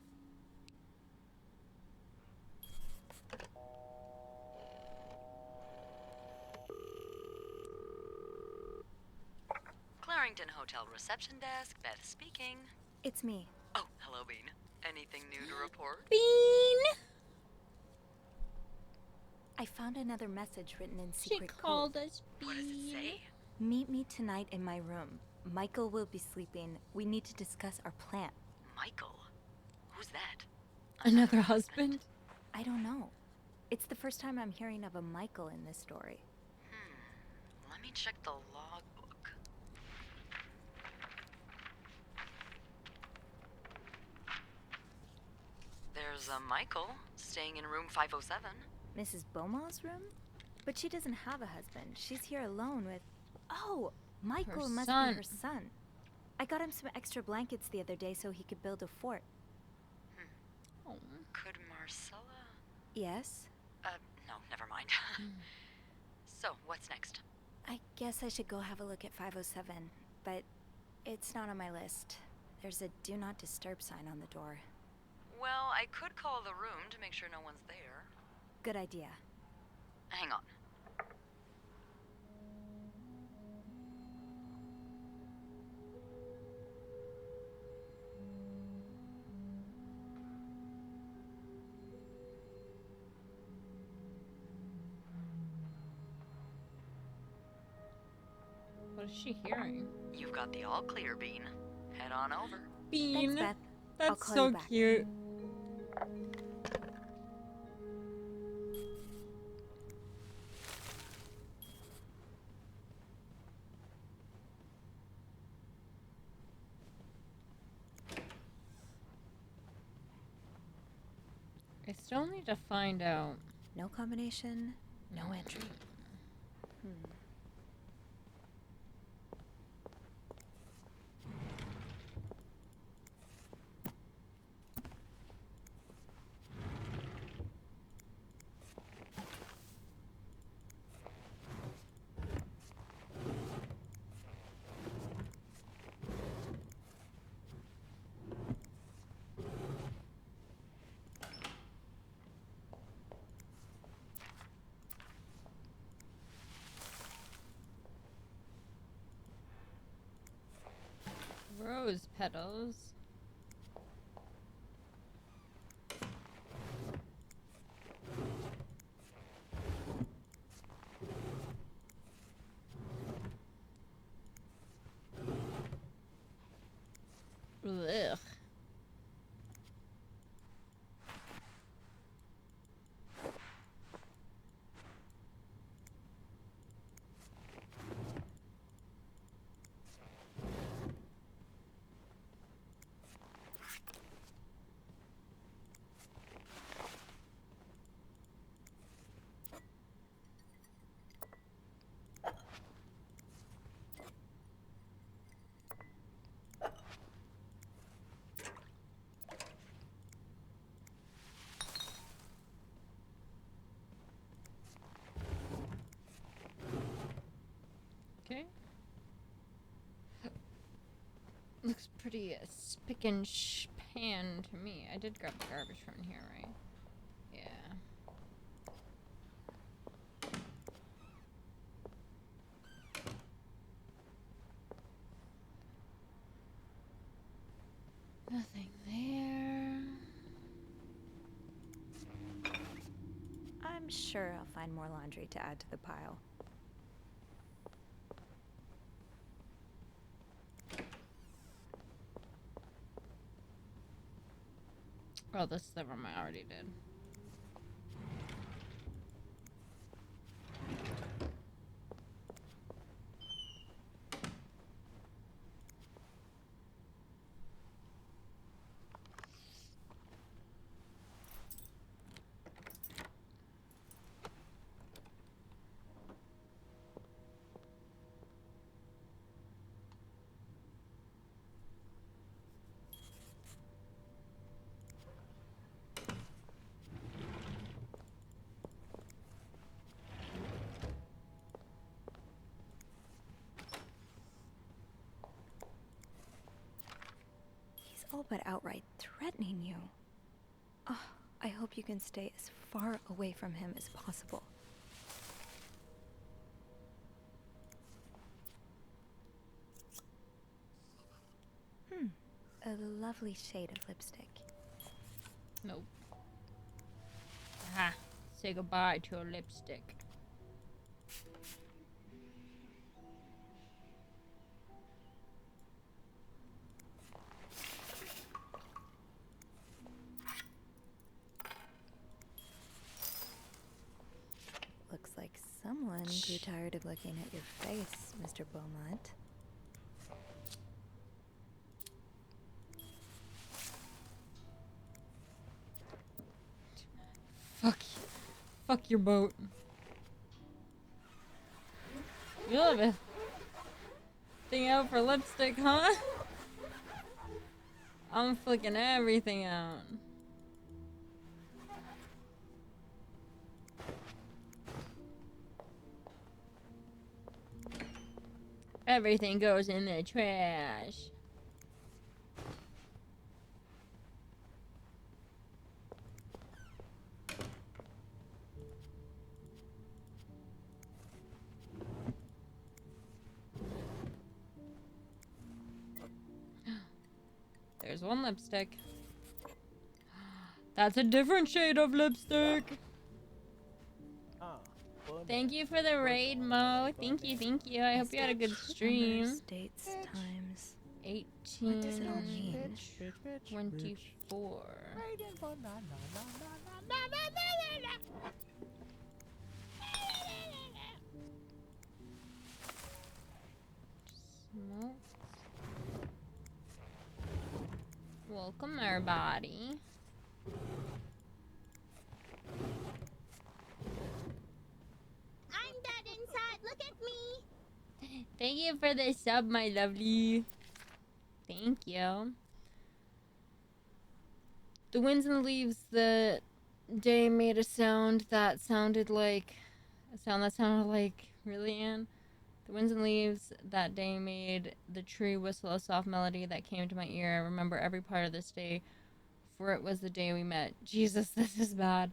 [SPEAKER 10] Clarrington Hotel reception desk, Beth speaking.
[SPEAKER 15] It's me.
[SPEAKER 10] Oh, hello, Bean. Anything new to report?
[SPEAKER 15] Bean! I found another message written in secret
[SPEAKER 3] called
[SPEAKER 15] code.
[SPEAKER 3] us Bean.
[SPEAKER 10] What does it say?
[SPEAKER 15] Meet me tonight in my room. Michael will be sleeping. We need to discuss our plan.
[SPEAKER 10] Michael? Who's that?
[SPEAKER 3] Another husband?
[SPEAKER 15] I don't know. It's the first time I'm hearing of a Michael in this story.
[SPEAKER 10] Let me check the logbook. There's a Michael staying in room 507.
[SPEAKER 15] Mrs. Beaumont's room? But she doesn't have a husband. She's here alone with... Oh! Michael
[SPEAKER 3] Her
[SPEAKER 15] must
[SPEAKER 3] son.
[SPEAKER 15] be her son. I got him some extra blankets the other day so he could build a fort.
[SPEAKER 3] Oh.
[SPEAKER 10] Could Marcella...
[SPEAKER 15] Yes?
[SPEAKER 10] No, never mind. So, what's next?
[SPEAKER 15] I guess I should go have a look at 507, but it's not on my list. There's a do not disturb sign on the door.
[SPEAKER 10] Well, I could call the room to make sure no one's there.
[SPEAKER 15] Good idea.
[SPEAKER 10] Hang on.
[SPEAKER 3] What is she hearing?
[SPEAKER 10] You've got the all clear, Bean. Head on over.
[SPEAKER 3] Bean.
[SPEAKER 15] Thanks, Beth. I'll
[SPEAKER 3] That's
[SPEAKER 15] call
[SPEAKER 3] so
[SPEAKER 15] you back.
[SPEAKER 3] cute. I still need to find out.
[SPEAKER 15] No combination, no entry.
[SPEAKER 3] rose petals. Ugh. Okay. Looks pretty spick and span to me. I did grab the garbage from here, right? Yeah. Nothing there.
[SPEAKER 15] I'm sure I'll find more laundry to add to the pile.
[SPEAKER 3] Well, this the room I already did.
[SPEAKER 15] He's all but outright threatening you. Oh, I hope you can stay as far away from him as possible. A lovely shade of lipstick.
[SPEAKER 3] Nope. Aha. Say goodbye to your lipstick.
[SPEAKER 15] Looks like someone grew tired of looking at your face, Mr. Beaumont.
[SPEAKER 3] Fuck. Fuck your boat. You love it. Thing out for lipstick, huh? I'm flicking everything out. Everything goes in the trash. There's one lipstick. That's a different shade of lipstick. Thank you for the raid, Mo. Thank you, thank you. I hope you had a good stream.
[SPEAKER 15] Numbers, dates, times.
[SPEAKER 3] 18.
[SPEAKER 15] What does it all mean?
[SPEAKER 3] 24. Smokes. Welcome, everybody.
[SPEAKER 14] I'm dead inside. Look at me.
[SPEAKER 3] Thank you for the sub, my lovely. Thank you. The winds and the leaves the day made a sound that sounded like really, Anne? The winds and leaves that day made the tree whistle a soft melody that came to my ear. I remember every part of this day, for it was the day we met. Jesus, this is bad.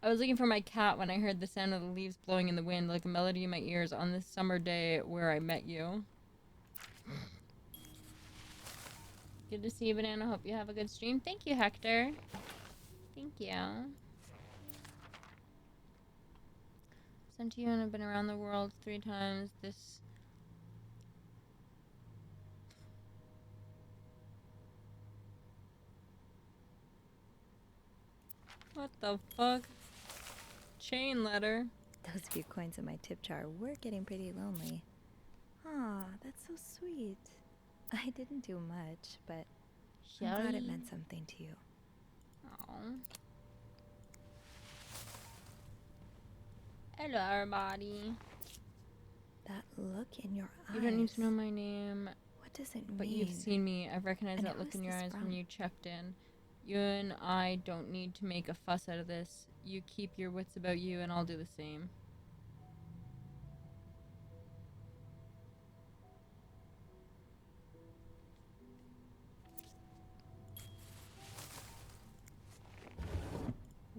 [SPEAKER 3] I was looking for my cat when I heard the sound of the leaves blowing in the wind like a melody in my ears on this summer day where I met you. Good to see you, Banana. Hope you have a good stream. Thank you, Hector. Thank you. Sent to you and I've been around the world 3 times. This... What the fuck? Chain letter.
[SPEAKER 15] Those few coins in my tip jar were getting pretty lonely. Aw, that's so sweet. I didn't do much, but I'm glad it meant something to you.
[SPEAKER 3] Aww. Hello, everybody.
[SPEAKER 15] That look in your eyes.
[SPEAKER 3] You don't need to know my name.
[SPEAKER 15] What does it mean?
[SPEAKER 3] But you've seen me. I've recognized
[SPEAKER 15] And
[SPEAKER 3] that look
[SPEAKER 15] who's
[SPEAKER 3] in your
[SPEAKER 15] this
[SPEAKER 3] eyes
[SPEAKER 15] from?
[SPEAKER 3] when you checked in. You and I don't need to make a fuss out of this. You keep your wits about you and I'll do the same.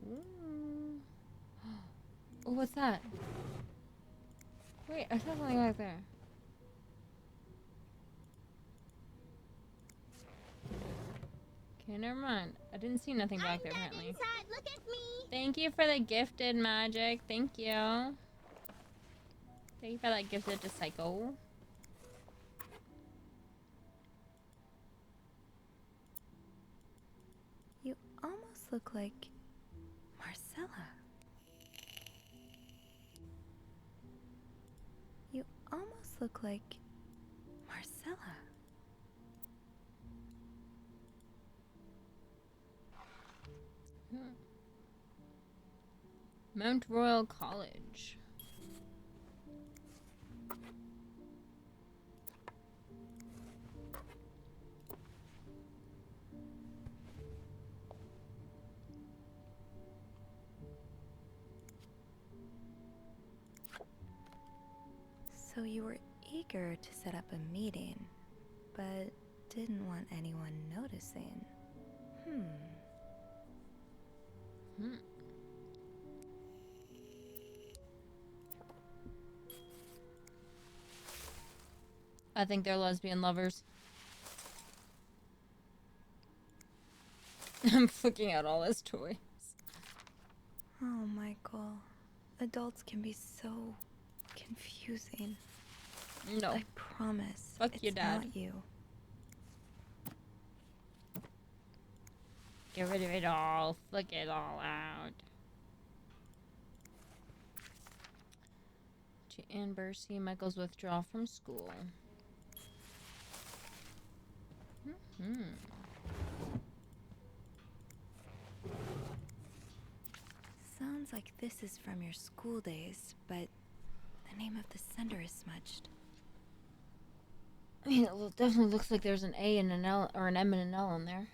[SPEAKER 3] Ooh. Oh, what's that? Wait, I saw something back there. Okay, never mind. I didn't see nothing back there, apparently.
[SPEAKER 14] Inside, look at me.
[SPEAKER 3] Thank you for the gifted magic. Thank you. Thank you for that gifted to Psycho.
[SPEAKER 15] You almost look like Marcella. You almost look like Marcella.
[SPEAKER 3] Mount Royal College.
[SPEAKER 15] So you were eager to set up a meeting, but didn't want anyone noticing.
[SPEAKER 3] I think they're lesbian lovers. I'm looking at all his toys.
[SPEAKER 15] Oh, Michael. Adults can be so confusing.
[SPEAKER 3] No.
[SPEAKER 15] I promise.
[SPEAKER 3] Fuck
[SPEAKER 15] it's
[SPEAKER 3] your dad.
[SPEAKER 15] Not you.
[SPEAKER 3] Get rid of it all. Flick it all out. To Amber, see Michael's withdrawal from school.
[SPEAKER 15] Sounds like this is from your school days, but the name of the sender is smudged.
[SPEAKER 3] I mean, it definitely looks like there's an A and an L, or an M and an L in there.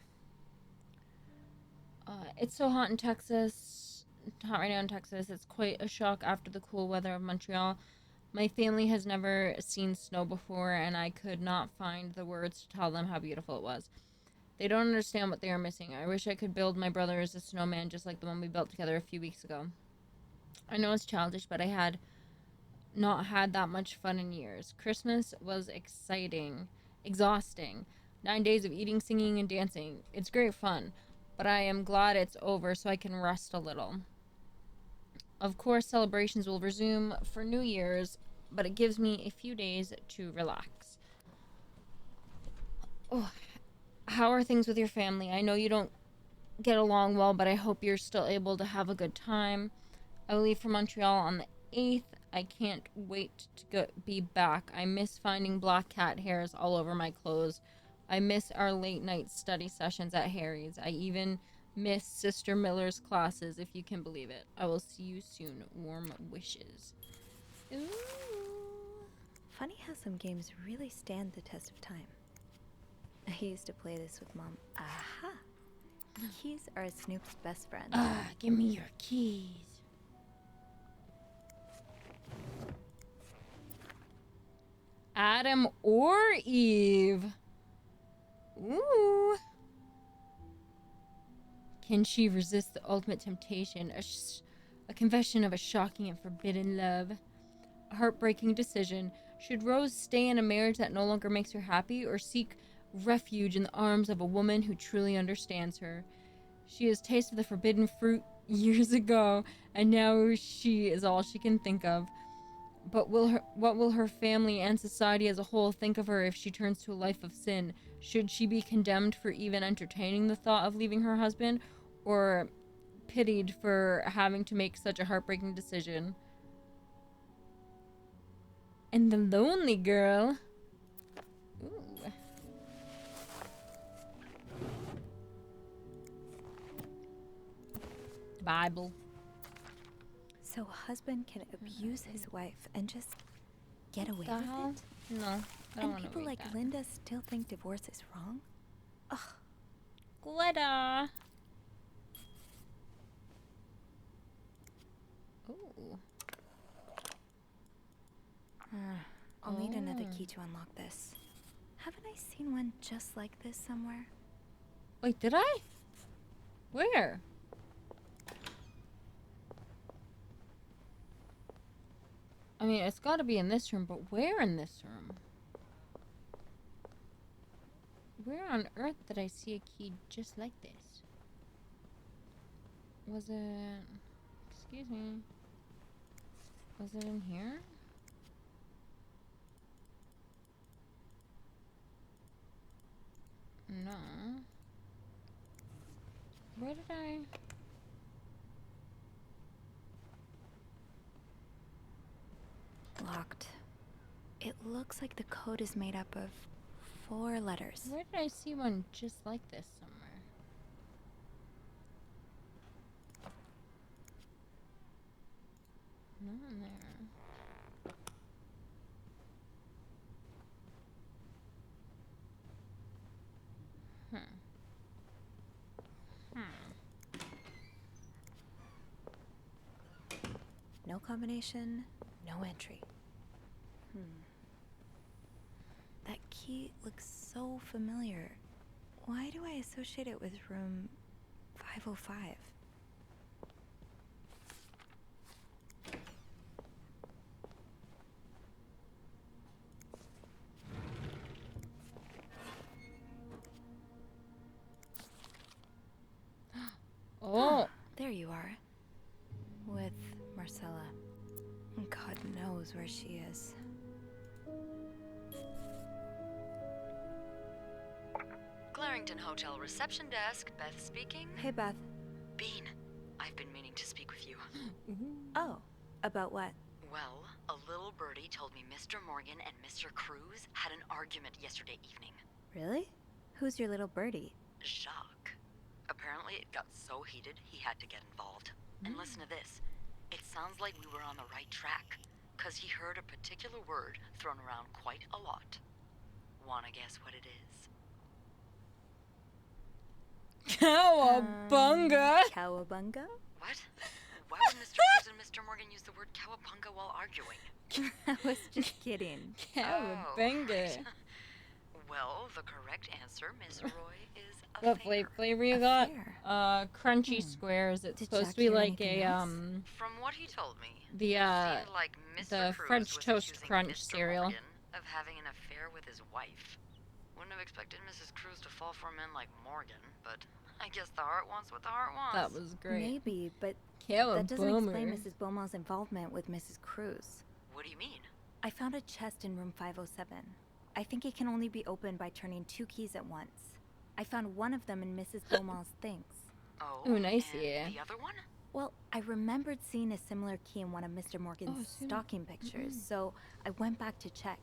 [SPEAKER 3] It's so hot in Texas. Hot right now in Texas. It's quite a shock after the cool weather of Montreal. My family has never seen snow before, and I could not find the words to tell them how beautiful it was. They don't understand what they are missing. I wish I could build my brothers a snowman just like the one we built together a few weeks ago. I know it's childish, but I had not had that much fun in years. Christmas was exhausting. 9 days of eating, singing, and dancing. It's great fun, but I am glad it's over so I can rest a little. Of course, celebrations will resume for New Year's, but it gives me a few days to relax. Oh, how are things with your family? I know you don't get along well, but I hope you're still able to have a good time. I will leave for Montreal on the 8th. I can't wait to be back. I miss finding black cat hairs all over my clothes. I miss our late night study sessions at Harry's. I even miss Sister Miller's classes, if you can believe it. I will see you soon. Warm wishes. Ooh.
[SPEAKER 15] Funny how some games really stand the test of time. I used to play this with Mom. Aha! Keys are Snoop's best friend.
[SPEAKER 3] Give me your keys. Adam or Eve? Ooh. Can she resist the ultimate temptation? A confession of a shocking and forbidden love. A heartbreaking decision. Should Rose stay in a marriage that no longer makes her happy, or seek refuge in the arms of a woman who truly understands her. She has tasted the forbidden fruit years ago, and now she is all she can think of. But what will her family and society as a whole think of her if she turns to a life of sin? Should she be condemned for even entertaining the thought of leaving her husband, or pitied for having to make such a heartbreaking decision? And the lonely girl. Ooh. Bible.
[SPEAKER 15] So a husband can abuse his wife and just get away
[SPEAKER 3] The
[SPEAKER 15] with
[SPEAKER 3] hell?
[SPEAKER 15] it?
[SPEAKER 3] No, I don't
[SPEAKER 15] And
[SPEAKER 3] wanna
[SPEAKER 15] people
[SPEAKER 3] read
[SPEAKER 15] like
[SPEAKER 3] that.
[SPEAKER 15] Linda still think divorce is wrong? Ugh.
[SPEAKER 3] Glitter. Ooh.
[SPEAKER 15] I'll need another key to unlock this. Haven't I seen one just like this somewhere?
[SPEAKER 3] Wait, did I? Where? I mean, it's gotta be in this room, but where in this room? Where on earth did I see a key just like this? Was it... Excuse me. Was it in here? No. Where did I...
[SPEAKER 15] Locked. It looks like the code is made up of 4 letters.
[SPEAKER 3] Where did I see one just like this somewhere? Not in there.
[SPEAKER 15] No combination, no entry. That key looks so familiar. Why do I associate it with room 505?
[SPEAKER 3] Oh!
[SPEAKER 15] There you are. With Marcella. God knows where she is.
[SPEAKER 10] Clarington Hotel reception desk, Beth speaking.
[SPEAKER 15] Hey, Beth.
[SPEAKER 10] Bean, I've been meaning to speak with you.
[SPEAKER 15] Oh, about what?
[SPEAKER 10] Well, a little birdie told me Mr. Morgan and Mr. Cruz had an argument yesterday evening.
[SPEAKER 15] Really? Who's your little birdie?
[SPEAKER 10] Jacques. Apparently it got so heated he had to get involved. And listen to this. It sounds like we were on the right track, 'cause he heard a particular word thrown around quite a lot. Wanna guess what it is?
[SPEAKER 3] Cowabunga!
[SPEAKER 15] Cowabunga?
[SPEAKER 10] What? Why would Mr. Cruz and Mr. Morgan use the word cowabunga while arguing?
[SPEAKER 15] I was just kidding.
[SPEAKER 3] Cowabunga.
[SPEAKER 10] Right. Well, the correct answer, Miss Roy, is a
[SPEAKER 3] What flavor you got? Crunchy
[SPEAKER 15] Hmm.
[SPEAKER 3] squares. It's
[SPEAKER 15] Did
[SPEAKER 3] supposed
[SPEAKER 15] Jack
[SPEAKER 3] to be
[SPEAKER 15] hear
[SPEAKER 3] like
[SPEAKER 15] anything
[SPEAKER 3] a
[SPEAKER 15] else?
[SPEAKER 10] From what he told me,
[SPEAKER 3] the
[SPEAKER 10] it seemed like Mr.
[SPEAKER 3] the
[SPEAKER 10] Cruz
[SPEAKER 3] French
[SPEAKER 10] was
[SPEAKER 3] toast
[SPEAKER 10] accusing
[SPEAKER 3] crunch
[SPEAKER 10] Mr.
[SPEAKER 3] cereal.
[SPEAKER 10] Morgan of having an affair with his wife. Wouldn't have expected Mrs. Cruz to fall for a man like Morgan, but I guess the heart wants what the heart wants.
[SPEAKER 3] That was great.
[SPEAKER 15] Maybe, but
[SPEAKER 3] Cowabunga.
[SPEAKER 15] that doesn't explain Mrs. Beaumont's involvement with Mrs. Cruz.
[SPEAKER 10] What do you mean?
[SPEAKER 15] I found a chest in room 507. I think it can only be opened by turning 2 keys at once. I found one of them in Mrs. Beaumont's things.
[SPEAKER 10] Oh,
[SPEAKER 3] Ooh, nice,
[SPEAKER 10] and
[SPEAKER 3] yeah.
[SPEAKER 10] the other one?
[SPEAKER 15] Well, I remembered seeing a similar key in one of Mr. Morgan's stocking pictures, so I went back to check.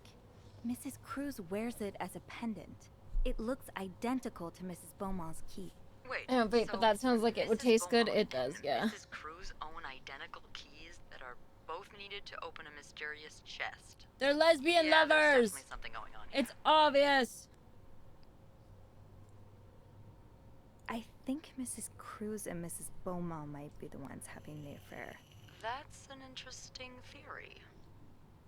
[SPEAKER 15] Mrs. Cruz wears it as a pendant. It looks identical to Mrs. Beaumont's key.
[SPEAKER 10] Wait,
[SPEAKER 3] Oh, wait,
[SPEAKER 10] so
[SPEAKER 3] but that sounds like it would
[SPEAKER 10] Mrs.
[SPEAKER 3] taste good.
[SPEAKER 10] Beaumont
[SPEAKER 3] It does,
[SPEAKER 10] and
[SPEAKER 3] yeah.
[SPEAKER 10] Mrs. Cruz own identical keys that are both needed to open a mysterious chest.
[SPEAKER 3] They're lesbian
[SPEAKER 10] Yeah, there's
[SPEAKER 3] lovers.
[SPEAKER 10] definitely something going on here.
[SPEAKER 3] It's obvious.
[SPEAKER 15] I think Mrs. Cruz and Mrs. Beaumont might be the ones having the affair.
[SPEAKER 10] That's an interesting theory.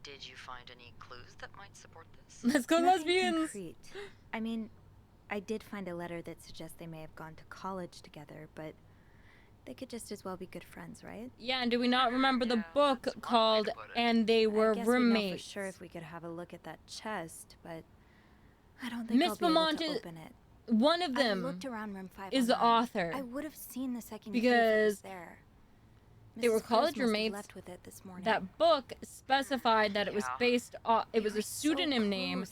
[SPEAKER 10] Did you find any clues that might support this?
[SPEAKER 3] Let's go,
[SPEAKER 15] Nothing
[SPEAKER 3] lesbians.
[SPEAKER 15] concrete. I mean, I did find a letter that suggests they may have gone to college together, but they could just as well be good friends, right?
[SPEAKER 3] Yeah, and do we not remember the book called "And They Were
[SPEAKER 15] I guess we'd know
[SPEAKER 3] Roommates"?
[SPEAKER 15] for sure if we could have a look at that chest, but I don't think
[SPEAKER 3] Miss
[SPEAKER 15] I'll be able
[SPEAKER 3] Beaumont
[SPEAKER 15] to
[SPEAKER 3] is
[SPEAKER 15] open it.
[SPEAKER 3] one of
[SPEAKER 15] I
[SPEAKER 3] them.
[SPEAKER 15] looked around room 509.
[SPEAKER 3] Is the author.
[SPEAKER 15] I would have seen the second key if it was
[SPEAKER 3] Because
[SPEAKER 15] there.
[SPEAKER 3] they were
[SPEAKER 15] Mrs. Cruz
[SPEAKER 3] college
[SPEAKER 15] must have
[SPEAKER 3] roommates.
[SPEAKER 15] left with it this morning.
[SPEAKER 3] That book specified that it was based off. It was a pseudonym name,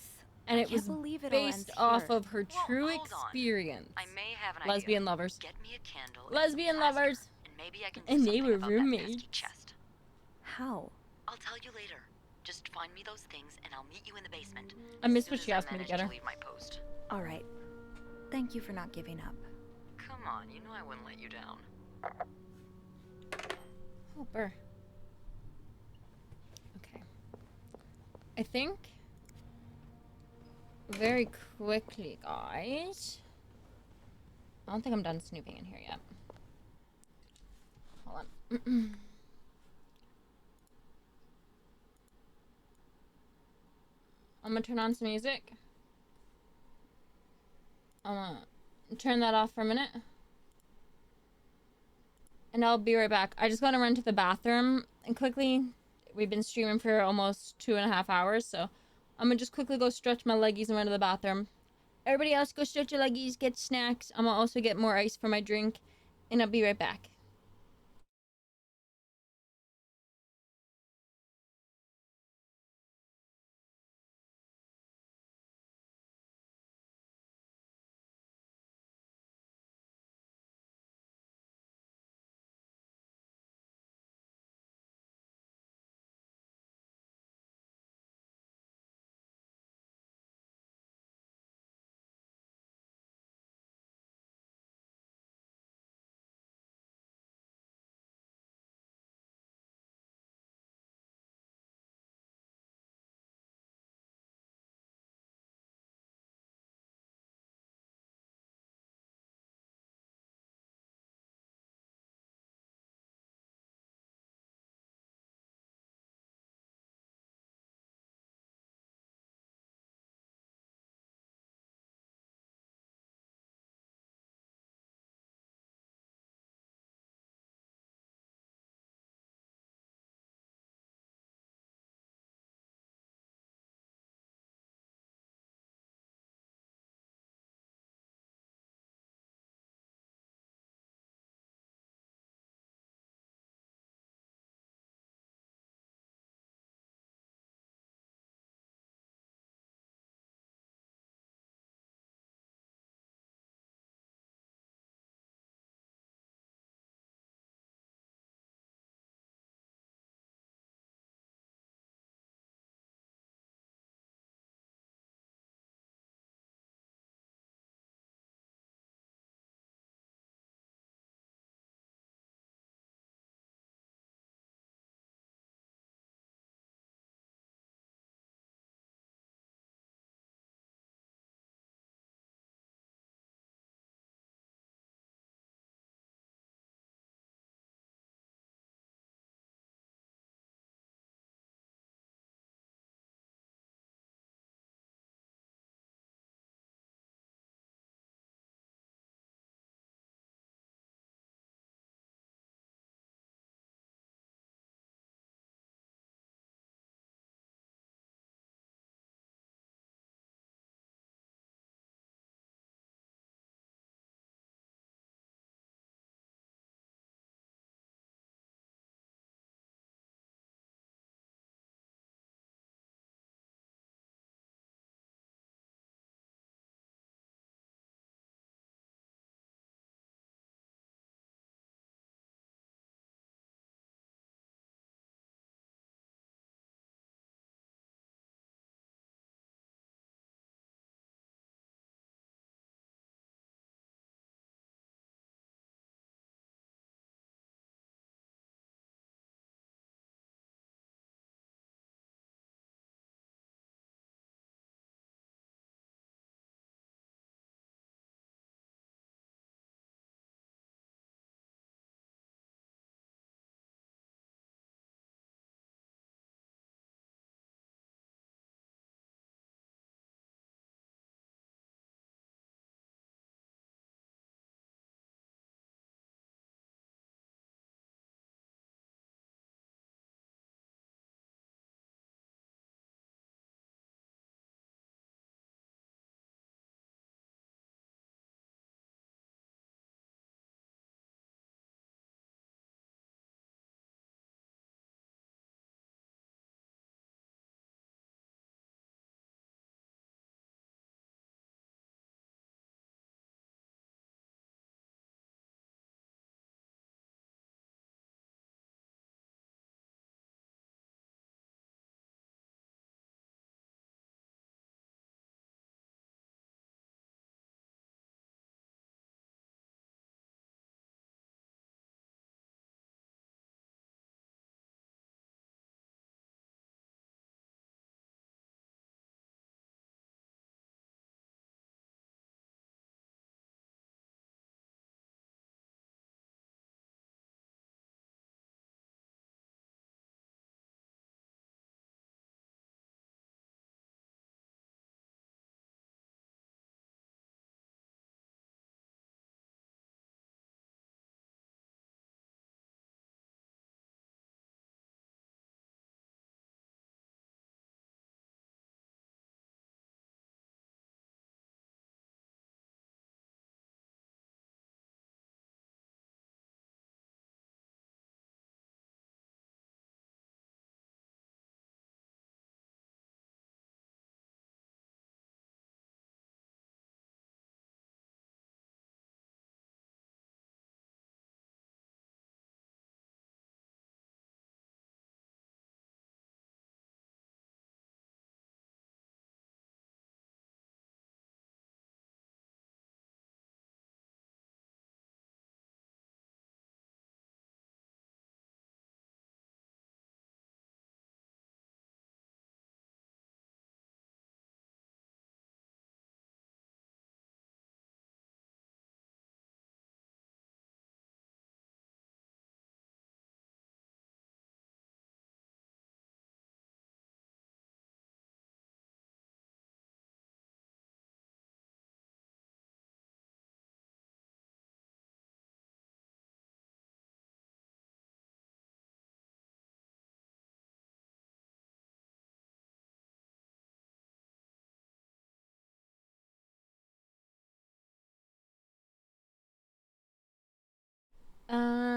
[SPEAKER 3] and it was
[SPEAKER 15] believe it all
[SPEAKER 3] based
[SPEAKER 15] ends
[SPEAKER 3] off
[SPEAKER 15] here.
[SPEAKER 3] of her true experience.
[SPEAKER 10] I may have an
[SPEAKER 3] Lesbian
[SPEAKER 10] idea.
[SPEAKER 3] lovers.
[SPEAKER 10] Get me a candle.
[SPEAKER 3] Lesbian lovers.
[SPEAKER 10] And maybe I can do
[SPEAKER 3] And they
[SPEAKER 10] something
[SPEAKER 3] were
[SPEAKER 10] about
[SPEAKER 3] roommates.
[SPEAKER 10] that pesky chest.
[SPEAKER 15] How?
[SPEAKER 10] I'll tell you later. Just find me those things, and I'll meet you in the basement.
[SPEAKER 3] I miss
[SPEAKER 10] As
[SPEAKER 3] when
[SPEAKER 10] soon
[SPEAKER 3] she
[SPEAKER 10] as
[SPEAKER 3] asked me to
[SPEAKER 10] manage
[SPEAKER 3] get her.
[SPEAKER 10] leave my post.
[SPEAKER 15] All right. Thank you for not giving up.
[SPEAKER 10] Come on, you know I wouldn't let you down.
[SPEAKER 3] Oh, burr. Okay. I think very quickly, guys. I don't think I'm done snooping in here yet. Hold on. I'm gonna turn on some music. I'm gonna turn that off for a minute. And I'll be right back. I just gotta run to the bathroom and quickly. We've been streaming for almost 2.5 hours, so I'm gonna just quickly go stretch my leggies and run to the bathroom. Everybody else go stretch your leggies, get snacks. I'm gonna also get more ice for my drink, and I'll be right back.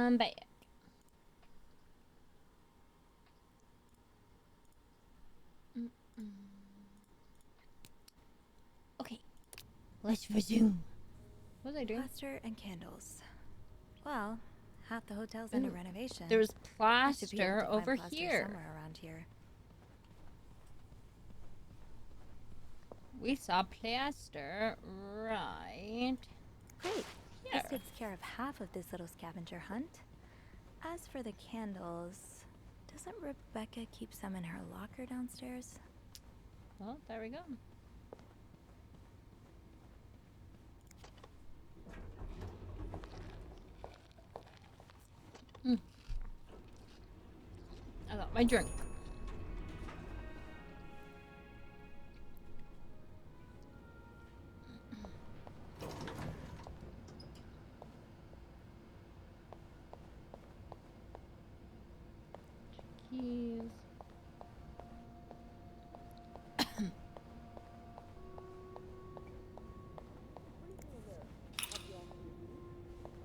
[SPEAKER 3] I'm back. Okay, let's resume. What was I doing?
[SPEAKER 15] Plaster and candles. Well, half the hotel's under
[SPEAKER 3] Ooh,
[SPEAKER 15] renovation.
[SPEAKER 3] there's
[SPEAKER 15] I should be able
[SPEAKER 3] plaster
[SPEAKER 15] to find
[SPEAKER 3] over
[SPEAKER 15] plaster
[SPEAKER 3] here.
[SPEAKER 15] somewhere around here.
[SPEAKER 3] We saw plaster right
[SPEAKER 15] Great.
[SPEAKER 3] here.
[SPEAKER 15] This takes care of half of this little scavenger hunt. As for the candles, doesn't Rebecca keep some in her locker downstairs?
[SPEAKER 3] Well, there we go. I got my drink. Keys.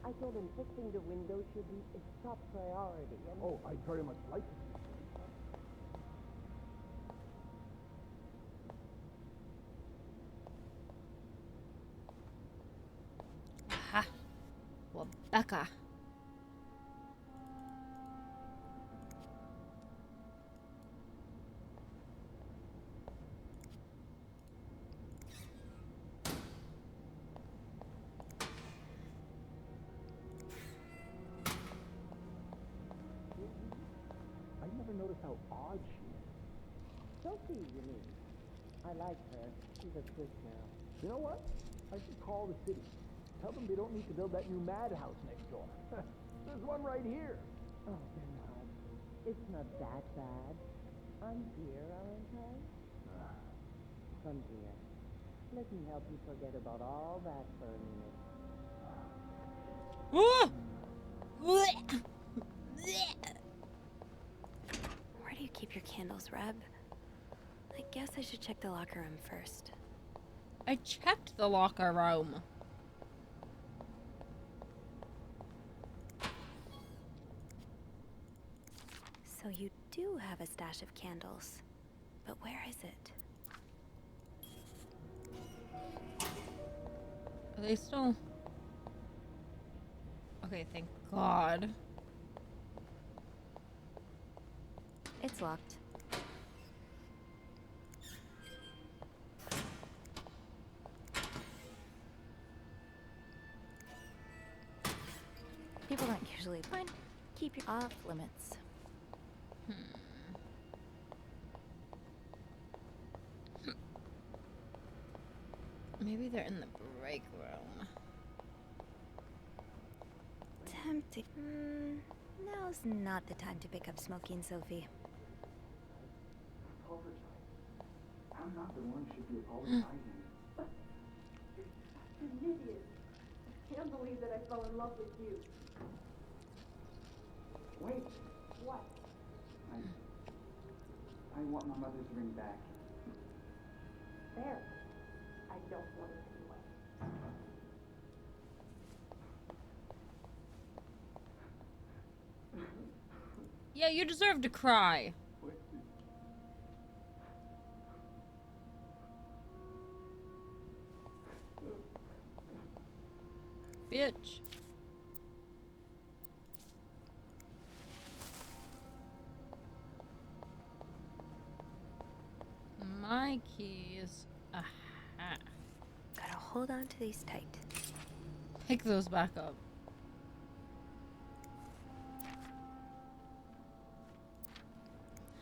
[SPEAKER 12] I told him fixing the window should be a top priority. And
[SPEAKER 11] Oh, I'd very much like to.
[SPEAKER 3] Aha. Rebecca.
[SPEAKER 11] I never noticed how odd she is.
[SPEAKER 12] Sophie, you mean? I like her. She's a good girl.
[SPEAKER 11] You know what? I should call the city. Tell them they don't need to build that new madhouse next door. There's one right here.
[SPEAKER 12] Oh, Bernard, it's not that bad. I'm here, aren't I? Come here. Let me help you forget about all that for a minute.
[SPEAKER 15] Where do you keep your candles, Reb? I guess I should check the locker room first.
[SPEAKER 3] I checked the locker room.
[SPEAKER 15] So you do have a stash of candles. But where is it?
[SPEAKER 3] Are they still... Okay, thank God.
[SPEAKER 15] It's locked. People don't usually fine. Keep your off limits.
[SPEAKER 3] Maybe they're in the break room.
[SPEAKER 15] Tempting. Now's not the time to pick up smoking, Sophie.
[SPEAKER 9] I'm not the one who should be apologizing.
[SPEAKER 16] You're an idiot. I can't believe that I fell in love with you.
[SPEAKER 9] Wait,
[SPEAKER 16] What?
[SPEAKER 9] I want my mother's ring back.
[SPEAKER 16] There. I don't want it anyway.
[SPEAKER 3] Yeah, you deserve to cry. Bitch. My keys. Aha.
[SPEAKER 15] Gotta hold on to these tight.
[SPEAKER 3] Pick those back up.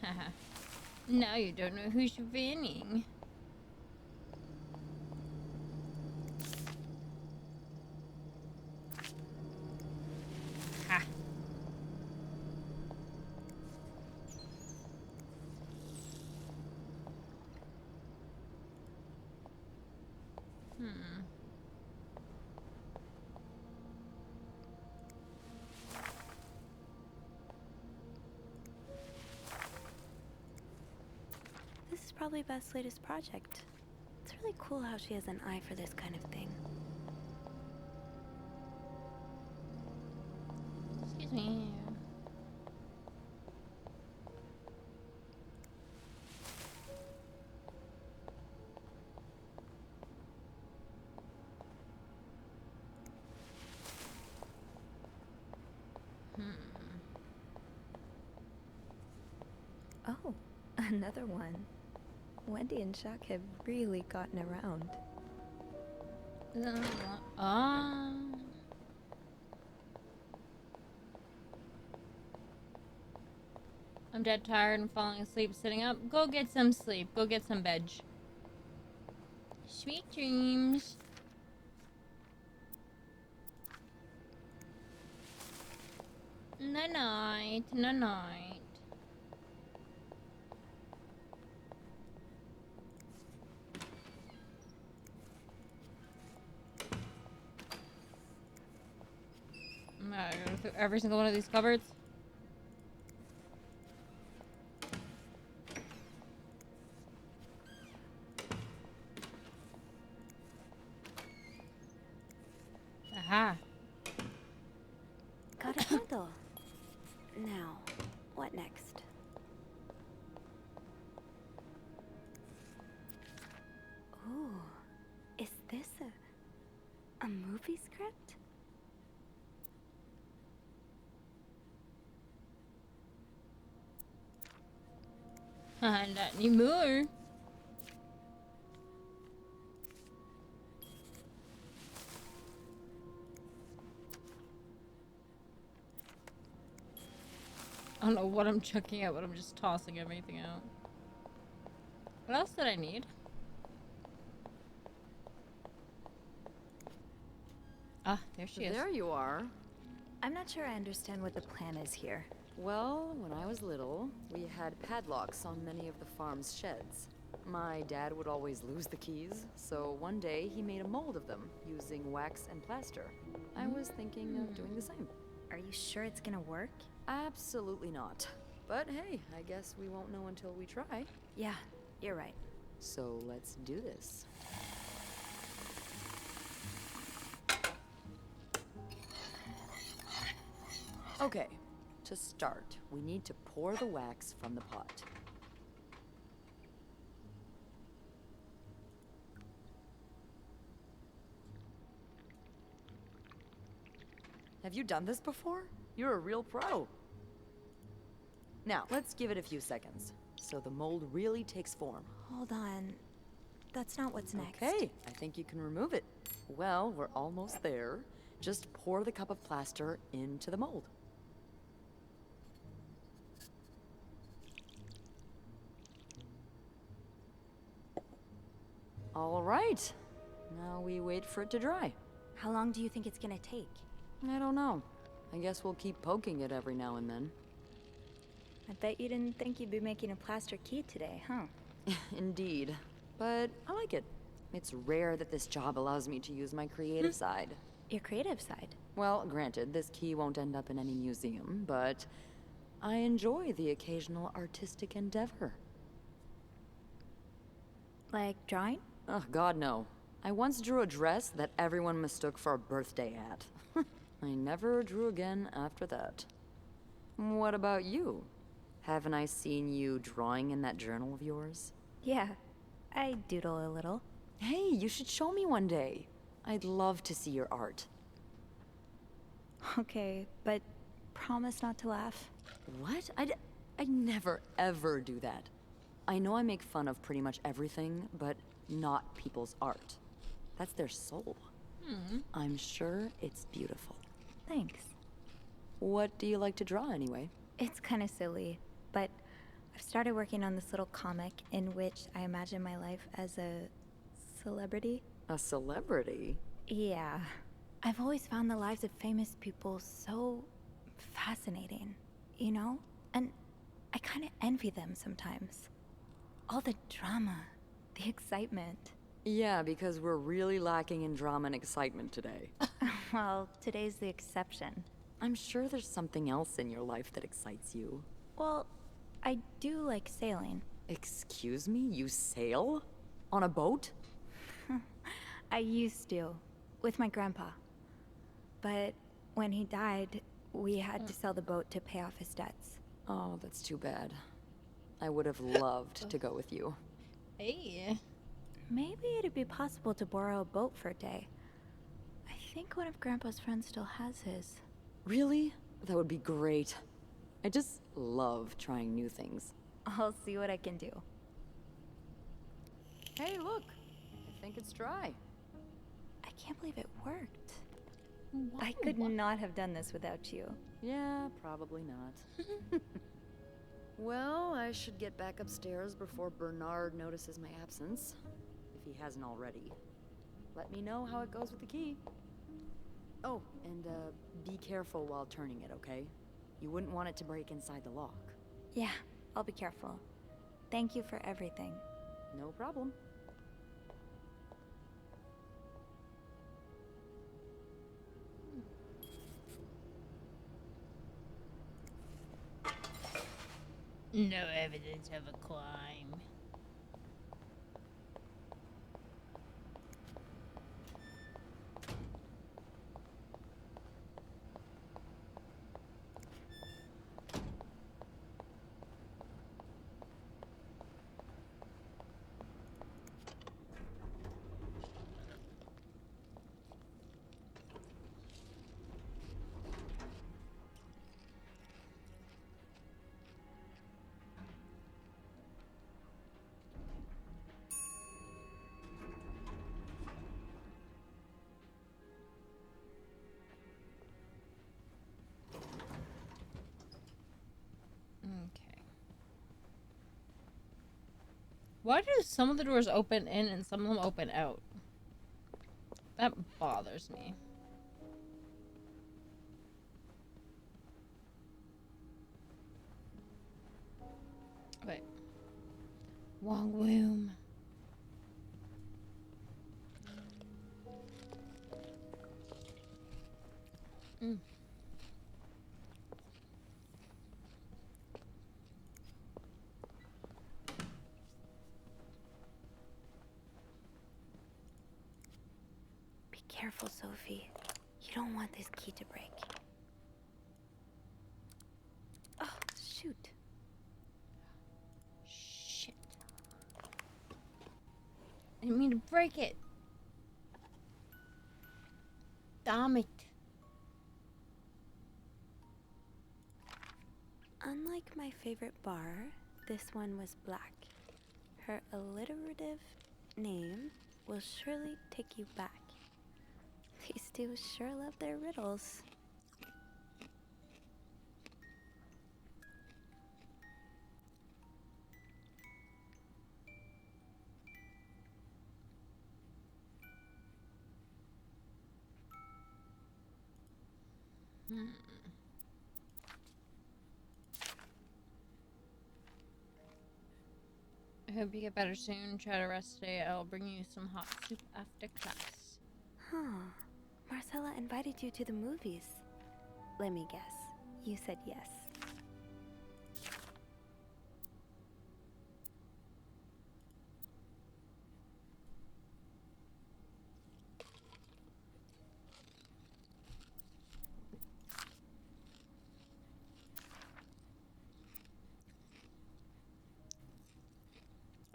[SPEAKER 3] Haha. Now you don't know who's winning. Ha.
[SPEAKER 15] This is probably Beth's latest project. It's really cool how she has an eye for this kind of thing.
[SPEAKER 3] Excuse see.
[SPEAKER 15] Oh, another one. Wendy and Chuck have really gotten around.
[SPEAKER 3] Ah. I'm dead tired and falling asleep sitting up. Go get some sleep. Go get some veg. Sweet dreams. Night night. Night night. I'm gonna go through every single one of these cupboards. Aha.
[SPEAKER 15] Got a handle. Now, what next? Ooh, is this a movie script?
[SPEAKER 3] Not anymore. I don't know what I'm chucking out, but I'm just tossing everything out. What else did I need? Ah, there she is.
[SPEAKER 10] There you are.
[SPEAKER 15] I'm not sure I understand what the plan is here.
[SPEAKER 10] Well, when I was little, we had padlocks on many of the farm's sheds. My dad would always lose the keys, so one day he made a mold of them using wax and plaster. I was thinking of doing the same.
[SPEAKER 15] Are you sure it's gonna work?
[SPEAKER 10] Absolutely not. But hey, I guess we won't know until we try.
[SPEAKER 15] Yeah, you're right.
[SPEAKER 10] So let's do this. Okay, to start, we need to pour the wax from the pot. Have you done this before? You're a real pro. Now, let's give it a few seconds, so the mold really takes form.
[SPEAKER 15] Hold on. That's not what's next.
[SPEAKER 10] Okay, I think you can remove it. Well, we're almost there. Just pour the cup of plaster into the mold. All right. Now we wait for it to dry.
[SPEAKER 15] How long do you think it's gonna take?
[SPEAKER 10] I don't know. I guess we'll keep poking it every now and then.
[SPEAKER 15] I bet you didn't think you'd be making a plaster key today, huh?
[SPEAKER 10] Indeed. But I like it. It's rare that this job allows me to use my creative side.
[SPEAKER 15] Your creative side?
[SPEAKER 10] Well, granted, this key won't end up in any museum, but I enjoy the occasional artistic endeavor.
[SPEAKER 15] Like drawing?
[SPEAKER 10] Oh, God, no. I once drew a dress that everyone mistook for a birthday hat. I never drew again after that. What about you? Haven't I seen you drawing in that journal of yours?
[SPEAKER 15] Yeah, I doodle a little.
[SPEAKER 10] Hey, you should show me one day. I'd love to see your art.
[SPEAKER 15] Okay, but promise not to laugh.
[SPEAKER 10] What? I never, ever do that. I know I make fun of pretty much everything, but not people's art. That's their soul. I'm sure it's beautiful.
[SPEAKER 15] Thanks.
[SPEAKER 10] What do you like to draw anyway?
[SPEAKER 15] It's kind of silly, but I've started working on this little comic in which I imagine my life as a celebrity.
[SPEAKER 10] A celebrity?
[SPEAKER 15] Yeah. I've always found the lives of famous people so fascinating, you know? And I kind of envy them sometimes. All the drama, the excitement.
[SPEAKER 10] Yeah, because we're really lacking in drama and excitement today.
[SPEAKER 15] Well, today's the exception.
[SPEAKER 10] I'm sure there's something else in your life that excites you.
[SPEAKER 15] Well, I do like sailing.
[SPEAKER 10] Excuse me? You sail? On a boat?
[SPEAKER 15] I used to, with my grandpa. But when he died, We had to sell the boat to pay off his debts.
[SPEAKER 10] Oh, that's too bad. I would have loved to go with you.
[SPEAKER 3] Hey.
[SPEAKER 15] Maybe it'd be possible to borrow a boat for a day. I think one of Grandpa's friends still has his.
[SPEAKER 10] Really? That would be great. I just love trying new things.
[SPEAKER 15] I'll see what I can do.
[SPEAKER 10] Hey, look! I think it's dry.
[SPEAKER 15] I can't believe it worked.
[SPEAKER 3] Wow.
[SPEAKER 15] I could not have done this without you.
[SPEAKER 10] Yeah, probably not. Well, I should get back upstairs before Bernard notices my absence, if he hasn't already. Let me know how it goes with the key. Oh, and be careful while turning it, okay? You wouldn't want it to break inside the lock.
[SPEAKER 15] Yeah, I'll be careful. Thank you for everything.
[SPEAKER 10] No problem.
[SPEAKER 3] No evidence of a crime. Okay. Why do some of the doors open in and some of them open out? That bothers me. Wait. Wrong room. Mm.
[SPEAKER 15] Be careful, Sophie. You don't want this key to break. Oh, shoot.
[SPEAKER 3] Shit. I didn't mean to break it. Damn it.
[SPEAKER 15] Unlike my favorite bar, this one was black. Her alliterative name will surely take you back. These two sure love their riddles.
[SPEAKER 3] I hope you get better soon. Try to rest today. I'll bring you some hot soup after class.
[SPEAKER 15] Huh. Marcella invited you to the movies. Let me guess. You said yes.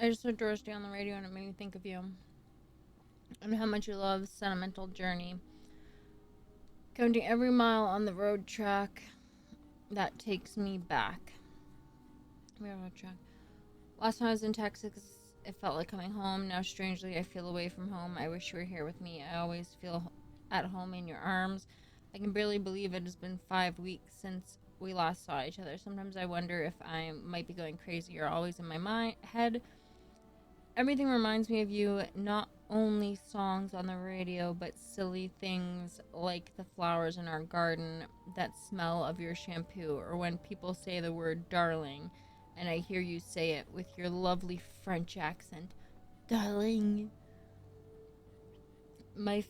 [SPEAKER 3] I just heard Doris Day on the radio and it made me think of you. And how much you love Sentimental Journey. Counting every mile on the road track that takes me back. Railroad track. Last time I was in Texas, it felt like coming home. Now, strangely, I feel away from home. I wish you were here with me. I always feel at home in your arms. I can barely believe it has been 5 weeks since we last saw each other. Sometimes I wonder if I might be going crazy. You're always in my head. Everything reminds me of you, not only songs on the radio, but silly things like the flowers in our garden, that smell of your shampoo, or when people say the word darling, and I hear you say it with your lovely French accent. Darling. My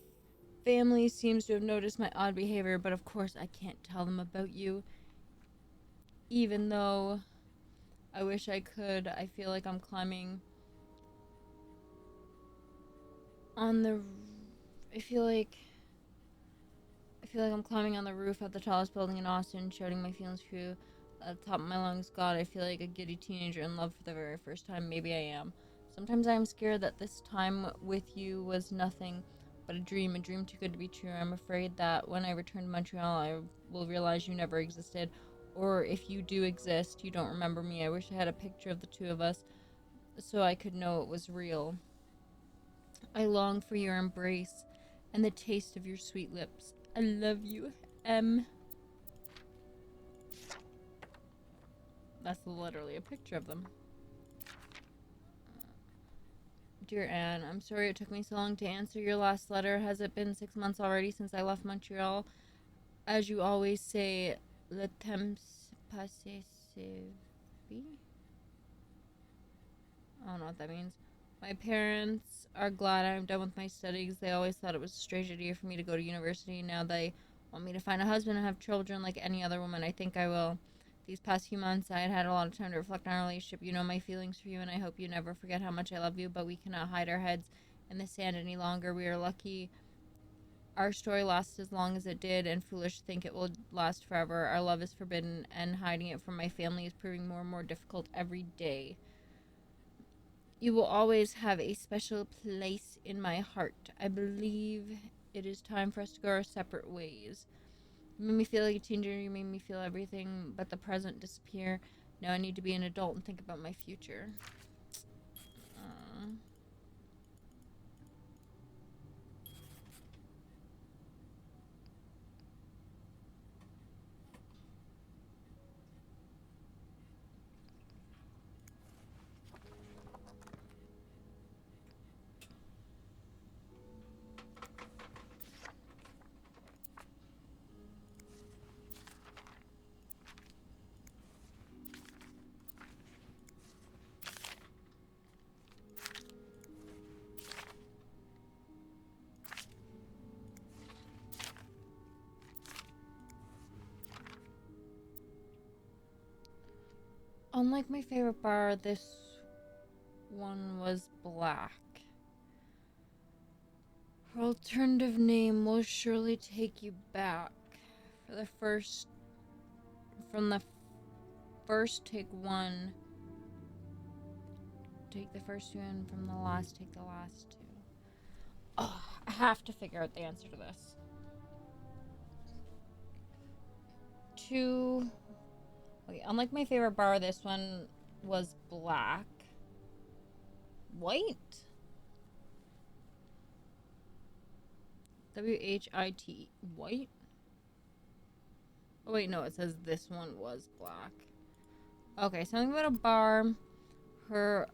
[SPEAKER 3] family seems to have noticed my odd behavior, but of course I can't tell them about you. Even though I wish I could, I feel like I'm climbing on the... I feel
[SPEAKER 1] feel like I'm climbing on the roof of the tallest building in Austin, shouting my feelings through at the top of my lungs. God, I feel like a giddy teenager in love for the very first time. Maybe I am. Sometimes I am scared that this time with you was nothing but a dream too good to be true. I'm afraid that when I return to Montreal, I will realize you never existed. Or if you do exist, you don't remember me. I wish I had a picture of the two of us so I could know it was real. I long for your embrace and the taste of your sweet lips. I love you, M. That's literally a picture of them. Dear Anne, I'm sorry it took me so long to answer your last letter. Has it been 6 months already since I left Montreal? As you always say, le temps passe si vite. I don't know what that means. My parents are glad I'm done with my studies. They always thought it was a strange idea for me to go to university. Now they want me to find a husband and have children like any other woman. I think I will. These past few months, I had a lot of time to reflect on our relationship. You know my feelings for you, and I hope you never forget how much I love you, but we cannot hide our heads in the sand any longer. We are lucky our story lasted as long as it did, and foolish to think it will last forever. Our love is forbidden, and hiding it from my family is proving more and more difficult every day. You will always have a special place in my heart. I believe it is time for us to go our separate ways. You made me feel like a teenager. You made me feel everything but the present disappear. Now I need to be an adult and think about my future. Unlike my favorite bar, this one was black. Her alternative name will surely take you back. From the first, take one. Take the first two, and from the last, take the last two. Oh, I have to figure out the answer to this. Two. Okay, unlike my favorite bar, this one was black. White? W-H-I-T. White? Oh, wait, no, it says this one was black. Okay, something about a bar. Her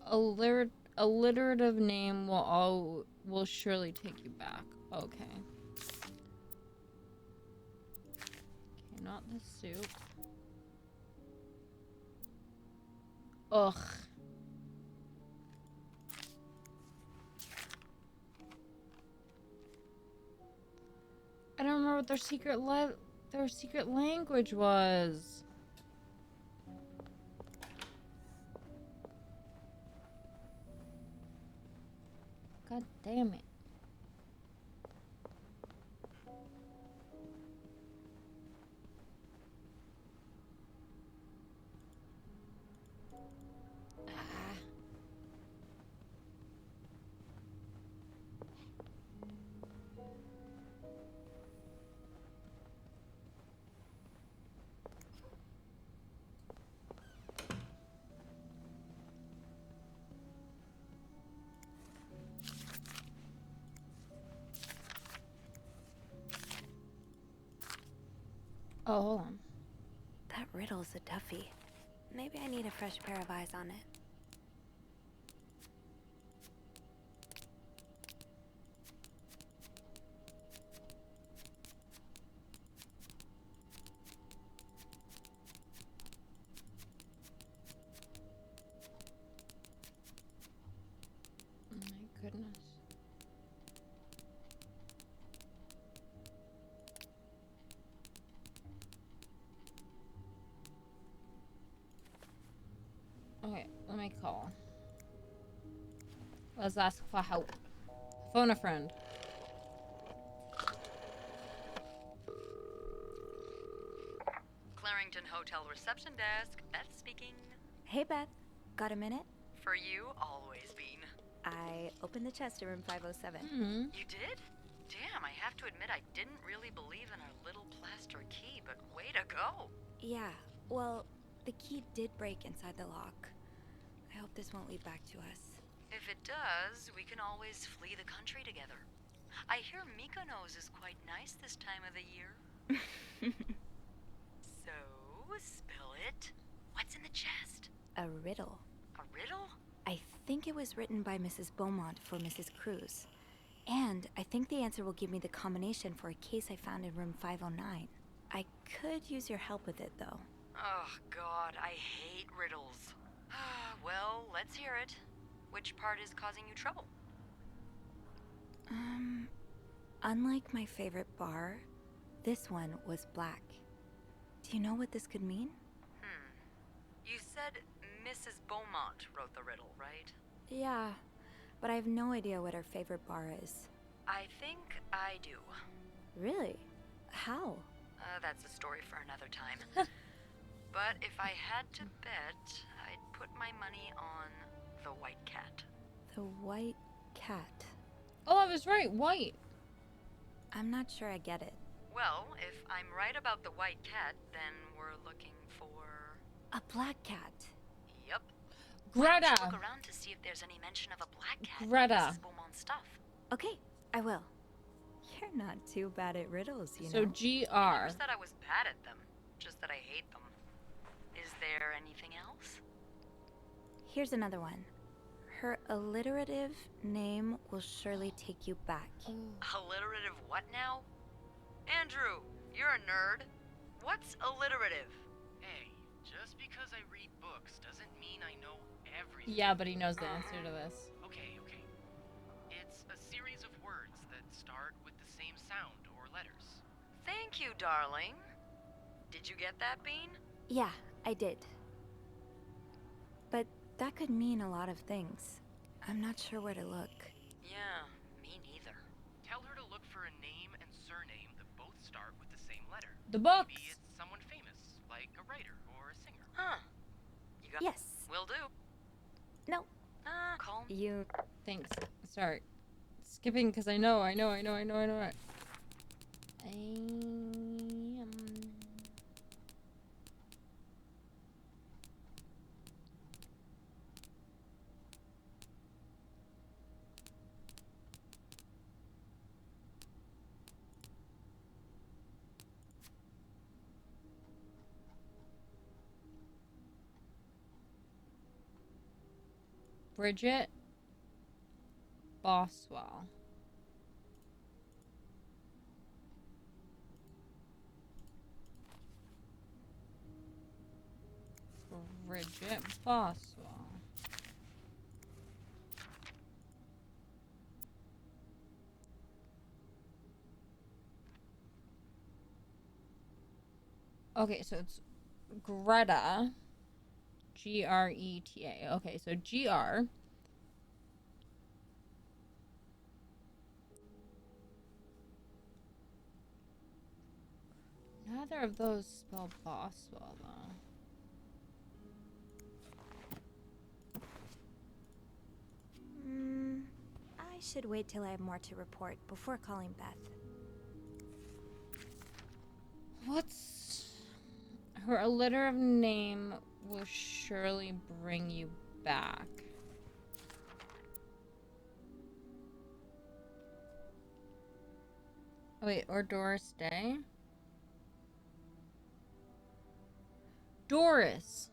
[SPEAKER 1] alliterative name will surely take you back. Okay. Okay, not the soup. Ugh. I don't remember what their secret language was. God damn it. Oh, hold on.
[SPEAKER 17] That riddle's a toughie. Maybe I need a fresh pair of eyes on it.
[SPEAKER 1] My goodness. Okay, let me call. Let's ask for help. Phone a friend.
[SPEAKER 18] Wellington Hotel reception desk. Beth speaking.
[SPEAKER 15] Hey, Beth. Got a minute?
[SPEAKER 18] For you, always, Bean.
[SPEAKER 15] I opened the chest in room 507.
[SPEAKER 18] You did? Damn, I have to admit I didn't really believe in our little plaster key, but way to go.
[SPEAKER 15] Yeah, well, the key did break inside the lock. I hope this won't lead back to us.
[SPEAKER 18] If it does, we can always flee the country together. I hear Mykonos is quite nice this time of the year. So, spill it. What's in the chest?
[SPEAKER 15] A riddle.
[SPEAKER 18] A riddle?
[SPEAKER 15] I think it was written by Mrs. Beaumont for Mrs. Cruz. And I think the answer will give me the combination for a case I found in room 509. I could use your help with it, though.
[SPEAKER 18] Oh, God, I hate riddles. Well, let's hear it. Which part is causing you trouble?
[SPEAKER 15] Unlike my favorite bar, this one was black. Do you know what this could mean?
[SPEAKER 18] You said Mrs. Beaumont wrote the riddle, right?
[SPEAKER 15] Yeah, but I have no idea what her favorite bar is.
[SPEAKER 18] I think I do.
[SPEAKER 15] Really? How?
[SPEAKER 18] That's a story for another time. But if I had to bet, I'd put my money on the white cat.
[SPEAKER 15] The white cat.
[SPEAKER 3] Oh, I was right. White.
[SPEAKER 15] I'm not sure I get it.
[SPEAKER 18] Well, if I'm right about the white cat, then we're looking for...
[SPEAKER 15] A black cat.
[SPEAKER 18] Yep.
[SPEAKER 3] Greta.
[SPEAKER 18] Why don't you look around to see if there's any mention of a black cat
[SPEAKER 3] Greta.
[SPEAKER 18] in Mrs. Beaumont's stuff.
[SPEAKER 15] Okay, I will. You're not too bad at riddles, you
[SPEAKER 3] So
[SPEAKER 15] know.
[SPEAKER 3] GR.
[SPEAKER 18] I never said I was bad at them, just that I hate them. Is there anything else?
[SPEAKER 15] Here's another one. Her alliterative name will surely take you back.
[SPEAKER 18] Alliterative what now? Andrew, you're a nerd. What's alliterative?
[SPEAKER 13] Hey, just because I read books doesn't mean I know everything.
[SPEAKER 3] Yeah, but he knows the answer to this.
[SPEAKER 13] Okay. It's a series of words that start with the same sound or letters.
[SPEAKER 18] Thank you, darling. Did you get that, Bean?
[SPEAKER 15] Yeah, I did. But that could mean a lot of things. I'm not sure where to look.
[SPEAKER 18] Yeah, me neither.
[SPEAKER 13] Tell her to look for a name and surname that both start with the same letter.
[SPEAKER 3] The books.
[SPEAKER 13] Maybe it's someone famous, like a writer or a singer.
[SPEAKER 18] Huh. You got
[SPEAKER 15] Yes.
[SPEAKER 18] Will do.
[SPEAKER 15] No.
[SPEAKER 18] Call me.
[SPEAKER 15] You.
[SPEAKER 3] Thanks. Sorry. Skipping because I know it. Bridget Boswell. Bridget Boswell. Okay, so it's Greta. Greta. Okay, so GR. Neither of those spell Boswell, though.
[SPEAKER 15] I should wait till I have more to report before calling Beth.
[SPEAKER 3] What's her alliterative name will surely bring you back. Oh, wait, or Doris Day? Doris.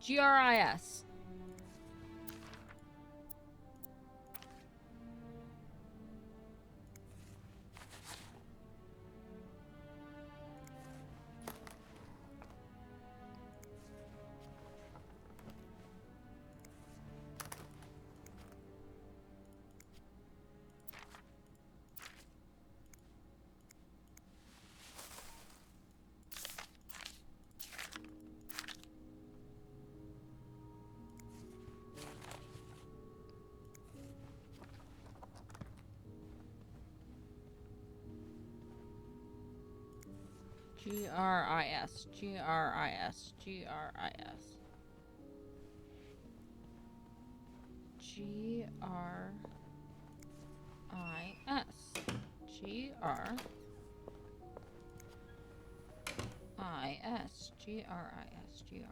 [SPEAKER 3] GRIS. G-R-I-S. G-R-I-S. G-R-I-S. G-R-I-S. G-R-I-S. G-R-I-S. G-R-I-S.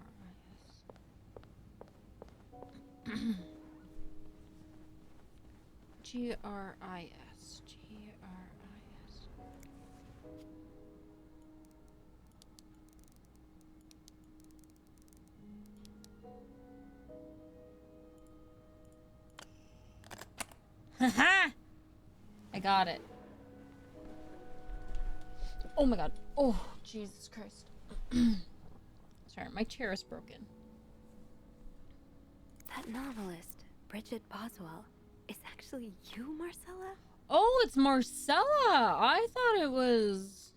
[SPEAKER 3] G-R-I-S. G-R-I-S. Haha! I got it. Oh my god. Oh, Jesus Christ. Sorry, my chair is broken.
[SPEAKER 17] That novelist, Bridget Boswell, is actually you, Marcella?
[SPEAKER 3] Oh, it's Marcella! I thought it was...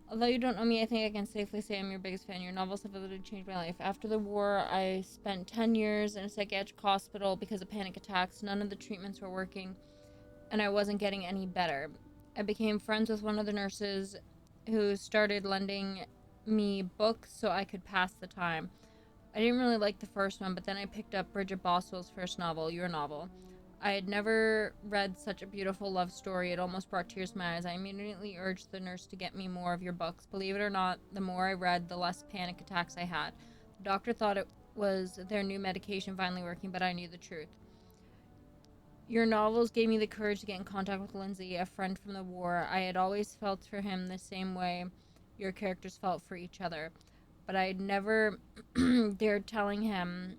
[SPEAKER 3] Although you don't know me, I think I can safely say I'm your biggest fan. Your novels have literally changed my life. After the war, I spent 10 years in a psychiatric hospital because of panic attacks. None of the treatments were working, and I wasn't getting any better. I became friends with one of the nurses who started lending me books so I could pass the time. I didn't really like the first one, but then I picked up Bridget Boswell's first novel, your novel. I had never read such a beautiful love story. It almost brought tears to my eyes. I immediately urged the nurse to get me more of your books. Believe it or not, the more I read, the less panic attacks I had. The doctor thought it was their new medication finally working, but I knew the truth. Your novels gave me the courage to get in contact with Lindsay, a friend from the war. I had always felt for him the same way your characters felt for each other, but I had never dared telling him.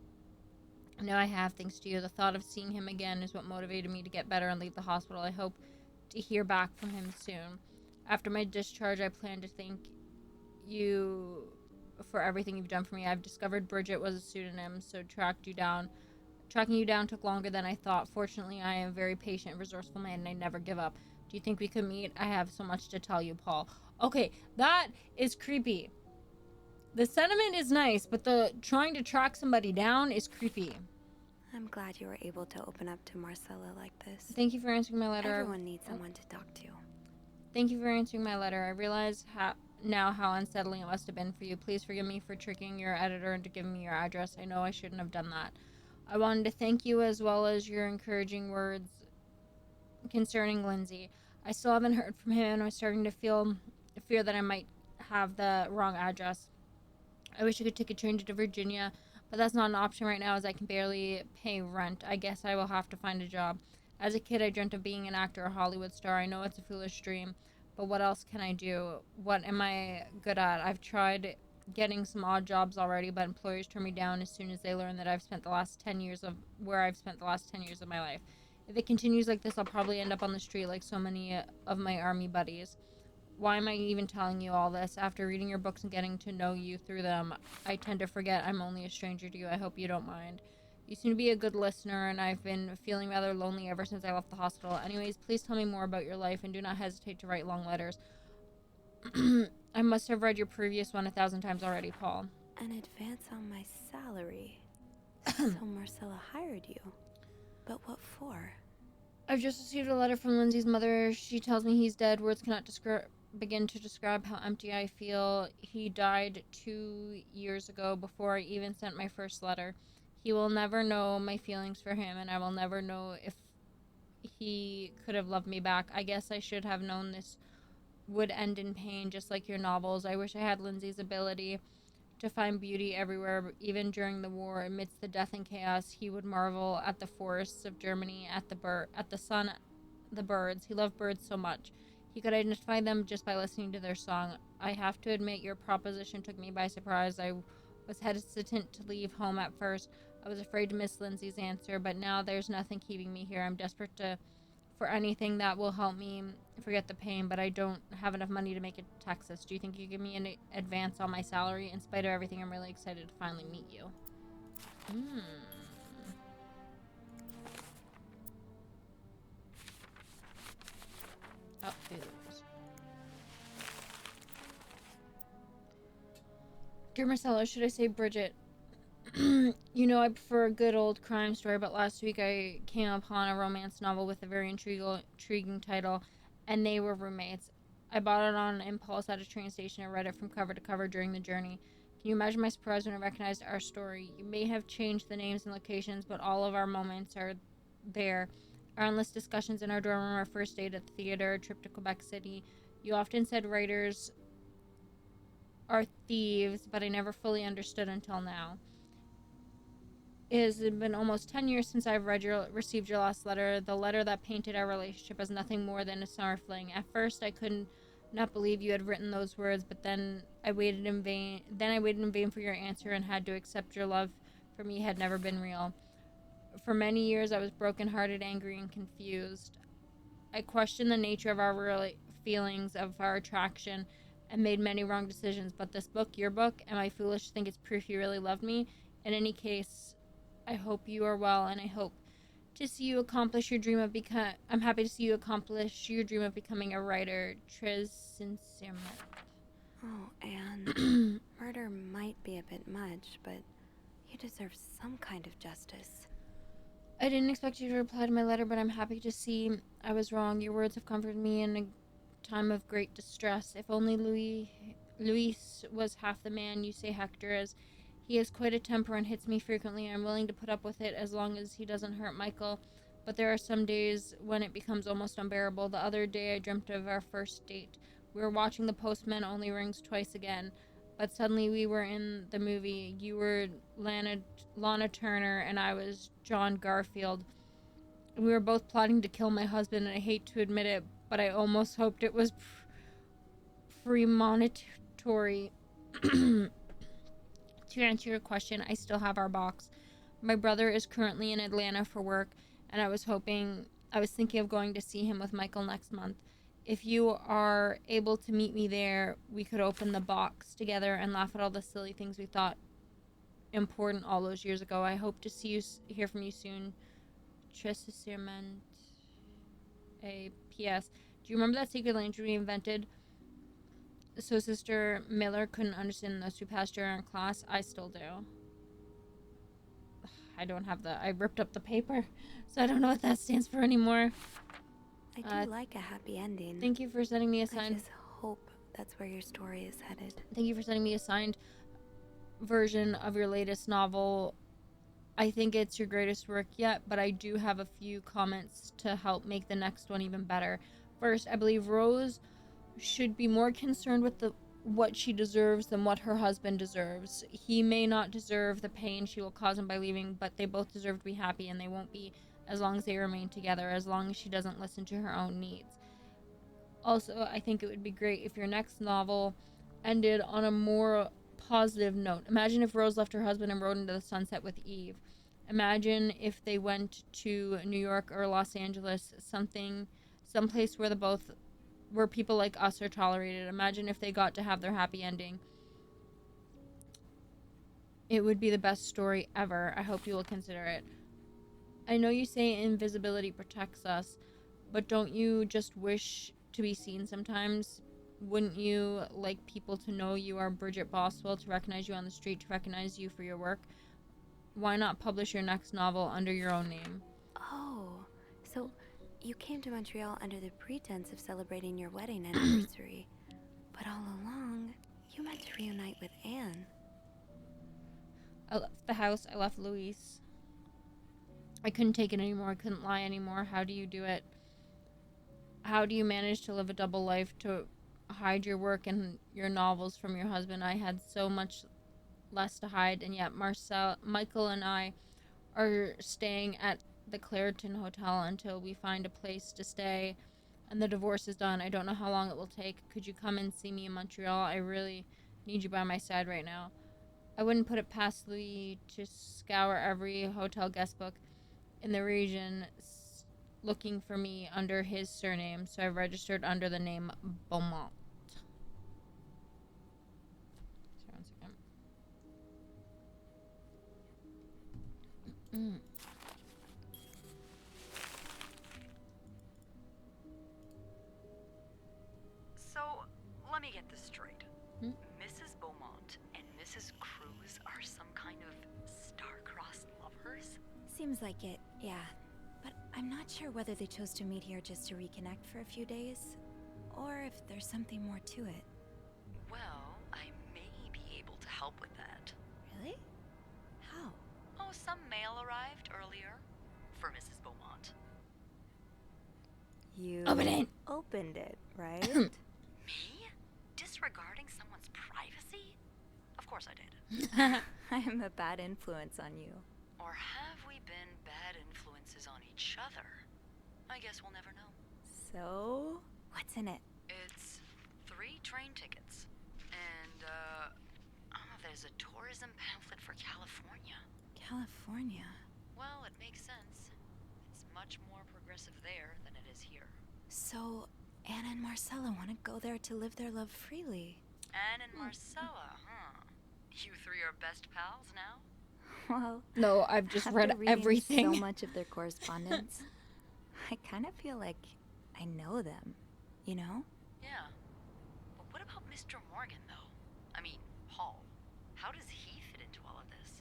[SPEAKER 3] Now I have, thanks to you. The thought of seeing him again is what motivated me to get better and leave the hospital. I hope to hear back from him soon. After my discharge, I plan to thank you for everything you've done for me. I've discovered Bridget was a pseudonym, so tracking you down took longer than I thought. Fortunately, I am a very patient and resourceful man, and I never give up. Do you think we could meet? I have so much to tell you, Paul. Okay, that is creepy. The sentiment is nice, but the trying to track somebody down is creepy.
[SPEAKER 17] I'm glad you were able to open up to Marcella like this.
[SPEAKER 3] Thank you for answering my letter.
[SPEAKER 17] Everyone needs someone to talk to.
[SPEAKER 3] Thank you for answering my letter. I realize now how unsettling it must have been for you. Please forgive me for tricking your editor into giving me your address. I know I shouldn't have done that. I wanted to thank you as well as your encouraging words concerning Lindsay. I still haven't heard from him, and I'm starting to fear that I might have the wrong address. I wish I could take a train to Virginia, but that's not an option right now as I can barely pay rent. I guess I will have to find a job. As a kid, I dreamt of being an actor or Hollywood star. I know it's a foolish dream, but what else can I do? What am I good at? I've tried getting some odd jobs already, but employers turn me down as soon as they learn that I've spent the last 10 years of my life. If it continues like this, I'll probably end up on the street like so many of my army buddies. Why am I even telling you all this? After reading your books and getting to know you through them, I tend to forget I'm only a stranger to you. I hope you don't mind. You seem to be a good listener, and I've been feeling rather lonely ever since I left the hospital. Anyways, please tell me more about your life, and do not hesitate to write long letters. I must have read your previous one 1,000 times already, Paul.
[SPEAKER 17] An advance on my salary. So Marcella hired you. But what for?
[SPEAKER 3] I've just received a letter from Lindsay's mother. She tells me he's dead. Words cannot begin to describe how empty I feel. He died 2 years ago before I even sent my first letter. He will never know my feelings for him, and I will never know if he could have loved me back. I guess I should have known this would end in pain, just like your novels. I wish I had Lindsay's ability to find beauty everywhere, even during the war. Amidst the death and chaos, he would marvel at the forests of Germany, at the sun, the birds. He loved birds so much. He could identify them just by listening to their song. I have to admit, your proposition took me by surprise. I was hesitant to leave home at first. I was afraid to miss Lindsay's answer, but now there's nothing keeping me here. I'm desperate for anything that will help me forget the pain, but I don't have enough money to make it to Texas. Do you think you could give me an advance on my salary? In spite of everything, I'm really excited to finally meet you. Oh, there it is. Dear Marcella, should I say Bridget? You know, I prefer a good old crime story, but last week I came upon a romance novel with a very intriguing title, and they were roommates. I bought it on impulse at a train station and read it from cover to cover during the journey. Can you imagine my surprise when I recognized our story? You may have changed the names and locations, but all of our moments are there. Our endless discussions in our dorm room, our first date at the theater, a trip to Quebec City. You often said writers are thieves, but I never fully understood until now. It has been almost 10 years since I've received your last letter, the letter that painted our relationship as nothing more than a summer fling. At first, I couldn't not believe you had written those words, but then I waited in vain. Then I waited in vain for your answer and had to accept your love for me had never been real. For many years, I was brokenhearted, angry, and confused. I questioned the nature of our feelings, of our attraction, and made many wrong decisions. But this book, your book, am I foolish to think it's proof you really loved me? In any case, I hope you are well, and I hope to see you accomplish your dream of I'm happy to see you accomplish your dream of becoming a writer. Très sincèrement.
[SPEAKER 17] Oh, Anne, murder might be a bit much, but you deserve some kind of justice.
[SPEAKER 3] I didn't expect you to reply to my letter, but I'm happy to see I was wrong. Your words have comforted me in a time of great distress. If only Luis was half the man you say Hector is. He has quite a temper and hits me frequently. I'm willing to put up with it as long as he doesn't hurt Michael. But there are some days when it becomes almost unbearable. The other day I dreamt of our first date. We were watching The Postman Only Rings Twice Again. But suddenly we were in the movie. You were Lana Turner and I was John Garfield. We were both plotting to kill my husband, and I hate to admit it, but I almost hoped it was premonitory. To answer your question, I still have our box. My brother is currently in Atlanta for work, and I was thinking of going to see him with Michael next month. If you are able to meet me there, we could open the box together and laugh at all the silly things we thought important all those years ago. I hope to hear from you soon. Tresisirment. A P.S. Do you remember that secret language we invented so Sister Miller couldn't understand those who passed during our class? I still do. I ripped up the paper, so I don't know what that stands for anymore.
[SPEAKER 17] I do like a happy ending.
[SPEAKER 3] Thank you for sending me a signed...
[SPEAKER 17] I just hope that's where your story is headed.
[SPEAKER 3] Thank you for sending me a signed version of your latest novel. I think it's your greatest work yet, but I do have a few comments to help make the next one even better. First, I believe Rose should be more concerned with what she deserves than what her husband deserves. He may not deserve the pain she will cause him by leaving, but they both deserve to be happy, and they won't be as long as they remain together, as long as she doesn't listen to her own needs. Also, I think it would be great if your next novel ended on a more positive note. Imagine if Rose left her husband and rode into the sunset with Eve. Imagine if they went to New York or Los Angeles, someplace where people like us are tolerated. Imagine if they got to have their happy ending. It would be the best story ever. I hope you will consider it. I know you say invisibility protects us, but don't you just wish to be seen sometimes? Wouldn't you like people to know you are Bridget Boswell, to recognize you on the street, to recognize you for your work? Why not publish your next novel under your own name?
[SPEAKER 17] Oh, so you came to Montreal under the pretense of celebrating your wedding anniversary. But all along, you meant to reunite with Anne.
[SPEAKER 3] I left the house. I left Luis. I couldn't take it anymore. I couldn't lie anymore. How do you do it? How do you manage to live a double life, to hide your work and your novels from your husband? I had so much less to hide, and yet Michael and I are staying at the Clareton Hotel until we find a place to stay and the divorce is done. I don't know how long it will take. Could you come and see me in Montreal? I really need you by my side right now. I wouldn't put it past Louis to scour every hotel guest book in the region looking for me under his surname, so I registered under the name Beaumont. Sorry, 1 second.
[SPEAKER 18] So, let me get this straight. Mrs. Beaumont and Mrs. Cruz are some kind of star-crossed
[SPEAKER 15] Seems like it, yeah. But I'm not sure whether they chose to meet here just to reconnect for a few days, or if there's something more to it.
[SPEAKER 18] Well, I may be able to help with that.
[SPEAKER 15] Really? How?
[SPEAKER 18] Oh, some mail arrived earlier for Mrs. Beaumont.
[SPEAKER 15] You
[SPEAKER 1] Open it.
[SPEAKER 15] opened it, right?
[SPEAKER 18] Me? Disregarding someone's privacy? Of course I did.
[SPEAKER 15] I'm a bad influence on you.
[SPEAKER 18] Or have we been bad influences on each other? I guess we'll never know.
[SPEAKER 15] So, what's in it?
[SPEAKER 18] It's 3 train tickets. And, there's a tourism pamphlet for California.
[SPEAKER 15] California?
[SPEAKER 18] Well, it makes sense. It's much more progressive there than it is here.
[SPEAKER 15] So, Anna and Marcella want to go there to live their love freely.
[SPEAKER 18] Anne and Marcella, huh? You 3 are best pals now?
[SPEAKER 15] Well,
[SPEAKER 1] No, I've just
[SPEAKER 15] after
[SPEAKER 1] read
[SPEAKER 15] reading
[SPEAKER 1] everything.
[SPEAKER 15] so much of their correspondence, I kind of feel like I know them, you know?
[SPEAKER 18] Yeah. But what about Mr. Morgan, though? I mean, Paul. How does he fit into all of this?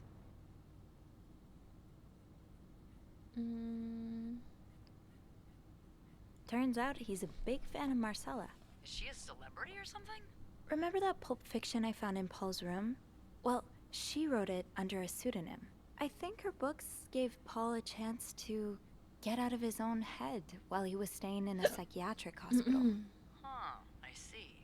[SPEAKER 15] Turns out he's a big fan of Marcella.
[SPEAKER 18] Is she a celebrity or something?
[SPEAKER 15] Remember that Pulp Fiction I found in Paul's room? Well, she wrote it under a pseudonym. I think her books gave Paul a chance to get out of his own head while he was staying in a psychiatric hospital.
[SPEAKER 18] Huh, I see.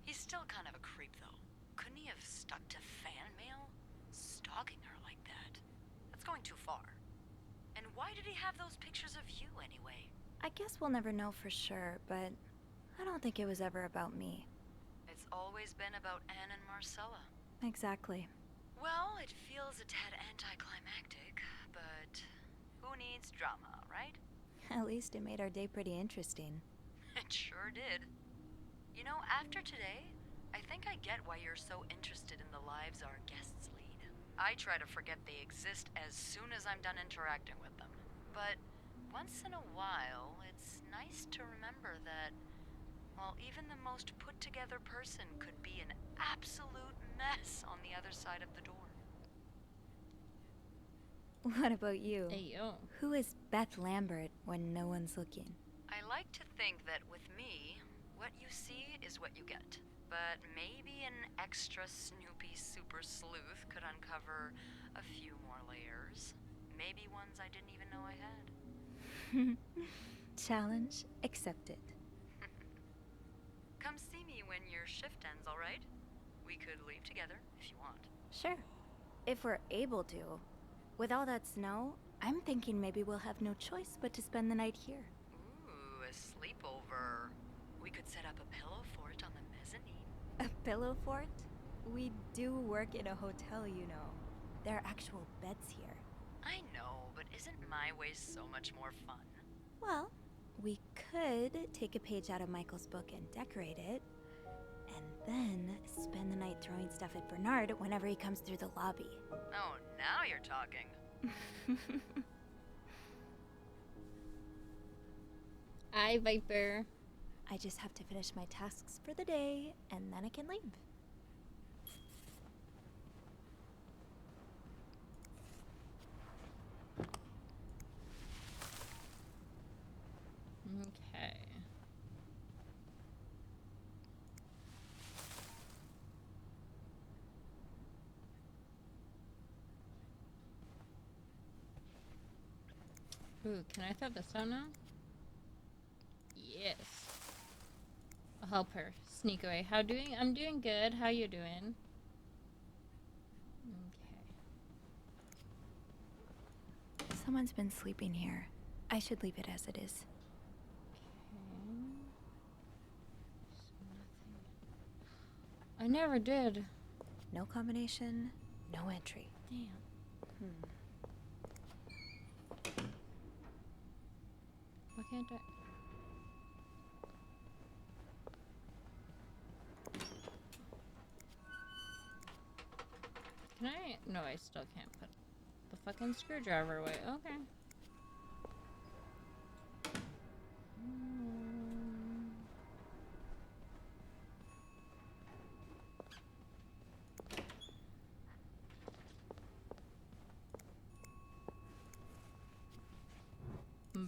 [SPEAKER 18] He's still kind of a creep, though. Couldn't he have stuck to fan mail? Stalking her like that. That's going too far. And why did he have those pictures of you, anyway?
[SPEAKER 15] I guess we'll never know for sure, but I don't think it was ever about me.
[SPEAKER 18] It's always been about Anne and Marcella.
[SPEAKER 15] Exactly.
[SPEAKER 18] Well, it feels a tad anticlimactic, but who needs drama, right?
[SPEAKER 15] At least it made our day pretty interesting.
[SPEAKER 18] It sure did. You know, after today, I think I get why you're so interested in the lives our guests lead. I try to forget they exist as soon as I'm done interacting with them. But once in a while, it's nice to remember that, well, even the most put-together person could be an absolute mess on the other side of the door.
[SPEAKER 15] What about you?
[SPEAKER 1] Hey, yo.
[SPEAKER 15] Who is Beth Lambert when no one's looking?
[SPEAKER 18] I like to think that with me, what you see is what you get. But maybe an extra snoopy super sleuth could uncover a few more layers. Maybe ones I didn't even know I had.
[SPEAKER 15] Challenge accepted.
[SPEAKER 18] Come see me when your shift ends, all right? We could leave together if you want.
[SPEAKER 15] Sure. If we're able to. With all that snow, I'm thinking maybe we'll have no choice but to spend the night here.
[SPEAKER 18] Ooh, a sleepover. We could set up a pillow fort on the mezzanine.
[SPEAKER 15] A pillow fort? We do work in a hotel, you know. There are actual beds here.
[SPEAKER 18] I know, but isn't my way so much more fun?
[SPEAKER 15] Well, we could take a page out of Michael's book and decorate it, and then spend the night throwing stuff at Bernard whenever he comes through the lobby.
[SPEAKER 18] Oh, now you're talking.
[SPEAKER 1] Hi, Viper.
[SPEAKER 15] I just have to finish my tasks for the day, and then I can leave.
[SPEAKER 1] Okay. Ooh, can I throw this down now? Yes. I'll help her sneak away. I'm doing good. How you doing? Okay.
[SPEAKER 15] Someone's been sleeping here. I should leave it as it is.
[SPEAKER 1] I never did.
[SPEAKER 15] No combination, no entry.
[SPEAKER 1] Damn. Why can't I? Can I? No, I still can't put the fucking screwdriver away. Okay.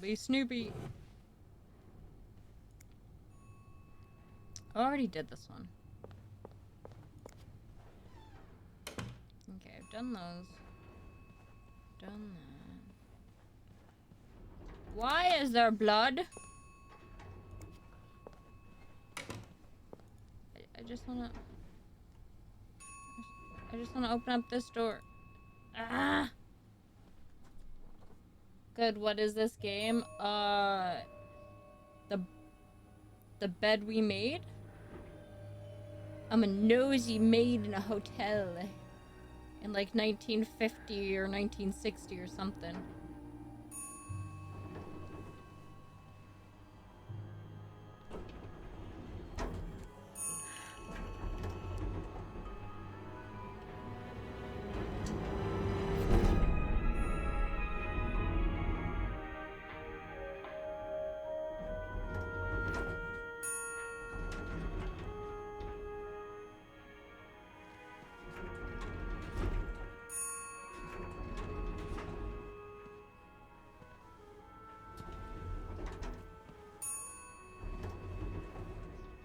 [SPEAKER 3] be Snoopy. I already did this one. Okay, I've done those. Done that. Why is there blood? I just wanna open up this door. Ah! Good, what is this game? The bed we made? I'm a nosy maid in a hotel in like 1950 or 1960 or something.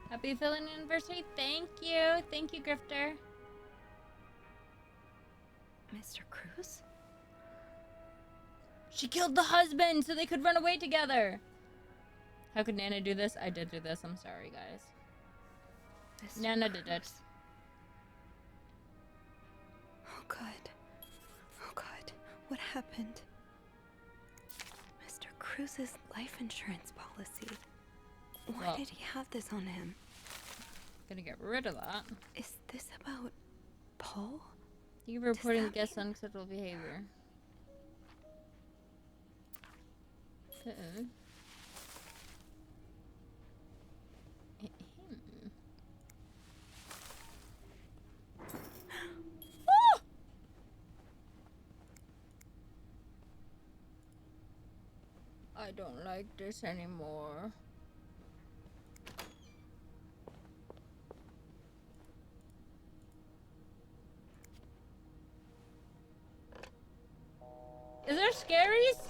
[SPEAKER 3] Happy filling anniversary. Thank you. Thank you, Grifter.
[SPEAKER 17] Mr. Cruz?
[SPEAKER 3] She killed the husband so they could run away together. How could Nana do this? I did do this. I'm sorry, guys.
[SPEAKER 17] Mr.
[SPEAKER 3] Nana
[SPEAKER 17] Cruz.
[SPEAKER 3] did it.
[SPEAKER 17] Oh God. Oh God. What happened? Mr. Cruz's life insurance policy. Why
[SPEAKER 3] Well,
[SPEAKER 17] did he have this on him?
[SPEAKER 3] Gonna get rid of that.
[SPEAKER 17] Is this about Paul?
[SPEAKER 3] You reporting guests unacceptable behavior. I don't like this anymore. Is there scaries?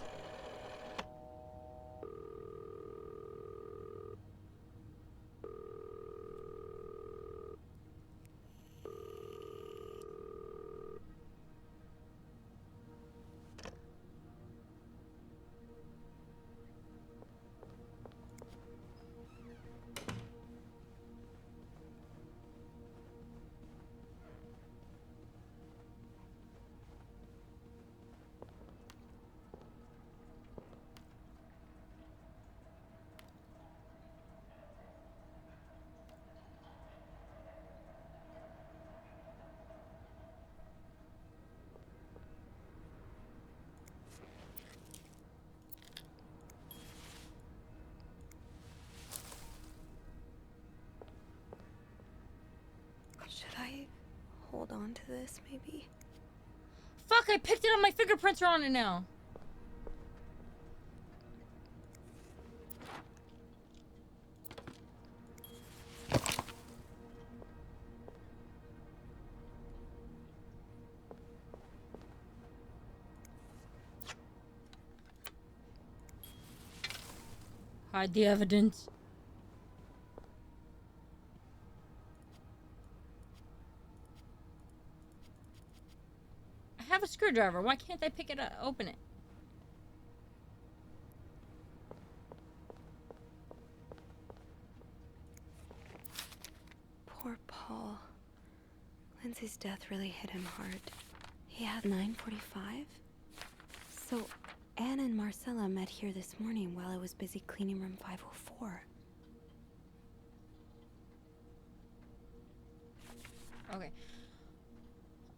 [SPEAKER 17] Should I hold on to this, maybe?
[SPEAKER 3] Fuck, I picked it up. My fingerprints are on it now. Hide the evidence. I have a screwdriver. Why can't I pick it up, open it?
[SPEAKER 17] Poor Paul. Lindsay's death really hit him hard. He had 9:45? So, Anne and Marcella met here this morning while I was busy cleaning room 504.
[SPEAKER 3] Okay.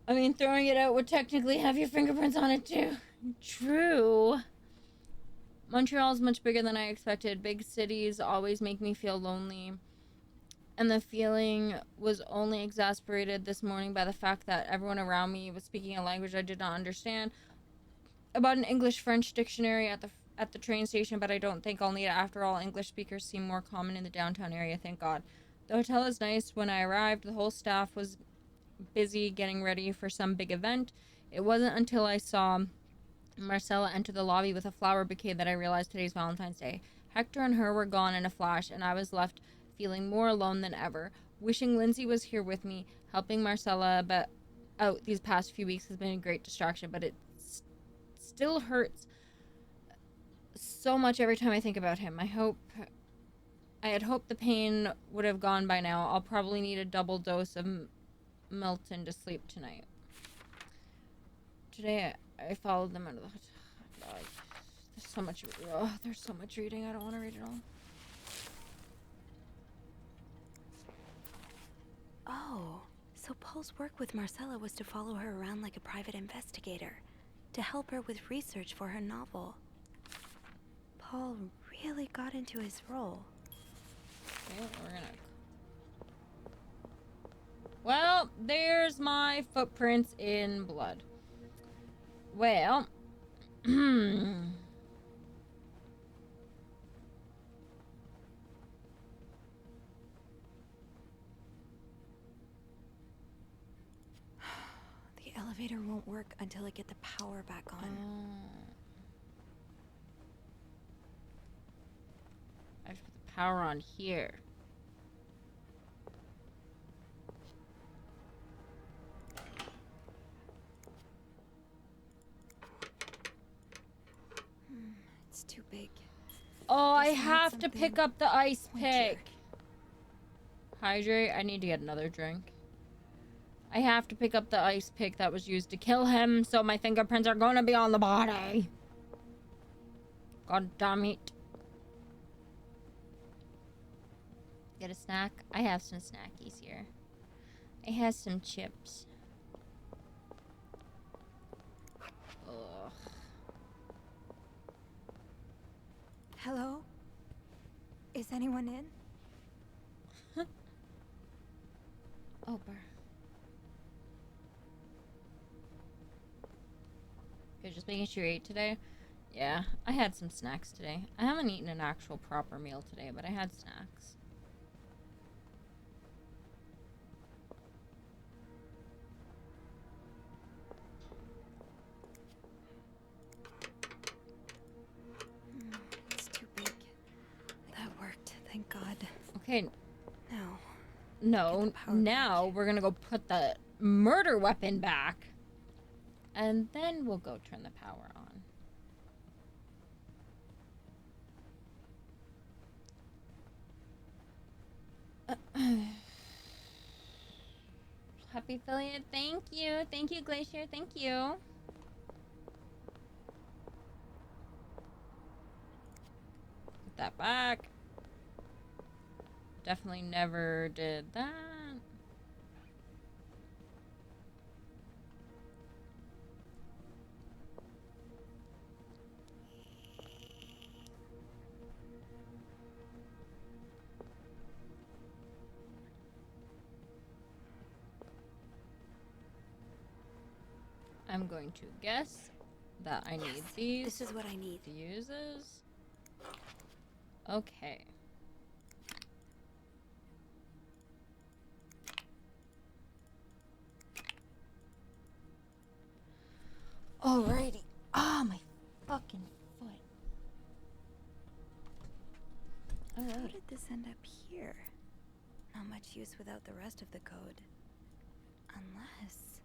[SPEAKER 3] I mean, throwing it out would technically have your fingerprints on it too. True. Montreal's much bigger than I expected. Big cities always make me feel lonely. And the feeling was only exasperated this morning by the fact that everyone around me was speaking a language I did not understand. About an English-French dictionary at the train station, but I don't think I'll need it. After all, English speakers seem more common in the downtown area, thank God. The hotel is nice. When I arrived, the whole staff was busy getting ready for some big event. It wasn't until I saw Marcella entered the lobby with a flower bouquet that I realized today's Valentine's Day. Hector and her were gone in a flash, and I was left feeling more alone than ever. Wishing Lindsay was here with me, helping Marcella out these past few weeks has been a great distraction, but it still hurts so much every time I think about him. I had hoped the pain would have gone by now. I'll probably need a double dose of Milton to sleep tonight. Today I followed them out of the hotel. There's so much reading. I don't want to read it all.
[SPEAKER 17] Oh, so Paul's work with Marcella was to follow her around like a private investigator, to help her with research for her novel. Paul really got into his role.
[SPEAKER 3] Okay, well, there's my footprints in blood. Well,
[SPEAKER 17] The elevator won't work until I get the power back on.
[SPEAKER 3] I have to put the power on here.
[SPEAKER 17] It's too big.
[SPEAKER 3] Oh, I have to pick up the ice pick. Hydrate. I need to get another drink. I have to pick up the ice pick that was used to kill him, so my fingerprints are gonna be on the body. God damn it. Get a snack? I have some snackies here. I have some chips. Ugh.
[SPEAKER 15] Hello? Is anyone in?
[SPEAKER 3] Oh, okay, just making sure you ate today. Yeah, I had some snacks today. I haven't eaten an actual proper meal today, but I had snacks.
[SPEAKER 17] It's too big. That worked, thank God.
[SPEAKER 3] Okay.
[SPEAKER 17] Now.
[SPEAKER 3] No, now we're gonna go put the murder weapon back. And then we'll go turn the power on. Happy affiliate, thank you. Thank you, Glacier, thank you. Put that back. Definitely never did that. I'm going to guess that I need these.
[SPEAKER 17] This is what I need.
[SPEAKER 3] Fuses. Okay. Alrighty. Ah, my fucking foot.
[SPEAKER 17] How did this end up here? Not much use without the rest of the code. Unless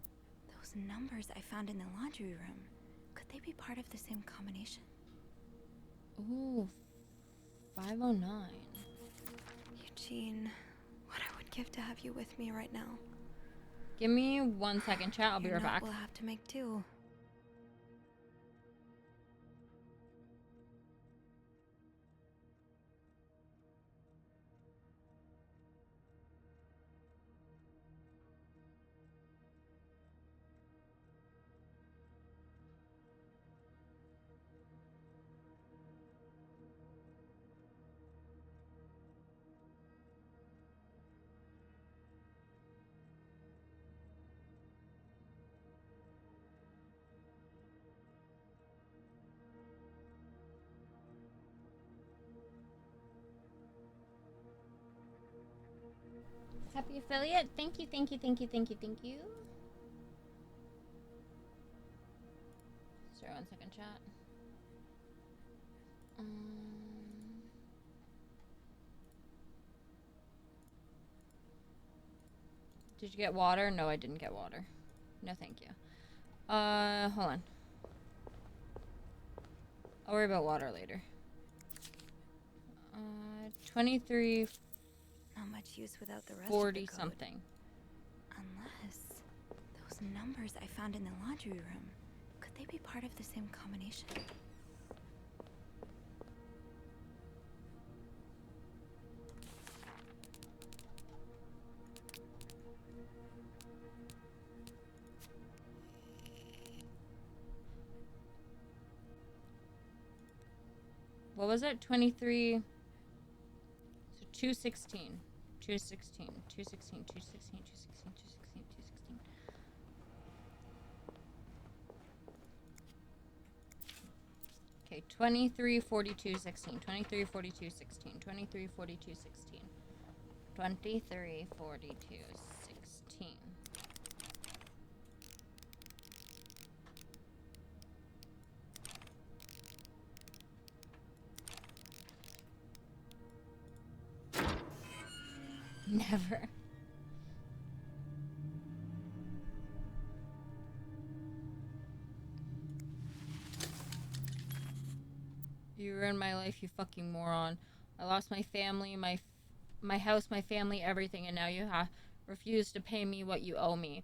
[SPEAKER 17] those numbers I found in the laundry room, could they be part of the same combination?
[SPEAKER 3] Ooh, 509.
[SPEAKER 17] Eugene, what I would give to have you with me right now.
[SPEAKER 3] Give me 1 second, chat. I'll be right back.
[SPEAKER 17] We'll have to make do.
[SPEAKER 3] Happy affiliate. Thank you, thank you, thank you, thank you, thank you. Sorry, 1 second, chat. Did you get water? No, I didn't get water. No, thank you. Hold on. I'll worry about water later. 23.
[SPEAKER 15] Not much use without the rest
[SPEAKER 3] 40
[SPEAKER 15] of the code.
[SPEAKER 3] something.
[SPEAKER 15] Unless those numbers I found in the laundry room, could they be part of the same combination?
[SPEAKER 3] What was it? 23. So 216. 216. 216. 216. 216. 216. 216. Okay, 23, 42, 16. 23, 42, 16. 23, 42, 16. 23, 42, 16. Never. You ruined my life, you fucking moron. I lost my family, my house, my family, everything, and now you refuse to pay me what you owe me.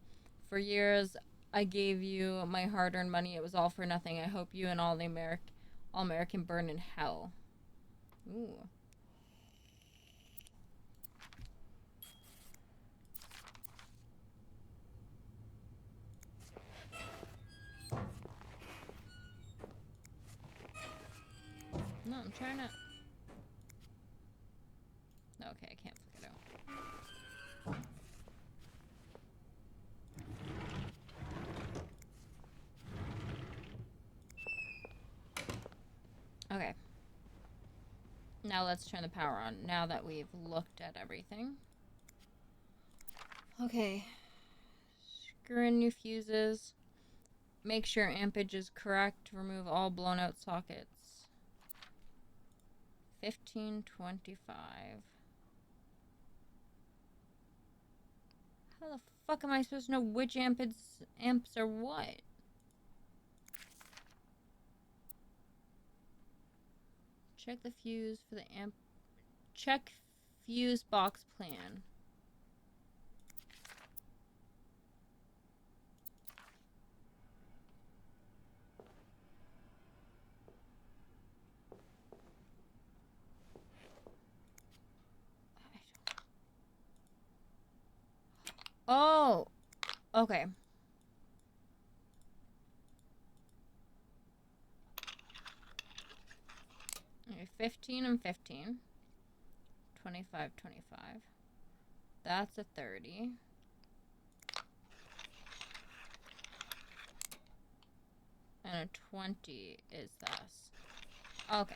[SPEAKER 3] For years, I gave you my hard-earned money. It was all for nothing. I hope you and all American burn in hell. Ooh. No, I'm trying to... Okay, I can't flick it out. Okay. Now let's turn the power on, now that we've looked at everything. Okay. Screw in new fuses. Make sure ampage is correct. Remove all blown out sockets. 1525. How the fuck am I supposed to know which amps are what? Check the fuse for the amp. Check fuse box plan. Oh, okay. Okay, 15 and 15. 25, 25. That's a 30. And a 20 is this. Okay.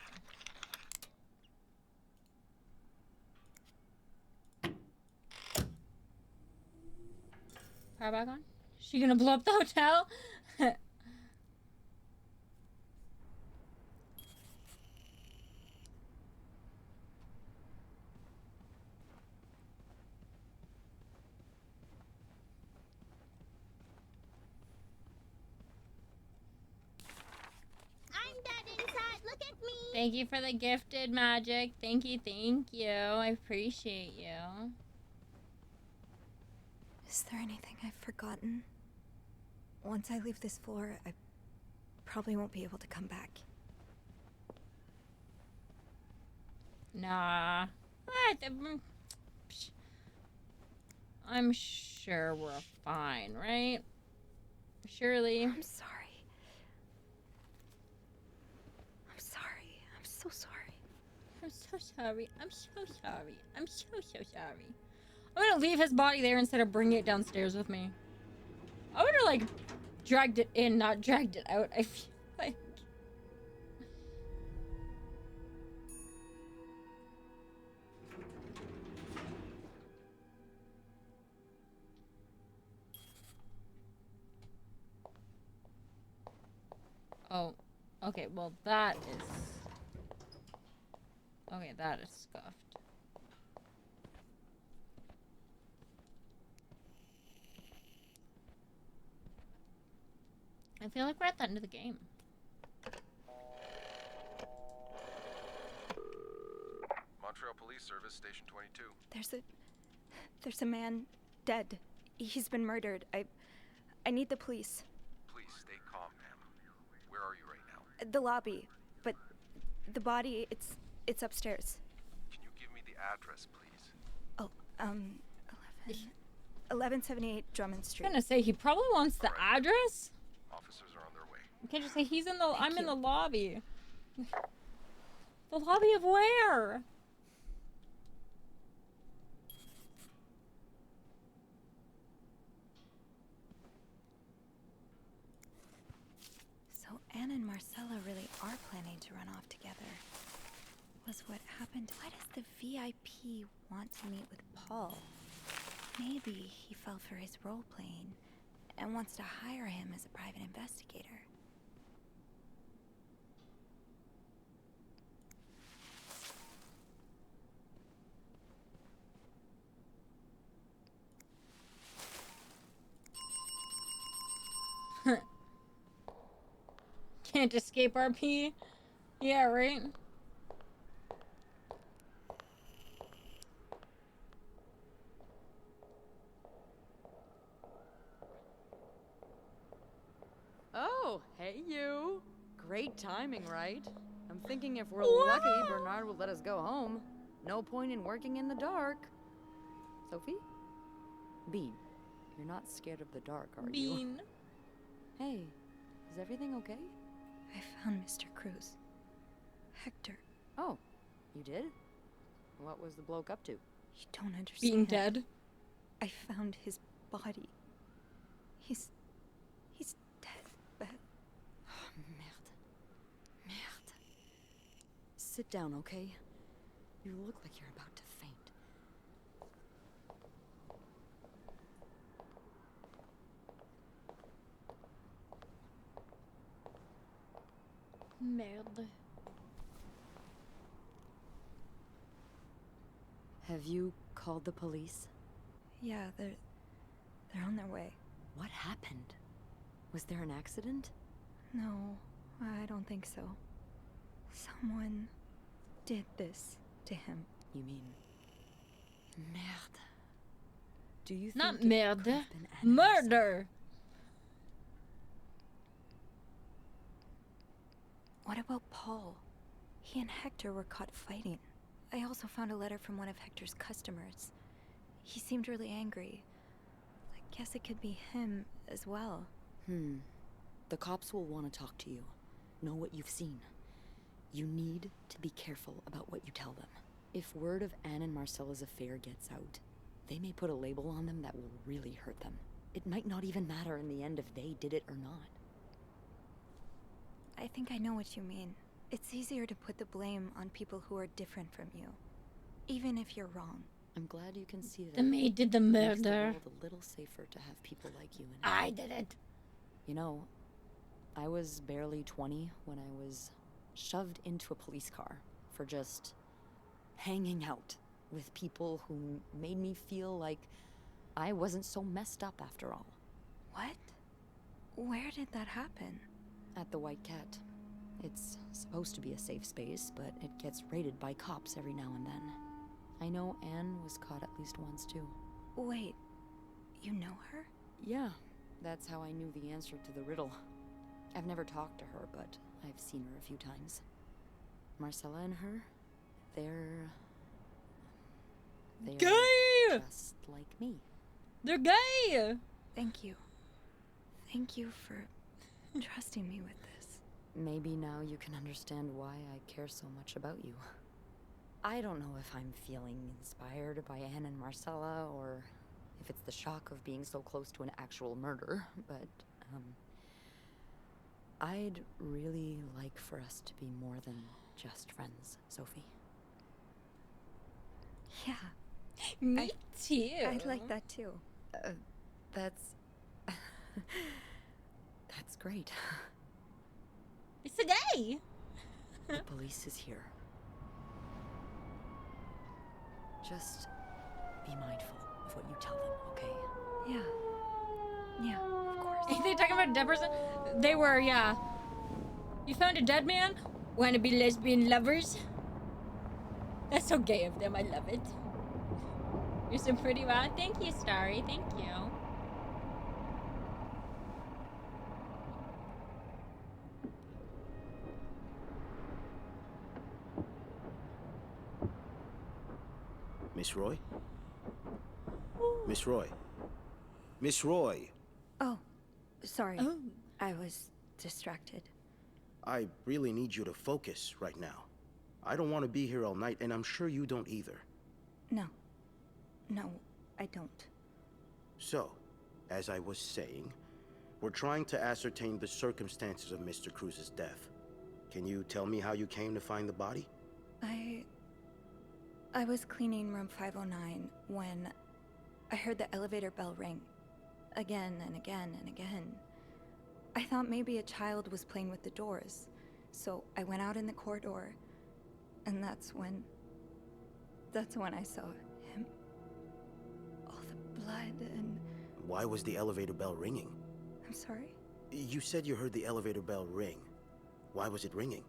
[SPEAKER 3] Power back on? She gonna blow up the hotel?
[SPEAKER 14] I'm dead inside. Look at me.
[SPEAKER 3] Thank you for the gifted magic. Thank you, thank you. I appreciate you.
[SPEAKER 15] Is there anything I've forgotten? Once I leave this floor, I probably won't be able to come back.
[SPEAKER 3] Nah. What? I'm sure we're fine, right? Surely.
[SPEAKER 15] I'm sorry. I'm sorry. I'm so sorry.
[SPEAKER 3] I'm so sorry. I'm so sorry. I'm so sorry. I'm gonna leave his body there instead of bringing it downstairs with me. I would have, like, dragged it in, not dragged it out. I feel like... Oh, Okay, well that is... Okay, that is scuffed. I feel like we're at the end of the game.
[SPEAKER 2] Montreal Police Service, Station 22.
[SPEAKER 15] There's a man dead. He's been murdered. I need the police.
[SPEAKER 2] Please stay calm, ma'am. Where are you right now?
[SPEAKER 15] The lobby, but the body, it's upstairs.
[SPEAKER 2] Can you give me the address, please?
[SPEAKER 15] Oh, 1178 Drummond
[SPEAKER 3] I
[SPEAKER 15] Street.
[SPEAKER 3] was gonna say, he probably wants the address?
[SPEAKER 2] Officers are on their way.
[SPEAKER 3] You can't just say he's in the... I'm in the lobby. The lobby of where?
[SPEAKER 15] So Anne and Marcella really are planning to run off together. Was what happened. Why does the VIP want to meet with Paul? Maybe he fell for his role playing and wants to hire him as a private investigator.
[SPEAKER 3] Can't escape RP. Yeah, right?
[SPEAKER 10] Oh, hey you. Great timing, right? I'm thinking if we're lucky, Bernard will let us go home. No point in working in the dark. Sophie? Bean, you're not scared of the dark, are you?
[SPEAKER 3] Bean.
[SPEAKER 10] Hey, is everything okay?
[SPEAKER 15] I found Mr. Cruz. Hector.
[SPEAKER 10] Oh, you did? What was the bloke up to?
[SPEAKER 15] You don't understand.
[SPEAKER 3] Being dead.
[SPEAKER 15] I found his body. He's dead, Beth.
[SPEAKER 10] Oh, merde. Merde. Sit down, okay? You look like you're about to faint.
[SPEAKER 3] Merde.
[SPEAKER 10] Have you called the police?
[SPEAKER 15] Yeah, they're on their way.
[SPEAKER 10] What happened? Was there an accident?
[SPEAKER 15] No, I don't think so. Someone did this to him.
[SPEAKER 10] You mean... Merde. Do you think
[SPEAKER 3] Not
[SPEAKER 10] it could have
[SPEAKER 3] merde.
[SPEAKER 10] been Anna
[SPEAKER 3] Murder.
[SPEAKER 15] What about Paul? He and Hector were caught fighting. I also found a letter from one of Hector's customers. He seemed really angry. I guess it could be him as well.
[SPEAKER 10] The cops will want to talk to you. Know what you've seen. You need to be careful about what you tell them. If word of Anne and Marcella's affair gets out, they may put a label on them that will really hurt them. It might not even matter in the end if they did it or not.
[SPEAKER 15] I think I know what you mean. It's easier to put the blame on people who are different from you, even if you're wrong.
[SPEAKER 10] I'm glad you can see that.
[SPEAKER 3] The maid did the
[SPEAKER 10] Makes the
[SPEAKER 3] murder.
[SPEAKER 10] world a little safer to have people like you in it.
[SPEAKER 3] I did it.
[SPEAKER 10] You know, I was barely 20 when I was shoved into a police car for just hanging out with people who made me feel like I wasn't so messed up after all.
[SPEAKER 15] What? Where did that happen?
[SPEAKER 10] At the White Cat. It's supposed to be a safe space, but it gets raided by cops every now and then. I know Anne was caught at least once, too.
[SPEAKER 15] Wait, you know her?
[SPEAKER 10] Yeah, that's how I knew the answer to the riddle. I've never talked to her, but I've seen her a few times. Marcella and her, they're
[SPEAKER 3] gay!
[SPEAKER 10] Just like me.
[SPEAKER 3] They're gay!
[SPEAKER 15] Thank you. Thank you for trusting me with this.
[SPEAKER 10] Maybe now you can understand why I care so much about you. I don't know if I'm feeling inspired by Anne and Marcella, or if it's the shock of being so close to an actual murder, but, I'd really like for us to be more than just friends, Sophie.
[SPEAKER 15] Yeah.
[SPEAKER 3] Me too.
[SPEAKER 15] I'd like that too.
[SPEAKER 10] That's... That's great.
[SPEAKER 3] It's a gay.
[SPEAKER 10] The police is here. Just be mindful of what you tell them, okay? Yeah, of course.
[SPEAKER 3] Ain't they talking about a dead person? They were, yeah. You found a dead man? Wanna be lesbian lovers? That's so gay of them. I love it. You're so pretty, wow. Thank you, Starry. Thank you.
[SPEAKER 4] Miss Roy? Miss Roy? Miss Roy!
[SPEAKER 17] Oh, sorry.
[SPEAKER 3] Oh.
[SPEAKER 17] I was distracted.
[SPEAKER 4] I really need you to focus right now. I don't want to be here all night, and I'm sure you don't either.
[SPEAKER 17] No, I don't.
[SPEAKER 4] So, as I was saying, we're trying to ascertain the circumstances of Mr. Cruz's death. Can you tell me how you came to find the body?
[SPEAKER 17] I was cleaning room 509 when I heard the elevator bell ring. Again and again and again. I thought maybe a child was playing with the doors, so I went out in the corridor, and that's when I saw him. All the blood and...
[SPEAKER 4] Why was the elevator bell ringing?
[SPEAKER 17] I'm sorry?
[SPEAKER 4] You said you heard the elevator bell ring. Why was it ringing?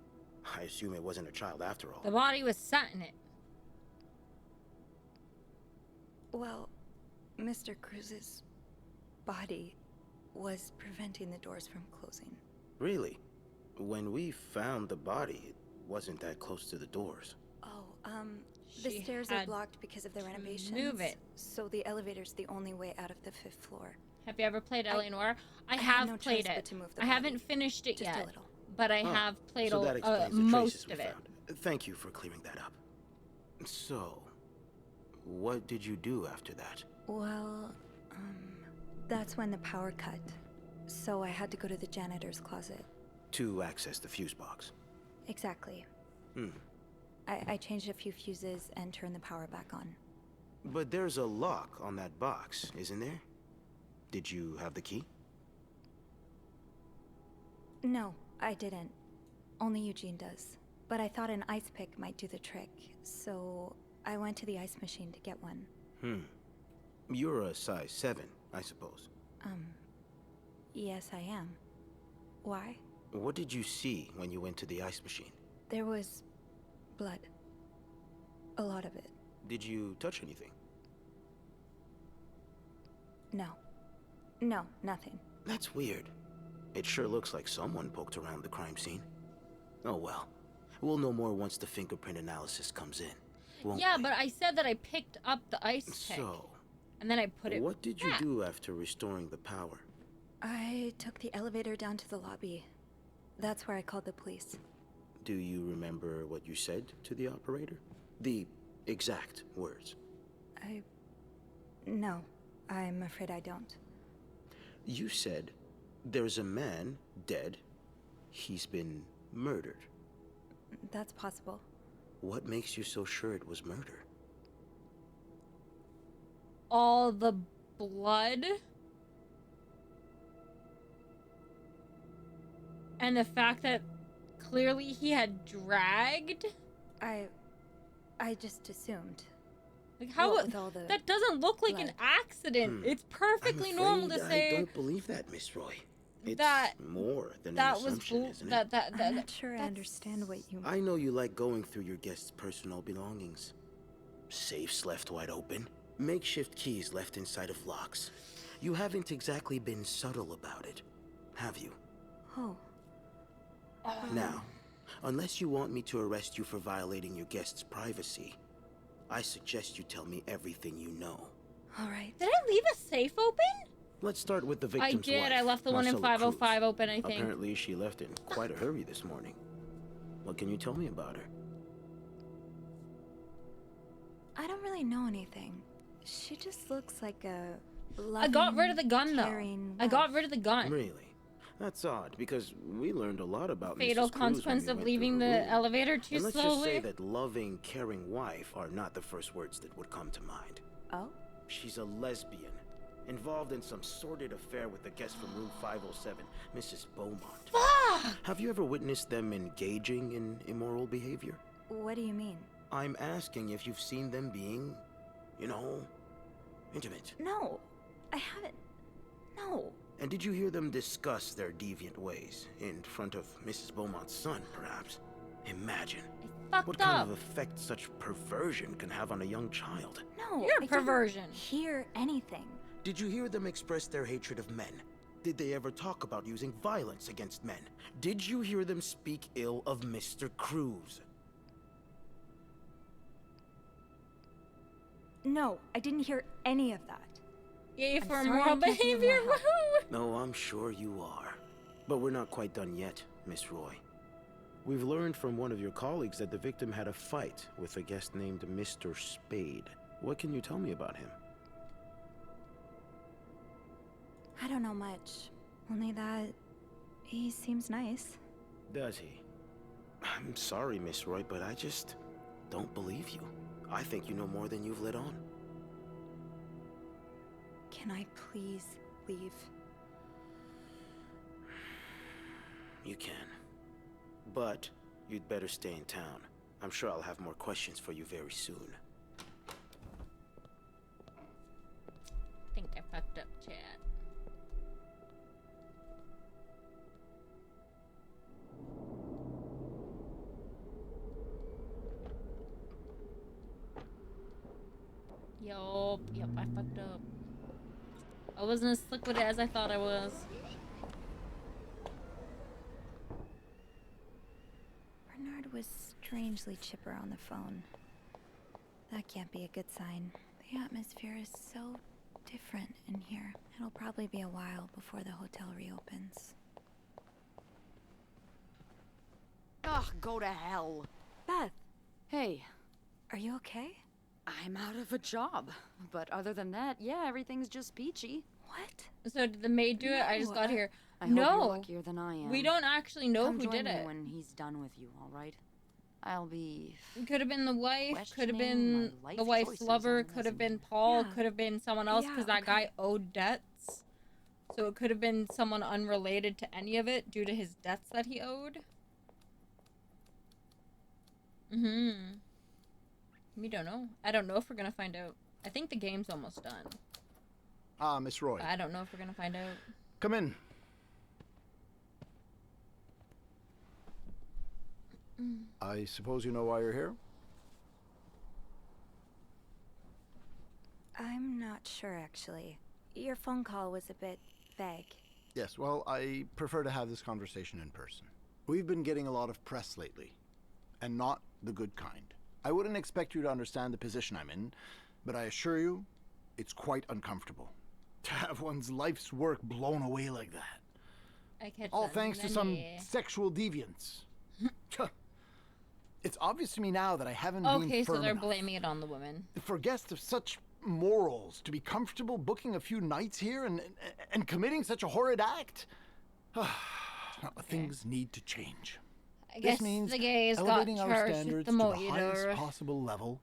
[SPEAKER 4] I assume it wasn't a child after all.
[SPEAKER 3] The body was sat in it.
[SPEAKER 17] Well, Mr. Cruz's body was preventing the doors from closing.
[SPEAKER 4] Really? When we found the body, it wasn't that close to the doors.
[SPEAKER 17] The
[SPEAKER 3] She
[SPEAKER 17] stairs are
[SPEAKER 3] had
[SPEAKER 17] blocked because of the
[SPEAKER 3] to
[SPEAKER 17] renovations.
[SPEAKER 3] move it.
[SPEAKER 17] So the elevator's the only way out of the 5th floor.
[SPEAKER 3] Have you ever played LA Noire? I
[SPEAKER 17] had
[SPEAKER 3] have
[SPEAKER 17] no
[SPEAKER 3] played
[SPEAKER 17] choice but
[SPEAKER 3] it.
[SPEAKER 17] to move the
[SPEAKER 3] I haven't
[SPEAKER 17] body.
[SPEAKER 3] finished it
[SPEAKER 17] Just a
[SPEAKER 3] yet,
[SPEAKER 17] little.
[SPEAKER 3] but I have played
[SPEAKER 4] so that explains the
[SPEAKER 3] most
[SPEAKER 4] traces
[SPEAKER 3] of
[SPEAKER 4] we
[SPEAKER 3] it.
[SPEAKER 4] found. Thank you for clearing that up. So, what did you do after that?
[SPEAKER 17] Well, that's when the power cut. So I had to go to the janitor's closet.
[SPEAKER 4] To access the fuse box.
[SPEAKER 17] Exactly.
[SPEAKER 4] Hmm.
[SPEAKER 17] I changed a few fuses and turned the power back on.
[SPEAKER 4] But there's a lock on that box, isn't there? Did you have the key?
[SPEAKER 17] No, I didn't. Only Eugene does. But I thought an ice pick might do the trick, so I went to the ice machine to get one.
[SPEAKER 4] You're a size 7, I suppose.
[SPEAKER 17] Yes, I am. Why?
[SPEAKER 4] What did you see when you went to the ice machine?
[SPEAKER 17] There was blood. A lot of it.
[SPEAKER 4] Did you touch anything?
[SPEAKER 17] No. No, nothing.
[SPEAKER 4] That's weird. It sure looks like someone poked around the crime scene. Oh well. We'll know more once the fingerprint analysis comes in. Won't
[SPEAKER 3] Yeah,
[SPEAKER 4] we?
[SPEAKER 3] but I said that I picked up the ice pick.
[SPEAKER 4] So,
[SPEAKER 3] And then I put it
[SPEAKER 4] what did you
[SPEAKER 3] back.
[SPEAKER 4] do after restoring the power?
[SPEAKER 17] I took the elevator down to the lobby. That's where I called the police.
[SPEAKER 4] Do you remember what you said to the operator? The exact words.
[SPEAKER 17] No, I'm afraid I don't.
[SPEAKER 4] You said, there's a man dead. He's been murdered.
[SPEAKER 17] That's possible.
[SPEAKER 4] What makes you so sure it was murder?
[SPEAKER 3] All the blood and the fact that clearly he had dragged.
[SPEAKER 17] I just assumed.
[SPEAKER 3] Like how
[SPEAKER 17] What with all the
[SPEAKER 3] that doesn't look like an
[SPEAKER 17] blood.
[SPEAKER 3] accident. It's perfectly
[SPEAKER 4] I'm
[SPEAKER 3] normal to
[SPEAKER 4] afraid
[SPEAKER 3] say
[SPEAKER 4] I don't believe that, Miss Roy. It's
[SPEAKER 3] that
[SPEAKER 4] more than
[SPEAKER 3] that
[SPEAKER 4] an
[SPEAKER 3] was
[SPEAKER 4] assumption,
[SPEAKER 3] bull-
[SPEAKER 4] isn't it?
[SPEAKER 17] I'm not sure I understand what you mean.
[SPEAKER 4] I know you like going through your guests' personal belongings. Safes left wide open. Makeshift keys left inside of locks. You haven't exactly been subtle about it, have you?
[SPEAKER 17] Oh.
[SPEAKER 4] Now, unless you want me to arrest you for violating your guests' privacy, I suggest you tell me everything you know.
[SPEAKER 17] All right.
[SPEAKER 3] Did I leave a safe open?
[SPEAKER 4] Let's start with the
[SPEAKER 3] I
[SPEAKER 4] victim's
[SPEAKER 3] did.
[SPEAKER 4] wife,
[SPEAKER 3] I left the one in
[SPEAKER 4] Marcella
[SPEAKER 3] 505
[SPEAKER 4] Cruz.
[SPEAKER 3] open, I think.
[SPEAKER 4] Apparently, she left in quite a hurry this morning. What can you tell me about her?
[SPEAKER 17] I don't really know anything. She just looks like a
[SPEAKER 3] I got rid of the gun though.
[SPEAKER 17] caring
[SPEAKER 3] I got rid of the gun.
[SPEAKER 4] Really? That's odd, because we learned a lot about
[SPEAKER 3] Fatal
[SPEAKER 4] Mrs. Cruz when
[SPEAKER 3] consequence
[SPEAKER 4] we
[SPEAKER 3] of
[SPEAKER 4] went
[SPEAKER 3] leaving
[SPEAKER 4] through her
[SPEAKER 3] the
[SPEAKER 4] room.
[SPEAKER 3] elevator too
[SPEAKER 4] And let's
[SPEAKER 3] slowly.
[SPEAKER 4] just say that loving, caring wife are not the first words that would come to mind.
[SPEAKER 17] Oh?
[SPEAKER 4] She's a lesbian. involved in some sordid affair with the guest from room 507, Mrs. Beaumont.
[SPEAKER 1] Fuck!
[SPEAKER 4] Have you ever witnessed them engaging in immoral behavior?
[SPEAKER 15] What do you mean?
[SPEAKER 4] I'm asking if you've seen them being, you know, intimate.
[SPEAKER 15] No, I haven't. No.
[SPEAKER 4] And did you hear them discuss their deviant ways in front of Mrs. Beaumont's son, perhaps? Imagine what kind of effect such perversion can have on a young child.
[SPEAKER 15] No,
[SPEAKER 1] You're a
[SPEAKER 15] I
[SPEAKER 1] perversion.
[SPEAKER 15] didn't hear anything.
[SPEAKER 4] Did you hear them express their hatred of men? Did they ever talk about using violence against men? Did you hear them speak ill of Mr. Cruz?
[SPEAKER 15] No, I didn't hear any of that.
[SPEAKER 1] Yay
[SPEAKER 15] I'm
[SPEAKER 1] for
[SPEAKER 15] sorry I
[SPEAKER 1] moral
[SPEAKER 15] can't be of more
[SPEAKER 1] behavior.
[SPEAKER 15] help.
[SPEAKER 1] Woohoo!
[SPEAKER 4] No, I'm sure you are. But we're not quite done yet, Miss Roy. We've learned from one of your colleagues that the victim had a fight with a guest named Mr. Spade. What can you tell me about him?
[SPEAKER 15] I don't know much. Only that he seems nice.
[SPEAKER 4] Does he? I'm sorry, Miss Roy, but I just don't believe you. I think you know more than you've let on.
[SPEAKER 15] Can I please leave?
[SPEAKER 4] You can. But you'd better stay in town. I'm sure I'll have more questions for you very soon.
[SPEAKER 1] Think I fucked up, chat. Yup, I fucked up. I wasn't as slick with it as I thought I was.
[SPEAKER 15] Bernard was strangely chipper on the phone. That can't be a good sign. The atmosphere is so different in here. It'll probably be a while before the hotel reopens.
[SPEAKER 10] Ugh, go to hell.
[SPEAKER 15] Beth,
[SPEAKER 10] Hey,
[SPEAKER 15] are you okay?
[SPEAKER 10] I'm out of a job. But other than that, yeah, everything's just peachy.
[SPEAKER 15] What?
[SPEAKER 1] So did the maid do it? I just got here.
[SPEAKER 10] I hope
[SPEAKER 1] no,
[SPEAKER 10] you're luckier than I am.
[SPEAKER 1] we don't actually know
[SPEAKER 10] Come
[SPEAKER 1] who
[SPEAKER 10] join
[SPEAKER 1] did
[SPEAKER 10] me
[SPEAKER 1] it.
[SPEAKER 10] when he's done with you, all right? I'll be...
[SPEAKER 1] It could have been the wife, could have
[SPEAKER 10] questioning
[SPEAKER 1] been
[SPEAKER 10] my
[SPEAKER 1] the
[SPEAKER 10] life
[SPEAKER 1] wife's
[SPEAKER 10] choices
[SPEAKER 1] lover,
[SPEAKER 10] on
[SPEAKER 1] could have
[SPEAKER 10] this.
[SPEAKER 1] been Paul,
[SPEAKER 15] Yeah.
[SPEAKER 1] could have been someone else because that guy owed debts. So it could have been someone unrelated to any of it due to his debts that he owed. We don't know. I don't know if we're gonna find out. I think the game's almost done.
[SPEAKER 11] Ah, Miss Roy.
[SPEAKER 1] I don't know if we're gonna find out.
[SPEAKER 11] Come in. I suppose you know why you're here?
[SPEAKER 15] I'm not sure, actually. Your phone call was a bit vague.
[SPEAKER 11] Yes, well, I prefer to have this conversation in person. We've been getting a lot of press lately, and not the good kind. I wouldn't expect you to understand the position I'm in, but I assure you, it's quite uncomfortable. To have one's life's work blown away like that.
[SPEAKER 1] I catch
[SPEAKER 11] All
[SPEAKER 1] that.
[SPEAKER 11] thanks to some sexual deviance. It's obvious to me now that I haven't been
[SPEAKER 1] Okay, so
[SPEAKER 11] firm
[SPEAKER 1] they're
[SPEAKER 11] enough.
[SPEAKER 1] blaming it on the women.
[SPEAKER 11] For guests of such morals to be comfortable booking a few nights here and committing such a horrid act. Things need to change.
[SPEAKER 1] I guess
[SPEAKER 11] this means
[SPEAKER 1] the gays got
[SPEAKER 11] elevating our
[SPEAKER 1] charged with
[SPEAKER 11] standards
[SPEAKER 1] the
[SPEAKER 11] to the
[SPEAKER 1] motor.
[SPEAKER 11] highest possible level,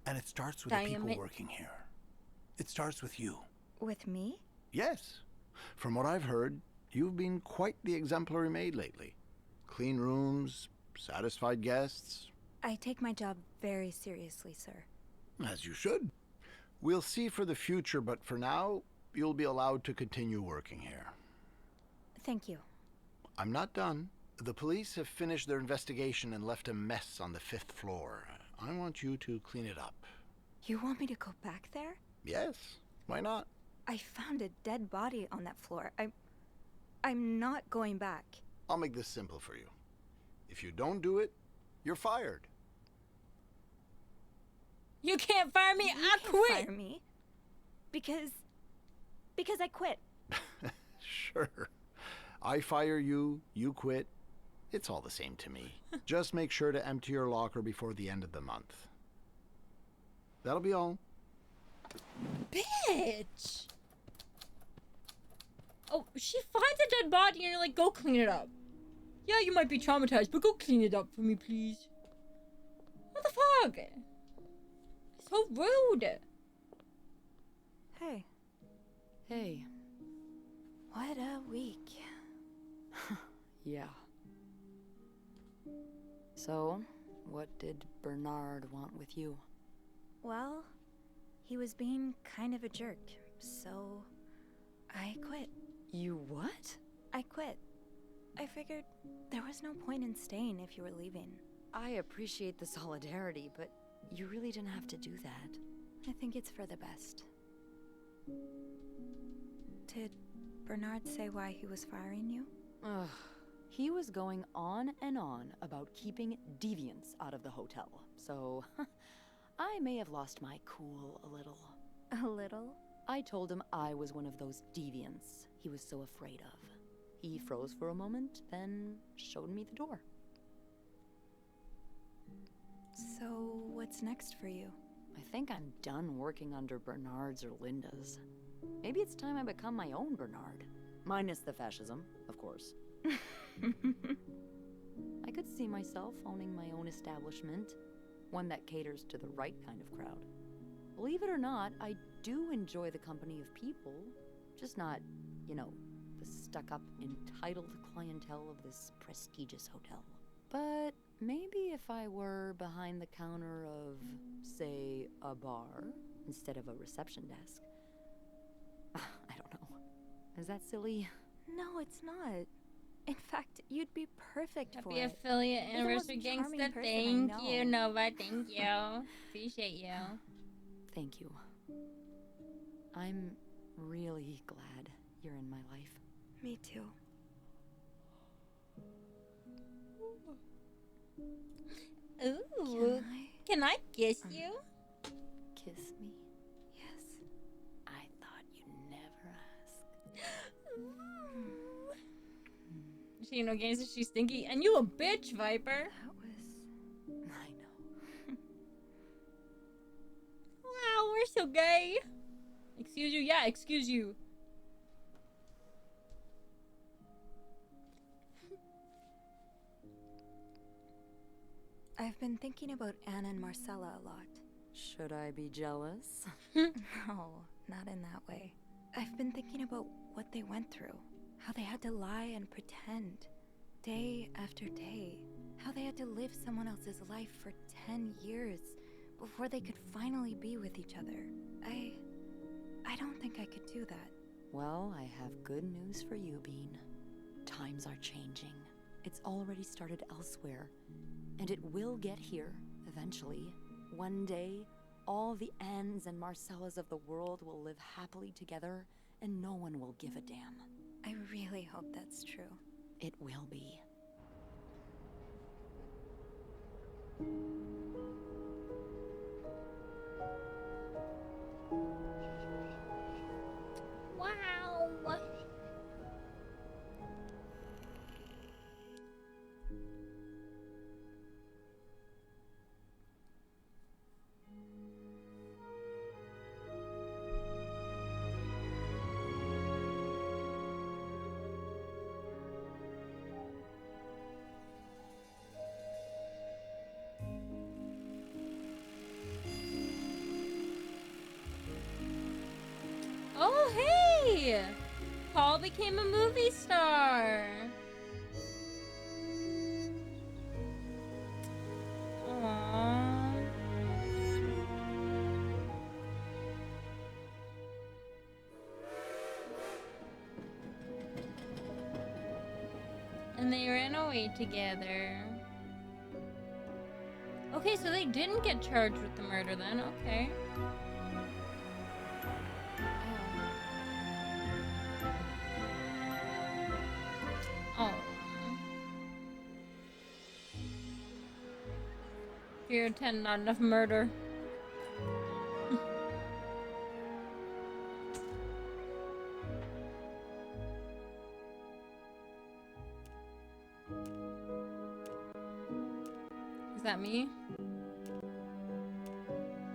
[SPEAKER 11] and it starts with the people
[SPEAKER 15] Diamond.
[SPEAKER 11] working here. It starts with you.
[SPEAKER 15] With me?
[SPEAKER 11] Yes. From what I've heard, you've been quite the exemplary maid lately. Clean rooms, satisfied guests.
[SPEAKER 15] I take my job very seriously, sir.
[SPEAKER 11] As you should. We'll see for the future, but for now, you'll be allowed to continue working here.
[SPEAKER 15] Thank you.
[SPEAKER 11] I'm not done. The police have finished their investigation and left a mess on the 5th floor. I want you to clean it up.
[SPEAKER 15] You want me to go back there?
[SPEAKER 11] Yes, why not?
[SPEAKER 15] I found a dead body on that floor. I'm not going back.
[SPEAKER 11] I'll make this simple for you. If you don't do it, you're fired.
[SPEAKER 1] You can't fire me. I quit.
[SPEAKER 15] Fire me. Because I quit.
[SPEAKER 11] Sure. I fire you, you quit. It's all the same to me. Just make sure to empty your locker before the end of the month. That'll be all.
[SPEAKER 1] Bitch. Oh, she finds a dead body and you're like, go clean it up. Yeah, you might be traumatized, but go clean it up for me, please. What the fuck? So rude.
[SPEAKER 15] Hey,
[SPEAKER 10] Okay.
[SPEAKER 15] What a week.
[SPEAKER 10] Yeah. So, what did Bernard want with you?
[SPEAKER 15] Well, he was being kind of a jerk, so I quit.
[SPEAKER 10] You what?
[SPEAKER 15] I quit. I figured there was no point in staying if you were leaving.
[SPEAKER 10] I appreciate the solidarity, but you really didn't have to do that.
[SPEAKER 15] I think it's for the best. Did Bernard say why he was firing you?
[SPEAKER 10] Ugh. He was going on and on about keeping deviants out of the hotel, so I may have lost my cool a little.
[SPEAKER 15] A little?
[SPEAKER 10] I told him I was one of those deviants he was so afraid of. He froze for a moment, then showed me the door.
[SPEAKER 15] So, what's next for you?
[SPEAKER 10] I think I'm done working under Bernard's or Linda's. Maybe it's time I become my own Bernard. Minus the fascism, of course. I could see myself owning my own establishment, one that caters to the right kind of crowd. Believe it or not, I do enjoy the company of people, just not, you know, the stuck-up, entitled clientele of this prestigious hotel. But maybe if I were behind the counter of, say, a bar, instead of a reception desk. I don't know. Is that silly?
[SPEAKER 15] No, it's not. In fact, you'd be perfect for
[SPEAKER 3] Happy
[SPEAKER 15] it.
[SPEAKER 3] affiliate
[SPEAKER 15] You're the most
[SPEAKER 3] anniversary,
[SPEAKER 15] charming
[SPEAKER 3] gangsta.
[SPEAKER 15] person I
[SPEAKER 3] Thank
[SPEAKER 15] know.
[SPEAKER 3] you, Nova. Thank you. Appreciate you.
[SPEAKER 10] Thank you. I'm really glad you're in my life.
[SPEAKER 15] Me too.
[SPEAKER 3] Ooh. Can I kiss you?
[SPEAKER 10] Kiss me?
[SPEAKER 15] Yes.
[SPEAKER 10] I thought you'd never ask.
[SPEAKER 3] She ain't no gangster, she's stinky. And you a bitch, Viper.
[SPEAKER 15] That was...
[SPEAKER 10] I know.
[SPEAKER 3] Wow, we're so gay. Excuse you? Yeah, excuse you.
[SPEAKER 15] I've been thinking about Anna and Marcella a lot.
[SPEAKER 10] Should I be jealous?
[SPEAKER 15] No, not in that way. I've been thinking about what they went through. How they had to lie and pretend. Day after day. How they had to live someone else's life for 10 years before they could finally be with each other. I don't think I could do that.
[SPEAKER 10] Well, I have good news for you, Bean. Times are changing. It's already started elsewhere. And it will get here, eventually. One day, all the Annes and Marcellas of the world will live happily together, and no one will give a damn.
[SPEAKER 15] I really hope that's true.
[SPEAKER 10] It will be.
[SPEAKER 3] Wow. Oh, hey! Paul became a movie star. Aww. And they ran away together. Okay, so they didn't get charged with the murder then. Okay. Oh. Fear 10, not enough murder. Is that me?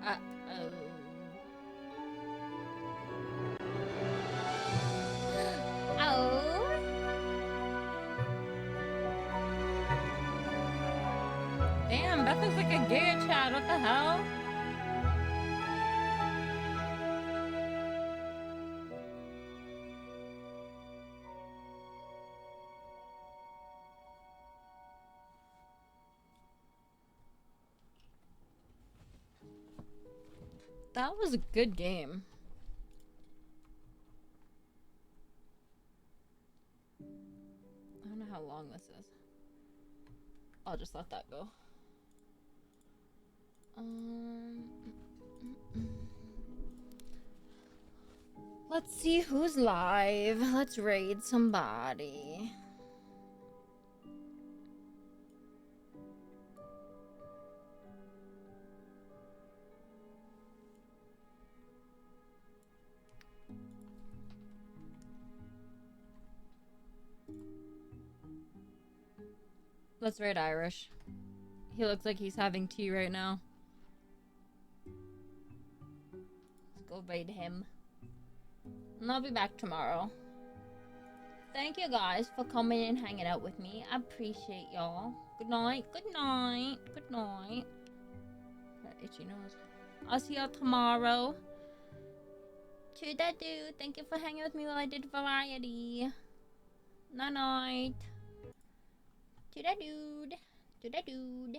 [SPEAKER 3] Uh-oh. Oh. Damn, Beth looks like a giga chad. What the hell? That was a good game. I don't know how long this is. I'll just let that go. Let's see who's live. Let's raid somebody. Let's raid Irish. He looks like he's having tea right now. Let's go raid him. And I'll be back tomorrow. Thank you guys for coming and hanging out with me. I appreciate y'all. Good night. Good night. Good night. That itchy nose. I'll see y'all tomorrow. To that dude. Thank you for hanging with me while I did variety. Night night. To that dude. To that dude.